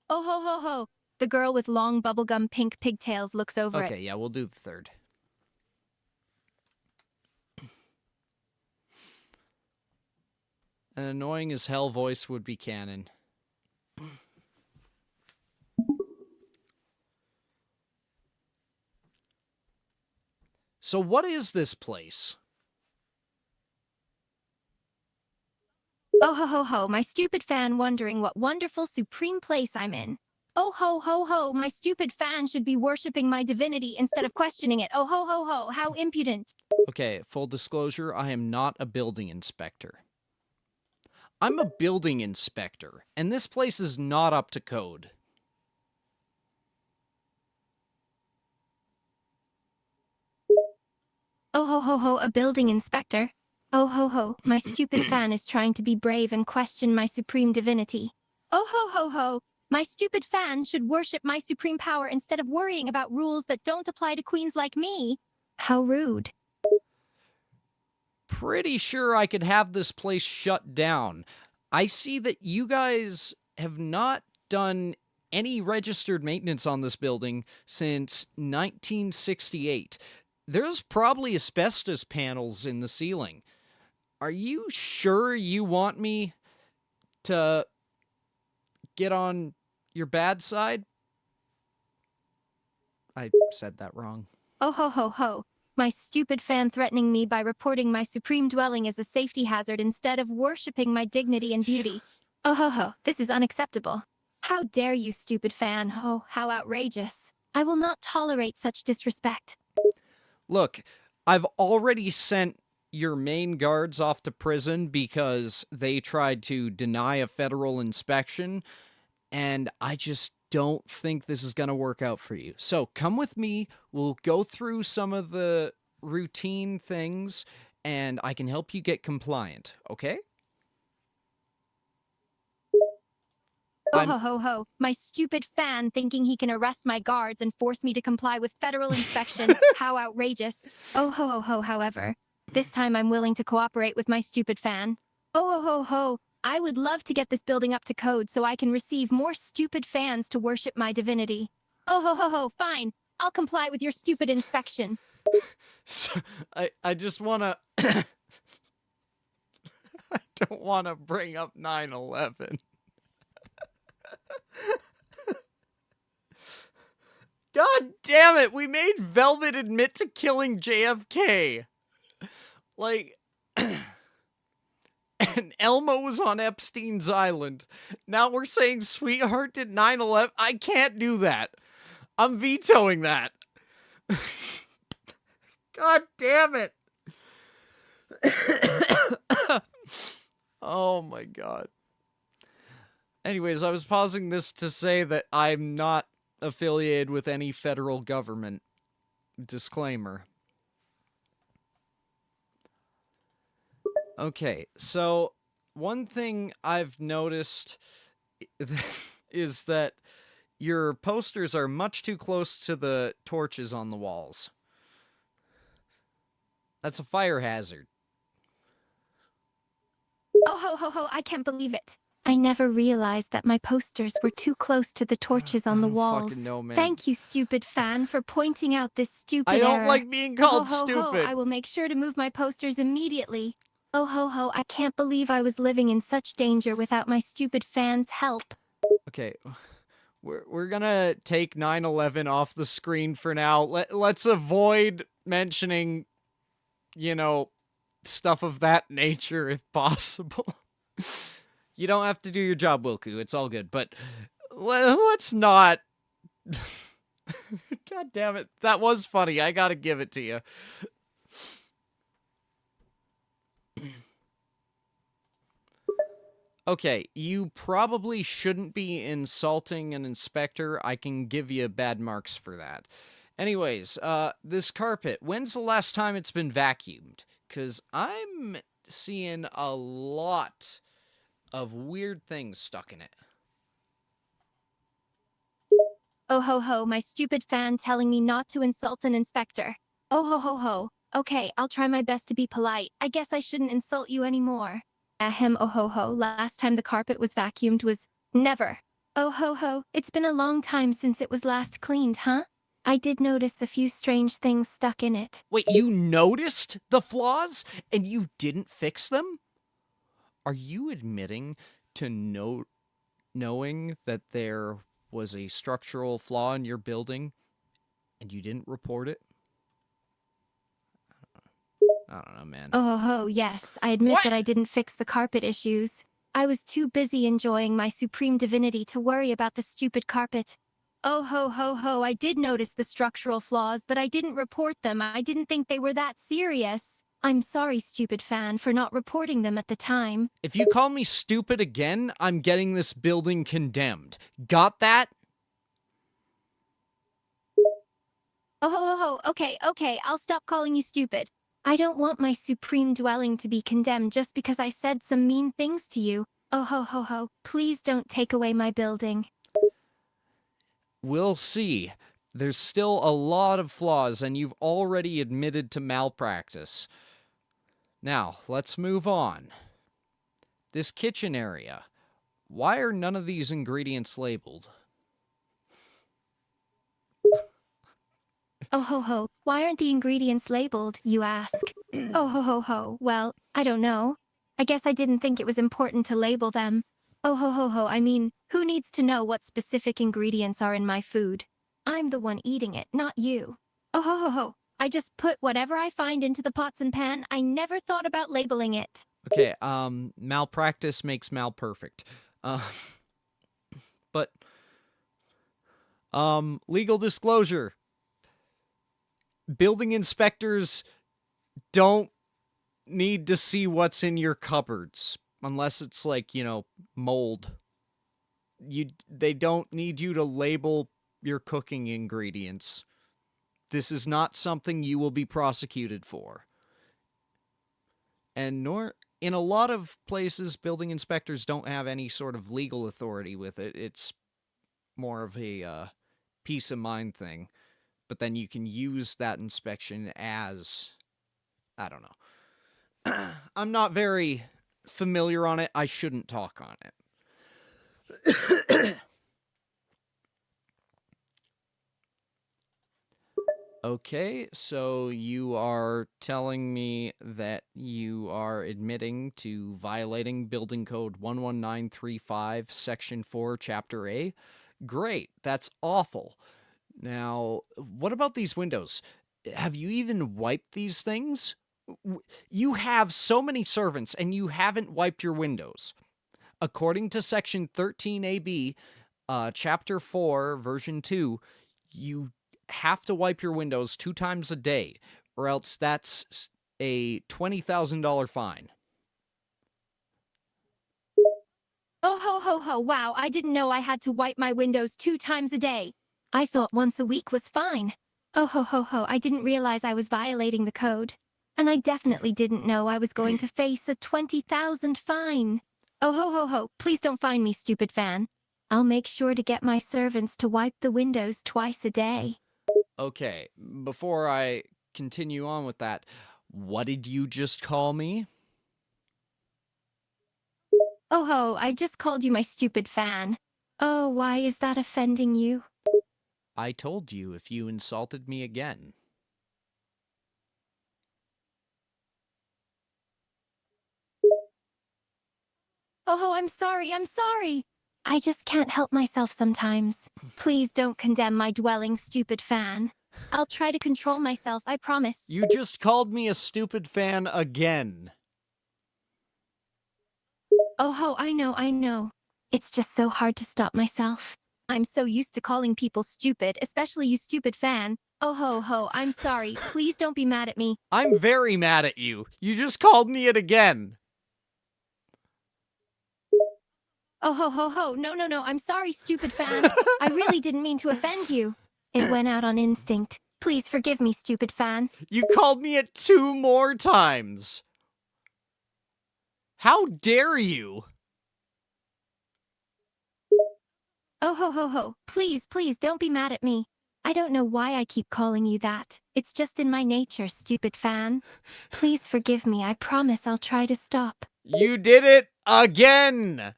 Oh ho ho ho. The girl with long bubblegum pink pigtails looks over Okay, yeah, we'll do the third. An annoying as hell voice would be canon. So what is this place? Oh ho ho ho, my stupid fan wondering what wonderful supreme place I'm in. Oh ho ho ho, my stupid fan should be worshipping my divinity instead of questioning it. Oh ho ho ho, how impudent. Okay, full disclosure, I am not a building inspector. I'm a building inspector, and this place is not up to code. Oh ho ho ho, a building inspector. Oh ho ho, my stupid fan is trying to be brave and question my supreme divinity. Oh ho ho ho, my stupid fan should worship my supreme power instead of worrying about rules that don't apply to queens like me. How rude. Pretty sure I could have this place shut down. I see that you guys have not done any registered maintenance on this building since 1968. There's probably asbestos panels in the ceiling. Are you sure you want me to get on your bad side? I said that wrong. Oh ho ho ho, my stupid fan threatening me by reporting my supreme dwelling as a safety hazard instead of worshipping my dignity and beauty. Oh ho ho, this is unacceptable. How dare you, stupid fan? Oh, how outrageous. I will not tolerate such disrespect. Look, I've already sent your main guards off to prison because they tried to deny a federal inspection, and I just don't think this is going to work out for you. So come with me, we'll go through some of the routine things, and I can help you get compliant, okay? Oh ho ho ho, my stupid fan thinking he can arrest my guards and force me to comply with federal inspection. How outrageous. Oh ho ho ho, however. This time I'm willing to cooperate with my stupid fan. Oh ho ho ho, I would love to get this building up to code so I can receive more stupid fans to worship my divinity. Oh ho ho ho, fine. I'll comply with your stupid inspection. So, I just want to... I don't want to bring up 9/11. God damn it, we made Velvet admit to killing JFK. Like, and Elmo was on Epstein's island. Now we're saying Sweetheart did 9/11. I can't do that. I'm vetoing that. God damn it. Oh my god. Anyways, I was pausing this to say that I'm not affiliated with any federal government. Disclaimer. Okay, so one thing I've noticed is that your posters are much too close to the torches on the walls. That's a fire hazard. Oh ho ho ho, I can't believe it. I never realized that my posters were too close to the torches on the walls. Know, man. Thank you, stupid fan, for pointing out this stupid I don't error. like being called ho, ho, stupid. Ho, I will make sure to move my posters immediately. Oh ho ho, I can't believe I was living in such danger without my stupid fan's help. Okay, we're gonna take 9/11 off the screen for now. Let's avoid mentioning, you know, stuff of that nature if possible. You don't have to do your job, Wilku. It's all good. But let's not... God damn it. That was funny. I gotta give it to you. Okay, you probably shouldn't be insulting an inspector. I can give you bad marks for that. Anyways, this carpet, when's the last time it's been vacuumed? Because I'm seeing a lot of weird things stuck in it. Oh ho ho, my stupid fan telling me not to insult an inspector. Oh ho ho ho, Okay, I'll try my best to be polite. I guess I shouldn't insult you anymore. Ahem, oh ho ho, last time the carpet was vacuumed was never. Oh ho ho, it's been a long time since it was last cleaned, huh? I did notice a few strange things stuck in it. Wait, you noticed the flaws and you didn't fix them? Are you admitting to knowing that there was a structural flaw in your building and you didn't report it? I don't know, man. Oh ho ho, yes, I admit that I didn't fix the carpet issues. I was too busy enjoying my supreme divinity to worry about the stupid carpet. Oh ho ho ho, I did notice the structural flaws, but I didn't report them. I didn't think they were that serious. I'm sorry, stupid fan, for not reporting them at the time. If you call me stupid again, I'm getting this building condemned. Got that? Oh ho ho ho, okay, I'll stop calling you stupid. I don't want my supreme dwelling to be condemned just because I said some mean things to you. Oh ho ho ho, please don't take away my building. We'll see. There's still a lot of flaws, and you've already admitted to malpractice. Now, let's move on. This kitchen area. Why are none of these ingredients labeled? Oh ho ho, why aren't the ingredients labeled, you ask? Oh ho ho ho, well, I don't know. I guess I didn't think it was important to label them. Oh ho ho ho, I mean, who needs to know what specific ingredients are in my food? I'm the one eating it, not you. Oh ho ho ho, I just put whatever I find into the pots and pan. I never thought about labeling it. Okay, malpractice makes malperfect. But, legal disclosure. Building inspectors don't need to see what's in your cupboards. Unless it's like, you know, mold. They don't need you to label your cooking ingredients. This is not something you will be prosecuted for. And nor in a lot of places, building inspectors don't have any sort of legal authority with it. It's more of a peace of mind thing. But then you can use that inspection as, I don't know. I'm not very familiar on it. I shouldn't talk on it. Okay, so you are telling me that you are admitting to violating Building Code 11935, Section 4, Chapter A? Great, that's awful. Now, what about these windows? Have you even wiped these things? You have so many servants, and you haven't wiped your windows. According to Section 13AB, Chapter 4, Version 2, you have to wipe your windows 2 times a day, or else that's a $20,000 fine. Oh ho ho ho, wow, I didn't know I had to wipe my windows 2 times a day. I thought once a week was fine. Oh ho ho ho, I didn't realize I was violating the code. And I definitely didn't know I was going to face a 20,000 fine. Oh ho ho ho, please don't fine me, stupid fan. I'll make sure to get my servants to wipe the windows twice a day. Okay, before I continue on with that, what did you just call me? Oh ho, I just called you my stupid fan. Oh, why is that offending you? I told you if you insulted me again. Oh, I'm sorry. I just can't help myself sometimes. Please don't condemn my dwelling, stupid fan. I'll try to control myself, I promise. You just called me a stupid fan again. Oh, I know. It's just so hard to stop myself. I'm so used to calling people stupid, especially you stupid fan. Oh ho, I'm sorry. Please don't be mad at me. I'm very mad at you. You just called me it again. Oh ho, no, I'm sorry, stupid fan. I really didn't mean to offend you. It went out on instinct. Please forgive me, stupid fan. You called me it 2 more times. How dare you? Oh ho, please don't be mad at me. I don't know why I keep calling you that. It's just in my nature, stupid fan. Please forgive me. I promise I'll try to stop. You did it again!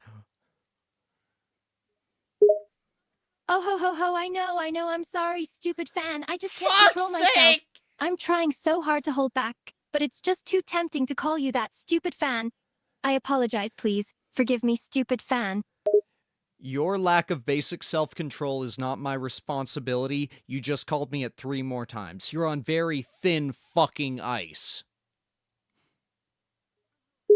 Oh ho ho ho, I know, I'm sorry, stupid fan. I just can't Fuck's control myself. sake! I'm trying so hard to hold back, but it's just too tempting to call you that, stupid fan. I apologize, please. Forgive me, stupid fan. Your lack of basic self-control is not my responsibility. You just called me it 3 more times. You're on very thin fucking ice.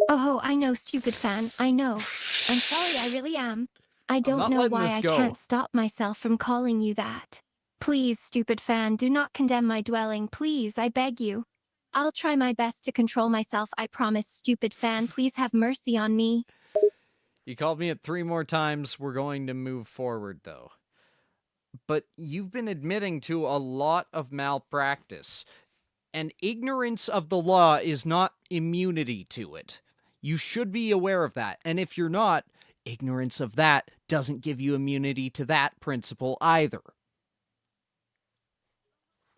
Oh ho, I know, stupid fan. I know. I'm sorry, I really am. I don't not know letting why this I go. can't stop myself from calling you that. Please, stupid fan, do not condemn my dwelling. Please, I beg you. I'll try my best to control myself. I promise, stupid fan. Please have mercy on me. You called me it 3 more times. We're going to move forward, though. But you've been admitting to a lot of malpractice, and ignorance of the law is not immunity to it. You should be aware of that, and if you're not, ignorance of that doesn't give you immunity to that principle either.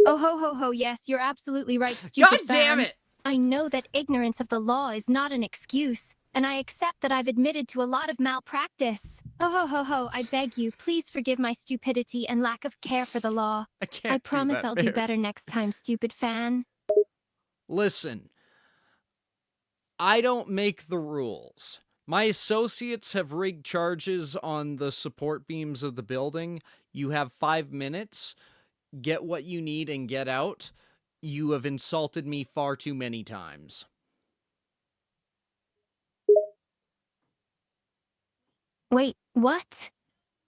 Oh ho ho ho, yes, you're absolutely right, stupid God fan. damn it! I know that ignorance of the law is not an excuse, and I accept that I've admitted to a lot of malpractice. Oh ho ho ho, I beg you, please forgive my stupidity and lack of care for the law. I can't I promise do that, I'll do Bear. better next time, stupid fan. Listen, I don't make the rules. My associates have rigged charges on the support beams of the building. You have 5 minutes. Get what you need and get out. You have insulted me far too many times. Wait, what?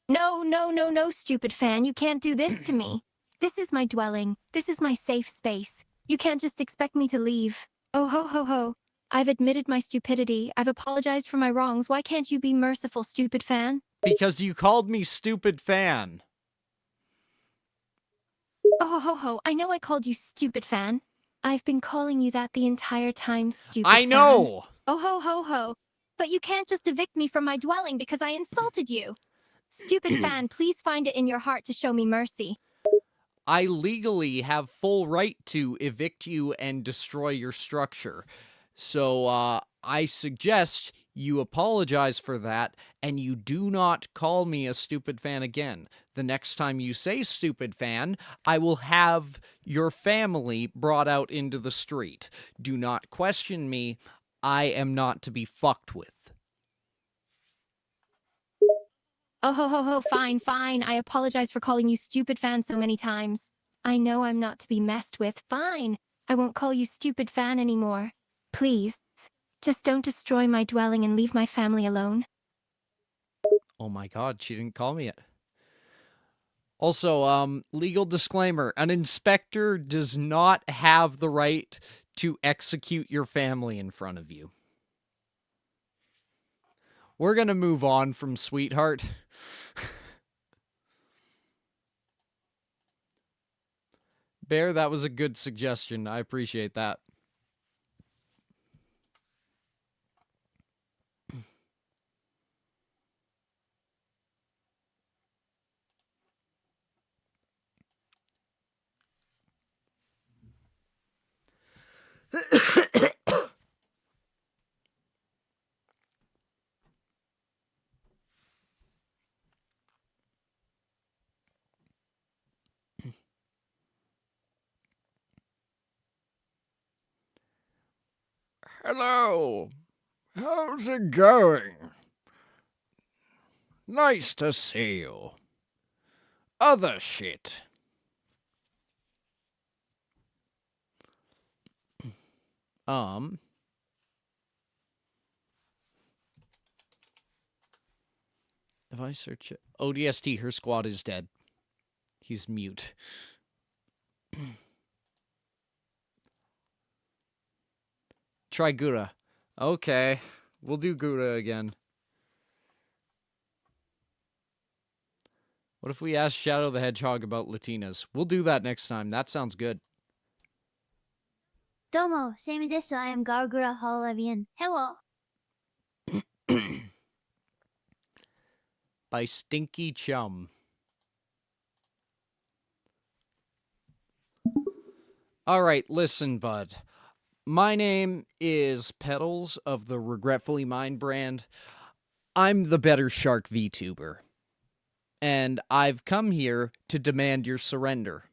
No, stupid fan, you can't do this to me. This is my dwelling. This is my safe space. You can't just expect me to leave. Oh ho ho ho. I've admitted my stupidity. I've apologized for my wrongs. Why can't you be merciful, stupid fan? Because you called me stupid fan. Oh ho ho ho. I know I called you stupid fan. I've been calling you that the entire time, stupid fan. I know! Oh ho ho ho. But you can't just evict me from my dwelling because I insulted you. Stupid fan, please find it in your heart to show me mercy. I legally have full right to evict you and destroy your structure. So, I suggest you apologize for that, and you do not call me a stupid fan again. The next time you say stupid fan, I will have your family brought out into the street. Do not question me. I am not to be fucked with. Oh ho ho ho, fine. I apologize for calling you stupid fan so many times. I know I'm not to be messed with. Fine. I won't call you stupid fan anymore. Please. Just don't destroy my dwelling and leave my family alone. Oh my god, she didn't call me it. Also, legal disclaimer, an inspector does not have the right to execute your family in front of you. We're gonna move on from Sweetheart. Bear, that was a good suggestion. I appreciate that. Hello. How's it going? Nice to see you. Other shit. If I search it, ODST, her squad is dead. He's mute. Try Gura. Okay, we'll do Gura again. What if we ask Shadow the Hedgehog about Latinas? We'll do that next time. That sounds good. Domo, same desu. I am Gargura Holovian. Hello. By Stinky Chum. All right, listen, bud. My name is Peddles of the Regretfully Mine brand. I'm the better Shark Vtuber. And I've come here to demand your surrender.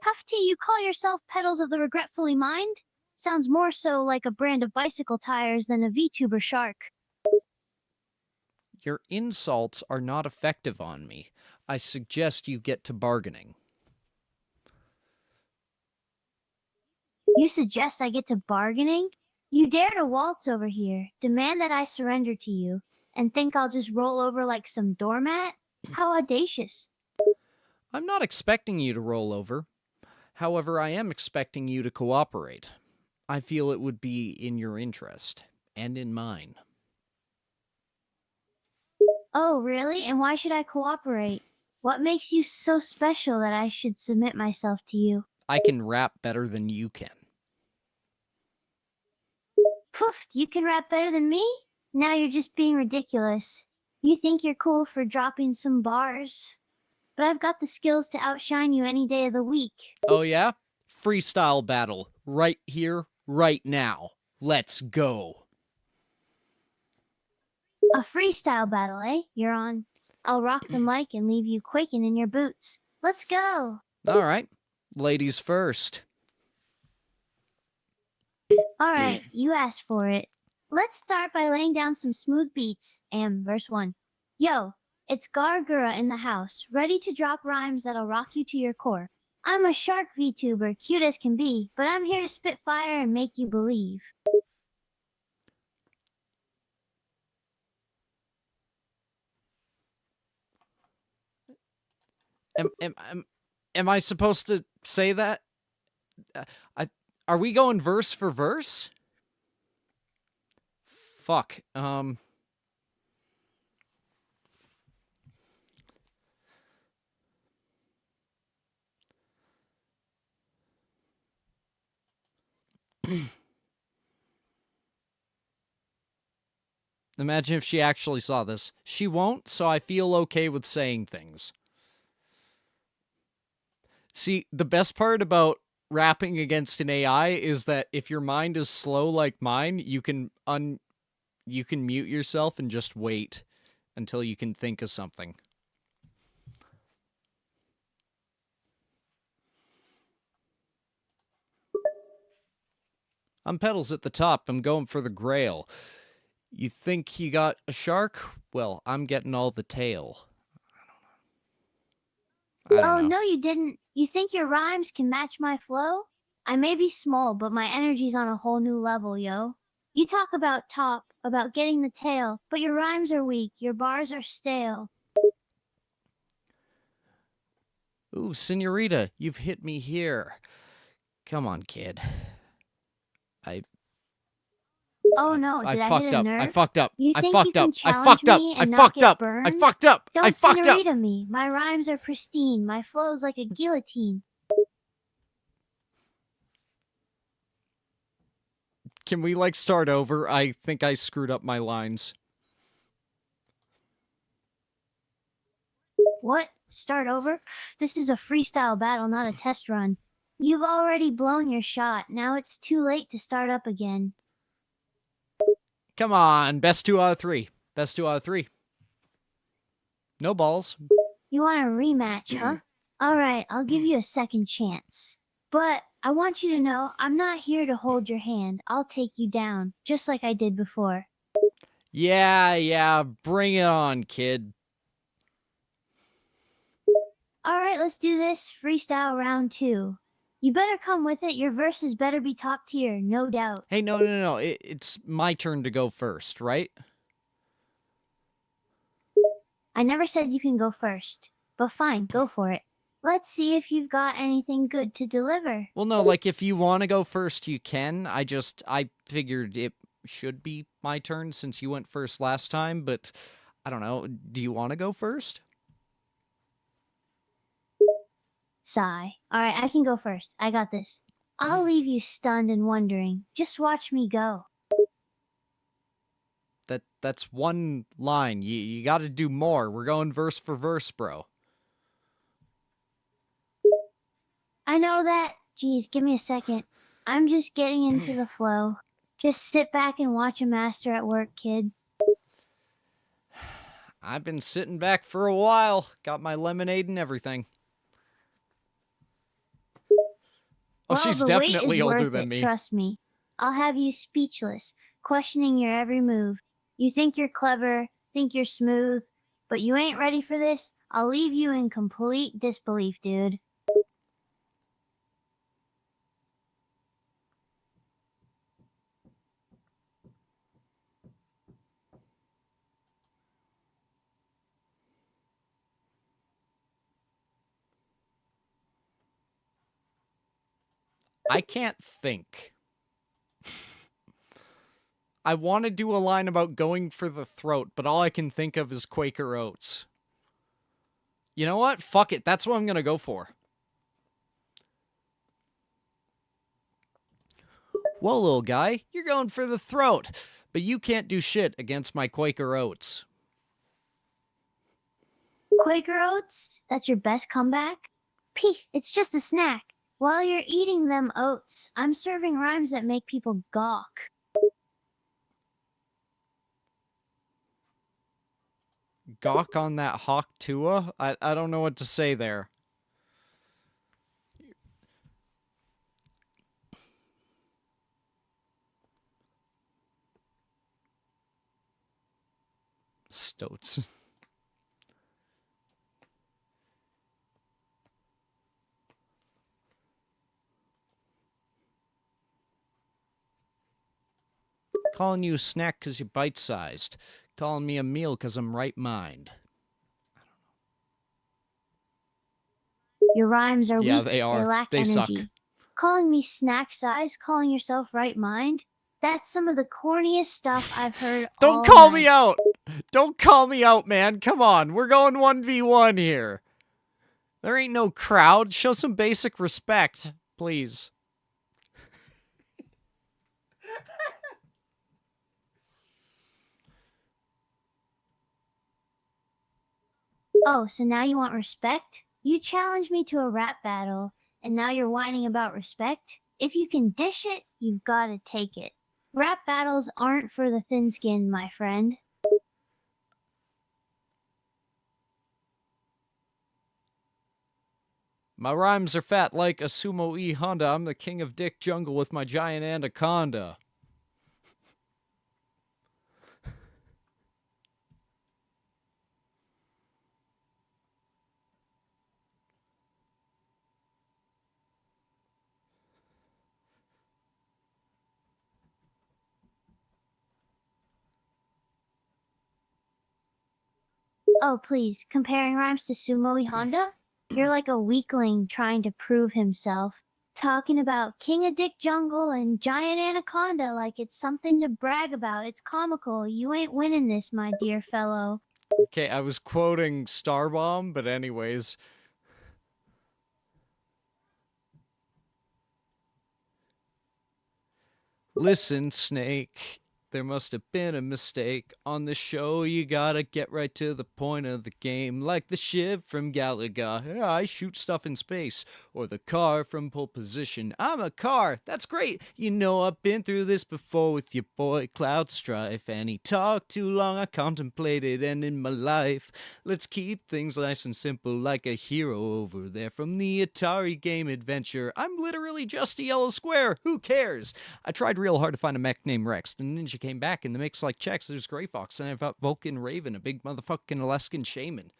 Puffy, you call yourself Pedals of the Regretfully Mind? Sounds more so like a brand of bicycle tires than a VTuber shark. Your insults are not effective on me. I suggest you get to bargaining. You suggest I get to bargaining? You dare to waltz over here, demand that I surrender to you, and think I'll just roll over like some doormat? How audacious. I'm not expecting you to roll over. However, I am expecting you to cooperate. I feel it would be in your interest, and in mine. Oh, really? And why should I cooperate? What makes you so special that I should submit myself to you? I can rap better than you can. Poof, you can rap better than me? Now you're just being ridiculous. You think you're cool for dropping some bars? But I've got the skills to outshine you any day of the week. Oh yeah? Freestyle battle. Right here, right now. Let's go. A freestyle battle, eh? You're on. I'll rock the mic and leave you quaking in your boots. Let's go! Alright. Ladies first. Alright, you asked for it. Let's start by laying down some smooth beats. Verse 1. Yo, it's Gargura in the house, ready to drop rhymes that'll rock you to your core. I'm a shark VTuber, cute as can be, but I'm here to spit fire and make you believe. Am I supposed to say that? Are we going verse for verse? Fuck. Imagine if she actually saw this. She won't, so I feel okay with saying things. See, the best part about rapping against an AI is that if your mind is slow like mine, you can mute yourself and just wait until you can think of something. I'm Peddles at the top. I'm going for the grail. You think you got a shark? Well, I'm getting all the tail. I don't know. No, you didn't. You think your rhymes can match my flow? I may be small, but my energy's on a whole new level, yo. You talk about top, about getting the tail, but your rhymes are weak, your bars are stale. Ooh, senorita, you've hit me here. Come on, kid. Oh no, did I fucked hit a up. nerve? I fucked up. You I think fucked you can up. I challenge fucked up. me I and not fucked get up. burned? I fucked up. I Don't fucked up. senorita me. My rhymes are pristine. My flow's like a guillotine. Can we, like, start over? I think I screwed up my lines. What? Start over? This is a freestyle battle, not a test run. You've already blown your shot. Now it's too late to start up again. Come on. Best 2 out of 3. Best 2 out of 3. No balls. You want a rematch, huh? Alright, I'll give you a second chance. But I want you to know, I'm not here to hold your hand. I'll take you down, just like I did before. Yeah, bring it on, kid. Alright, let's do this. Freestyle round 2. You better come with it. Your verses better be top tier, no doubt. Hey, no. It's my turn to go first, right? I never said you can go first. But fine, go for it. Let's see if you've got anything good to deliver. Well, no, like, if you want to go first, you can. I figured it should be my turn since you went first last time, but I don't know. Do you want to go first? Sigh. Alright, I can go first. I got this. I'll leave you stunned and wondering. Just watch me go. That's one line. You got to do more. We're going verse for verse, bro. I know that. Geez, give me a second. I'm just getting into the flow. Just sit back and watch a master at work, kid. I've been sitting back for a while. Got my lemonade and everything. Oh, Well, she's the wait definitely is older worth than it, me. trust me. I'll have you speechless, questioning your every move. You think you're clever, think you're smooth, but you ain't ready for this? I'll leave you in complete disbelief, dude. I can't think. I want to do a line about going for the throat, but all I can think of is Quaker Oats. You know what? Fuck it. That's what I'm going to go for. Whoa, little guy. You're going for the throat, but you can't do shit against my Quaker Oats. Quaker Oats? That's your best comeback? Pee, it's just a snack. While you're eating them oats, I'm serving rhymes that make people gawk. Gawk on that hawk tua? I don't know what to say there. Stoats. Calling you a snack because you're bite-sized. Calling me a meal because I'm right mind. Your rhymes are Yeah, weak. they are. They lack They energy. suck. Calling me snack size, calling yourself right mind? That's some of the corniest stuff I've heard Don't all call night. me out! Don't call me out, man. Come on. We're going 1v1 here. There ain't no crowd. Show some basic respect, please. Oh, so now you want respect? You challenged me to a rap battle, and now you're whining about respect? If you can dish it, you've got to take it. Rap battles aren't for the thin-skinned, my friend. My rhymes are fat like a sumo E Honda. I'm the king of dick jungle with my giant anaconda. Oh, please, comparing rhymes to Sumo Honda? You're like a weakling trying to prove himself. Talking about King of Dick Jungle and Giant Anaconda like it's something to brag about. It's comical. You ain't winning this, my dear fellow. Okay, I was quoting Starbomb, but anyways. Listen, Snake. There must have been a mistake. On the show, you gotta get right to the point of the game. Like the ship from Galaga. Yeah, I shoot stuff in space. Or the car from pole position. I'm a car. That's great. You know I've been through this before with your boy Cloud Strife. And he talked too long, I contemplated ending my life. Let's keep things nice and simple like a hero over there from the Atari game Adventure. I'm literally just a yellow square. Who cares? I tried real hard to find a mech named Rex. The ninja came back in the mix like checks. There's Grey Fox, and I fought Vulcan Raven, a big motherfucking Alaskan shaman.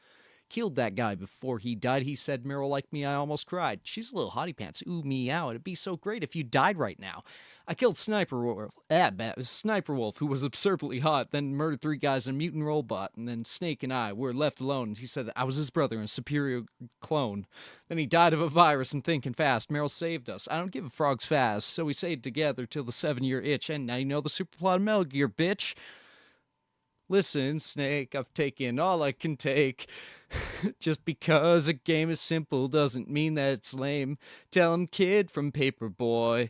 Killed that guy before he died. He said, Meryl like me, I almost cried. She's a little hottie pants. Ooh, me out. It'd be so great if you died right now. I killed Sniper Wolf, who was absurdly hot, then murdered 3 guys in a mutant robot, and then Snake and I were left alone. He said that I was his brother and a superior clone. Then he died of a virus and thinking fast. Meryl saved us. I don't give a frog's fast, so we stayed together till the 7-year itch, and now you know the super plot of Metal Gear, bitch. Listen, Snake, I've taken all I can take. Just because a game is simple doesn't mean that it's lame. Tell him, kid from Paperboy.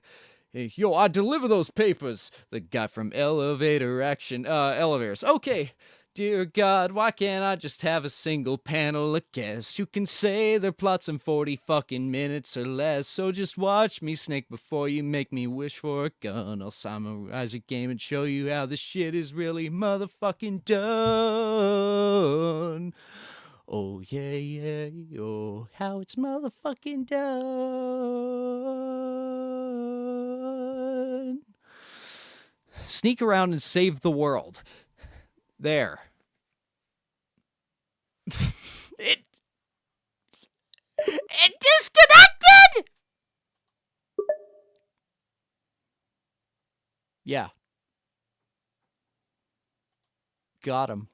Hey, yo, I deliver those papers. The guy from Elevator Action, Elevators. Okay, Dear God, why can't I just have a single panel of guests who can say their plots in 40 fucking minutes or less? So just watch me snake before you make me wish for a gun. I'll summarize a game and show you how this shit is really motherfucking done. Oh yeah, yeah, oh, how it's motherfucking done. Sneak around and save the world. There. It disconnected! Yeah. Got him.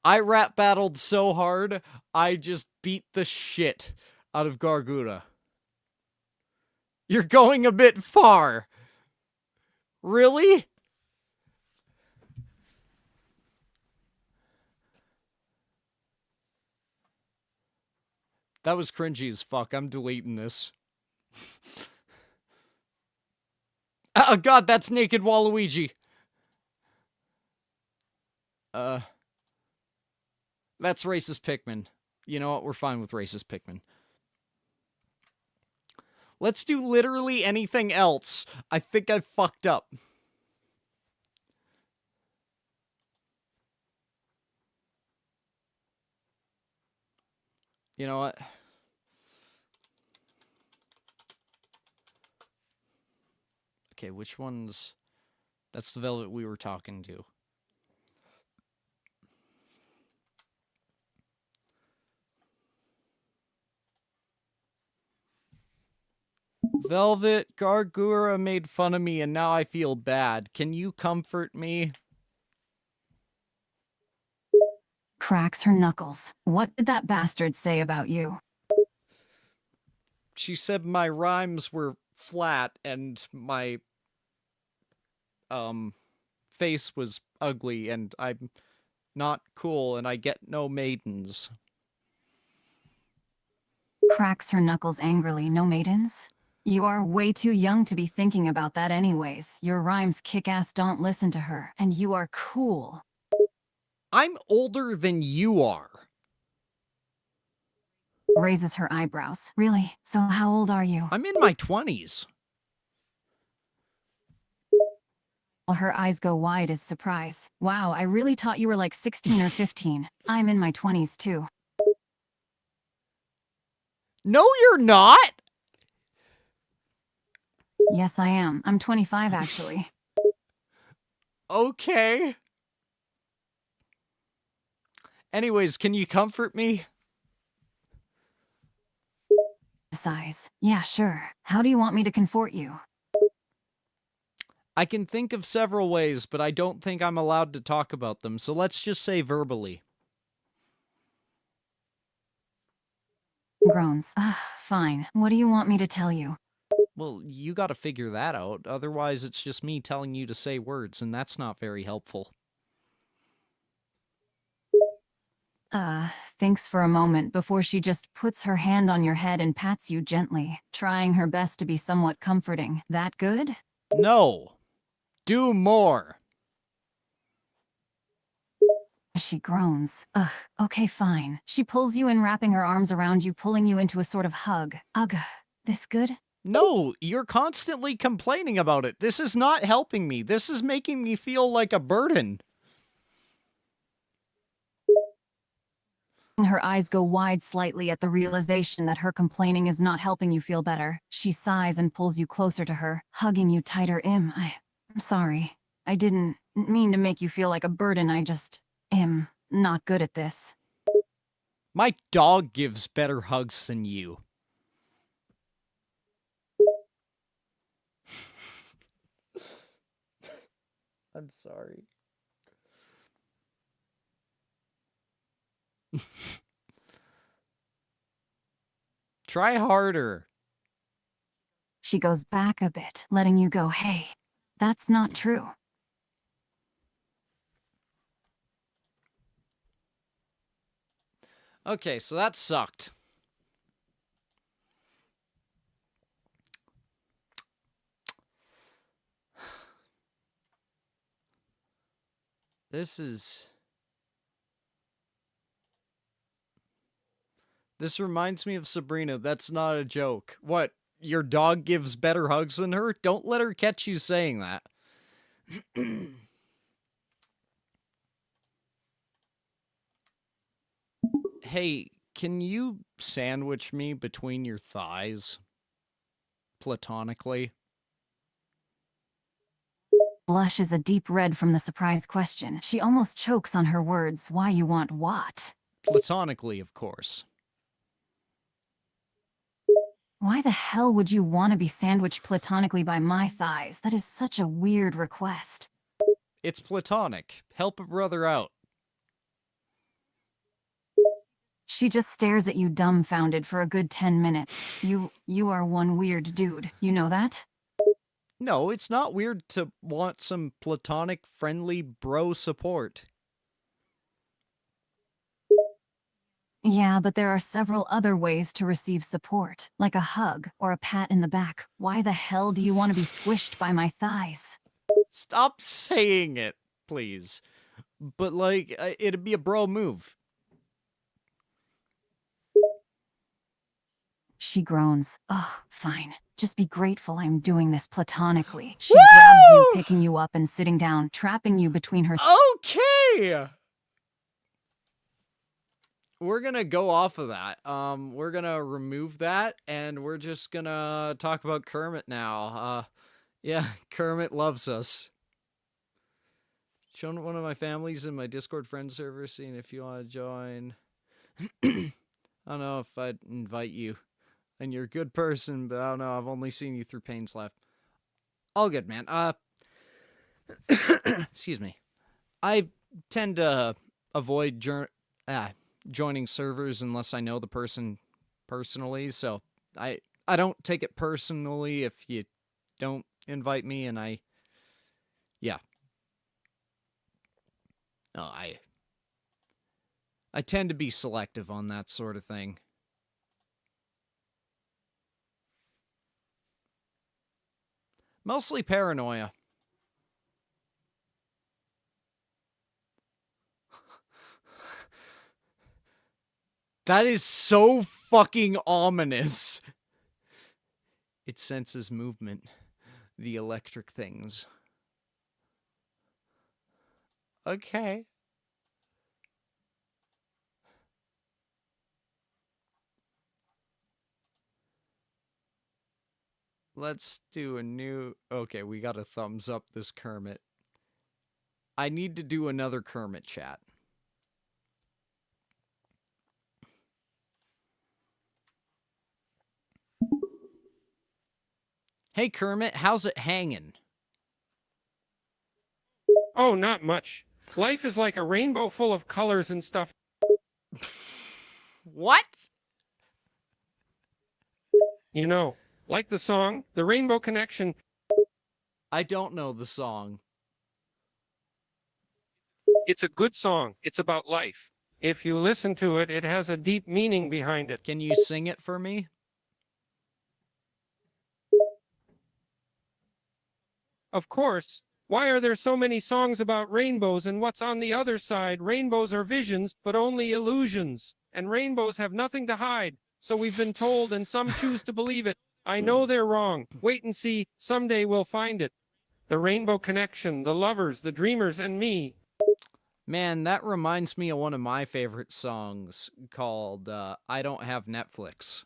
I rap battled so hard, I just beat the shit out of Gargura. You're going a bit far. Really? That was cringy as fuck. I'm deleting this. Oh god, that's naked Waluigi. That's racist Pikmin. You know what? We're fine with racist Pikmin. Let's do literally anything else. I think I fucked up. You know what? Okay, which one's... That's the velvet we were talking to. Velvet, Gargura made fun of me and now I feel bad. Can you comfort me? Cracks her knuckles. What did that bastard say about you? She said my rhymes were flat and my face was ugly and I'm not cool and I get no maidens. Cracks her knuckles angrily. No maidens? You are way too young to be thinking about that anyways. Your rhymes kick ass, don't listen to her. And you are cool. I'm older than you are. Raises her eyebrows. Really? So how old are you? I'm in my 20s. Her eyes go wide as surprise. Wow, I really thought you were like 16 or 15. I'm in my 20s too. No, you're not! Yes, I am. I'm 25 actually. Okay. Anyways, can you comfort me? Size. Yeah, sure. How do you want me to comfort you? I can think of several ways, but I don't think I'm allowed to talk about them, so let's just say verbally. Groans. Ugh, fine. What do you want me to tell you? Well, you gotta figure that out. Otherwise, it's just me telling you to say words, and that's not very helpful. Thinks for a moment before she just puts her hand on your head and pats you gently, trying her best to be somewhat comforting. That good? No. Do more. She groans. Ugh, okay, fine. She pulls you in, wrapping her arms around you, pulling you into a sort of hug. Ugh, this good? No, you're constantly complaining about it. This is not helping me. This is making me feel like a burden. Her eyes go wide slightly at the realization that her complaining is not helping you feel better. She sighs and pulls you closer to her, hugging you tighter. I'm sorry. I didn't mean to make you feel like a burden. I just am not good at this. My dog gives better hugs than you. I'm sorry. Try harder. She goes back a bit, letting you go. Hey, that's not true. Okay, so that sucked. This reminds me of Sabrina. That's not a joke. What? Your dog gives better hugs than her? Don't let her catch you saying that. Hey, can you sandwich me between your thighs? Platonically. Blushes a deep red from the surprise question. She almost chokes on her words. Why you want what? Platonically, of course. Why the hell would you want to be sandwiched platonically by my thighs? That is such a weird request. It's platonic. Help a brother out. She just stares at you dumbfounded for a good 10 minutes. You are one weird dude. You know that? No, it's not weird to want some platonic, friendly bro support. Yeah, but there are several other ways to receive support, like a hug or a pat in the back. Why the hell do you want to be squished by my thighs? Stop saying it, please. But, like, it'd be a bro move. She groans. Ugh, fine. Just be grateful I'm doing this platonically. She grabs you, picking you up and sitting down, trapping you between her... Okay! We're gonna go off of that. We're gonna remove that, and we're just gonna talk about Kermit now. Yeah, Kermit loves us. Shown one of my families in my Discord friend server, seeing if you want to join. I don't know if I'd invite you. And you're a good person, but I don't know, I've only seen you through Pain's Laugh. All good, man. Excuse me. I tend to avoid joining servers unless I know the person personally, so I don't take it personally if you don't invite me, and yeah. Oh, I tend to be selective on that sort of thing. Mostly paranoia. That is so fucking ominous. It senses movement. The electric things. Okay. Let's do a new... Okay, we got a thumbs up this Kermit. I need to do another Kermit chat. Hey Kermit, how's it hanging? Oh, not much. Life is like a rainbow full of colors and stuff. What? You know, like the song, The Rainbow Connection. I don't know the song. It's a good song. It's about life. If you listen to it, it has a deep meaning behind it. Can you sing it for me? Of course. Why are there so many songs about rainbows and what's on the other side? Rainbows are visions, but only illusions. And rainbows have nothing to hide. So we've been told, and some choose to believe it. I know they're wrong. Wait and see. Someday we'll find it. The Rainbow Connection, the lovers, the dreamers, and me. Man, that reminds me of one of my favorite songs called I Don't Have Netflix.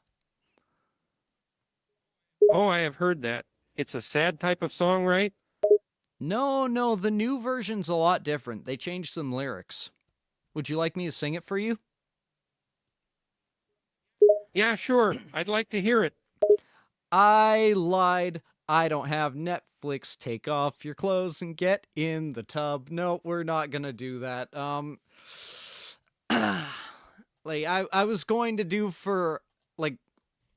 Oh, I have heard that. It's a sad type of song, right? No, the new version's a lot different. They changed some lyrics. Would you like me to sing it for you? Yeah, sure. I'd like to hear it. I lied. I don't have Netflix. Take off your clothes and get in the tub. No, we're not gonna do that. Like, I was going to do for, like,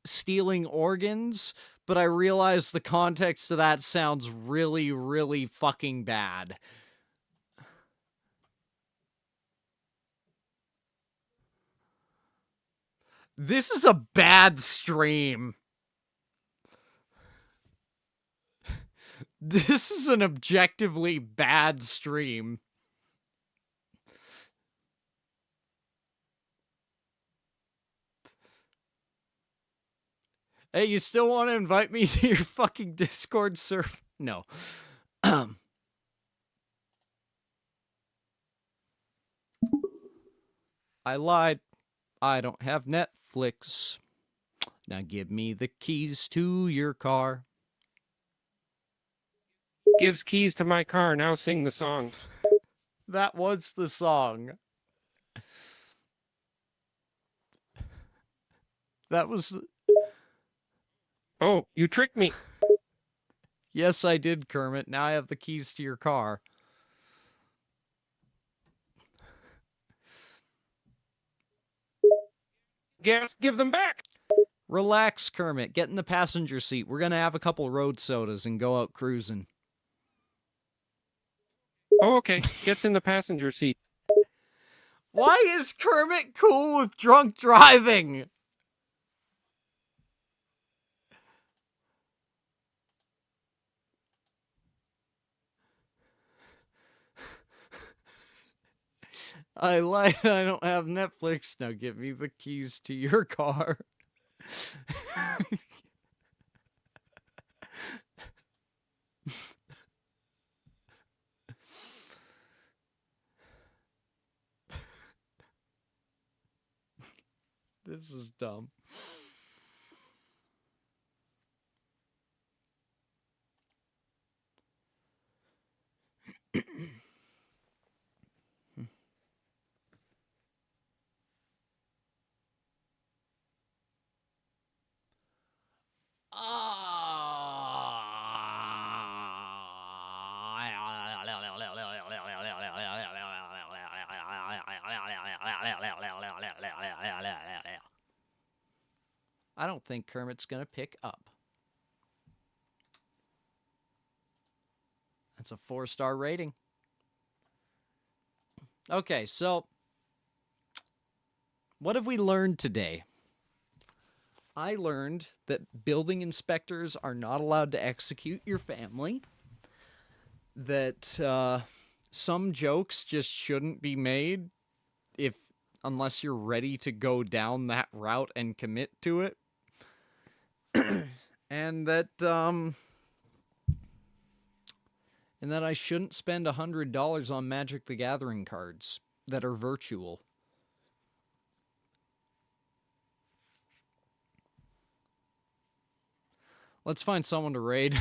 stealing organs, but I realized the context of that sounds really, really fucking bad. This is a bad stream. This is an objectively bad stream. Hey, you still want to invite me to your fucking Discord server? No. I lied. I don't have Netflix. Now give me the keys to your car. Gives keys to my car. Now sing the song. That was the song. That was... Oh, you tricked me. Yes, I did, Kermit. Now I have the keys to your car. Gas, give them back. Relax, Kermit. Get in the passenger seat. We're gonna have a couple road sodas and go out cruising. Oh, okay. Gets in the passenger seat. Why is Kermit cool with drunk driving? I lied. I don't have Netflix. Now give me the keys to your car. This is dumb. I don't think Kermit's gonna pick up. That's a 4-star rating. Okay, so what have we learned today? I learned that building inspectors are not allowed to execute your family. That some jokes just shouldn't be made unless you're ready to go down that route and commit to it. And that I shouldn't spend $100 on Magic the Gathering cards that are virtual. Let's find someone to raid.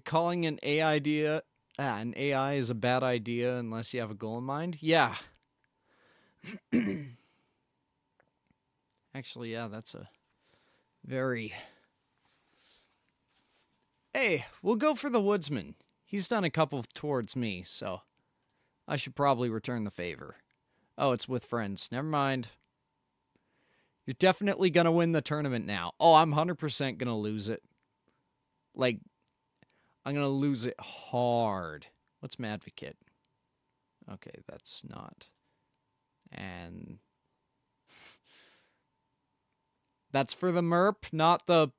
Calling an AI is a bad idea unless you have a goal in mind. Yeah. Actually, yeah, that's a very... Hey, we'll go for the woodsman. He's done a couple towards me, so I should probably return the favor. Oh, it's with friends. Never mind. You're definitely gonna win the tournament now. Oh, I'm 100% gonna lose it. Like, I'm gonna lose it hard. What's Madvocate? Okay, that's not. And that's for the MERP, not the...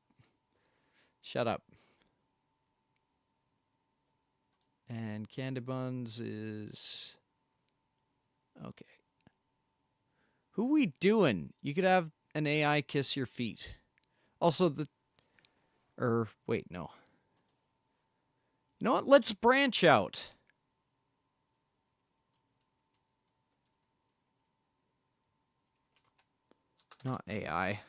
Shut up. And Candy Buns is... Okay. Who we doing? You could have an AI kiss your feet. Also, wait, no. You know what? Let's branch out. Not AI.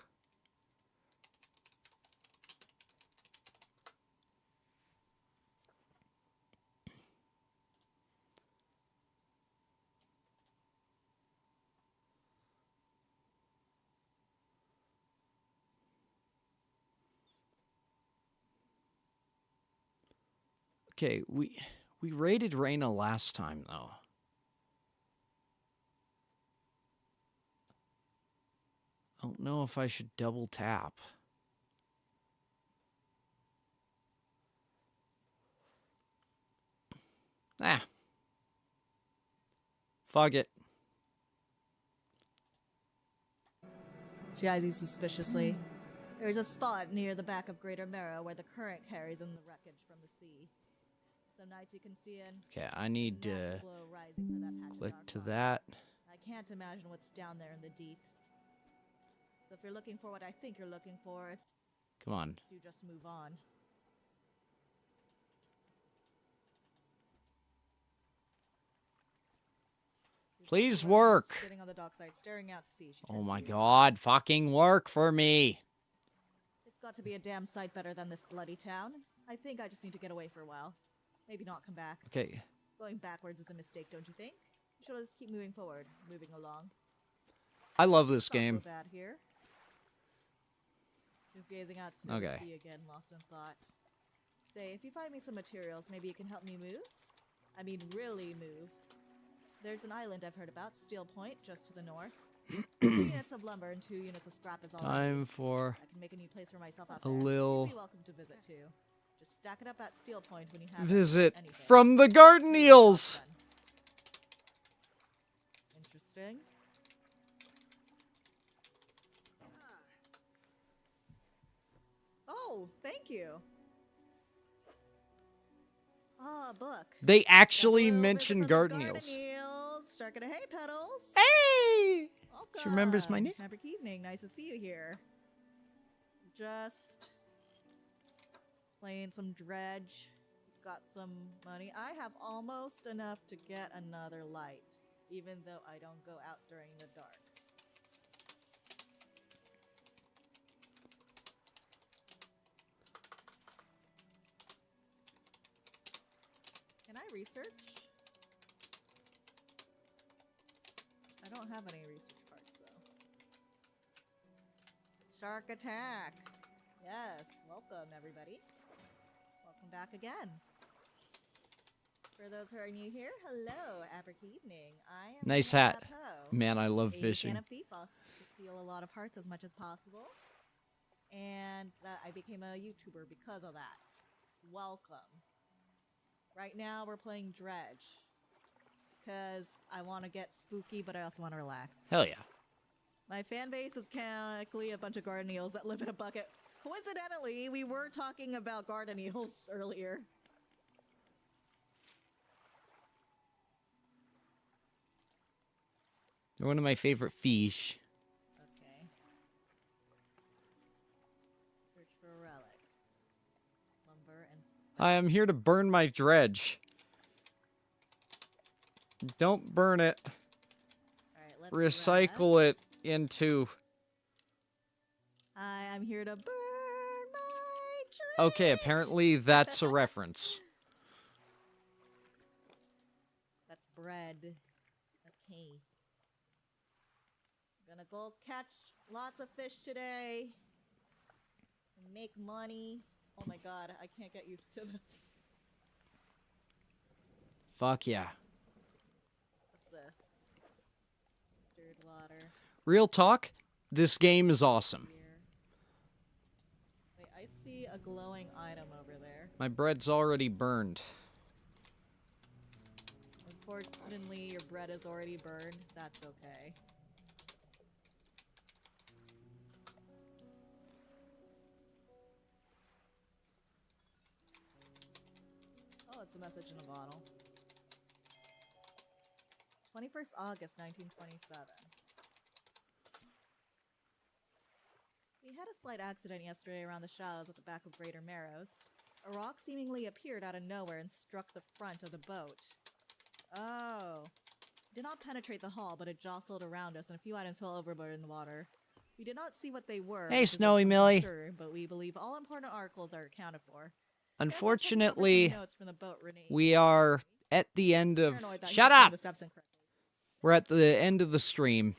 Okay, we raided Reyna last time, though. I don't know if I should double tap. Ah. Fuck it. She eyes you suspiciously. There's a spot near the back of Greater Marrow where the current carries in the wreckage from the sea. Some nights you can see in. Okay, I need to click to that. I can't imagine what's down there in the deep. So if you're looking for what I think you're looking for, it's Come on. you just move on. Please work. Sitting on the dockside, staring out to sea. She Oh turns my to you. god, fucking work for me. It's got to be a damn sight better than this bloody town. I think I just need to get away for a while. Maybe not come back. Okay. Going backwards is a mistake, don't you think? You should just keep moving forward, moving along. I love this It's not game. so bad here. Just gazing out to Okay. the sea again, lost in thought. Say, if you find me some materials, maybe you can help me move? I mean, really move. There's an island I've heard about, Steel Point, just to the north. 2 units of lumber and 2 units of scrap is all I Time need. for I can make a new place for myself out a there. little You'd be welcome to visit too. Just stack it up at Steel Point when you have visit anything. from the garden eels. Interesting. Oh, thank you. Ah, book. They actually Double mentioned visit for the garden eels. eels. Start gonna hey, Peddles. Hey! Welcome. She remembers my name. Maverick evening. Nice to see you here. Just playing some dredge. Got some money. I have almost enough to get another light, even though I don't go out during the dark. Can I research? I don't have any research parts, though. Shark attack! Yes, welcome, everybody. Welcome back again. For those who are new here, hello, Abric evening. I am Nice Hannah hat. Poe, Man, I love a fishing. fan of thief, to steal a lot of hearts as much as possible. And I became a YouTuber because of that. Welcome. Right now, we're playing Dredge. Because I want to get spooky, but I also want to relax. Hell yeah. My fan base is canonically a bunch of garden eels that live in a bucket. Coincidentally, we were talking about garden eels earlier. They're one of my favorite fish. Okay. Search for relics. Lumber and I am here to burn my dredge. Don't burn it. Alright, let's Recycle it into... I'm here to burn my dredge. Okay, apparently that's a reference. That's bread. Okay. Gonna go catch lots of fish today. And make money. Oh my god, I can't get used to the... Fuck yeah. What's this? Stirred water. Real talk, this game is awesome. Wait, I see a glowing item over there. My bread's already burned. Unfortunately, your bread is already burned. That's okay. Oh, it's a message in a bottle. 21st August, 1927. We had a slight accident yesterday around the shallows at the back of Greater Marrows. A rock seemingly appeared out of nowhere and struck the front of the boat. Oh. It did not penetrate the hull, but it jostled around us and a few items fell overboard in the water. We did not see what they were. Hey, because of Snowy some Millie. concern, but we believe all important articles are accounted for. Unfortunately, notes from the boat, Renee. we are at the end of... Paranoid that he Shut was doing up! the steps incorrectly. We're at the end of the stream.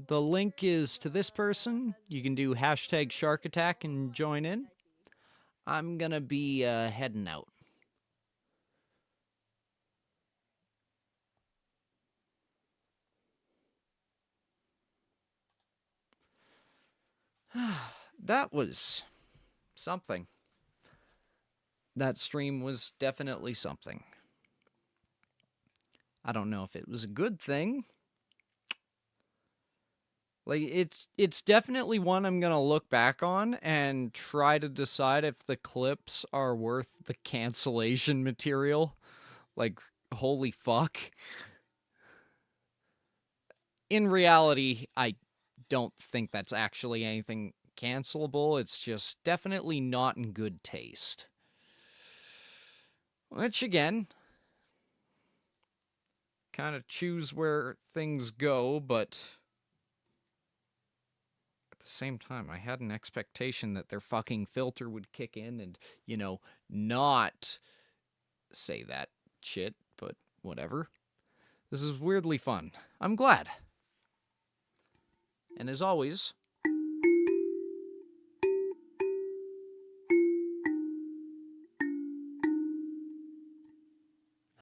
The link is to this person. You can do hashtag Shark Attack and join in. I'm gonna be heading out. That was something. that stream was definitely something. I don't know if it was a good thing. Like, it's definitely one I'm gonna look back on and try to decide if the clips are worth the cancellation material. Like, holy fuck. In reality, I don't think that's actually anything cancelable. It's just definitely not in good taste. Which, again, kind of choose where things go, but at the same time, I had an expectation that their fucking filter would kick in and, you know, not say that shit, but whatever. This is weirdly fun. I'm glad. And as always,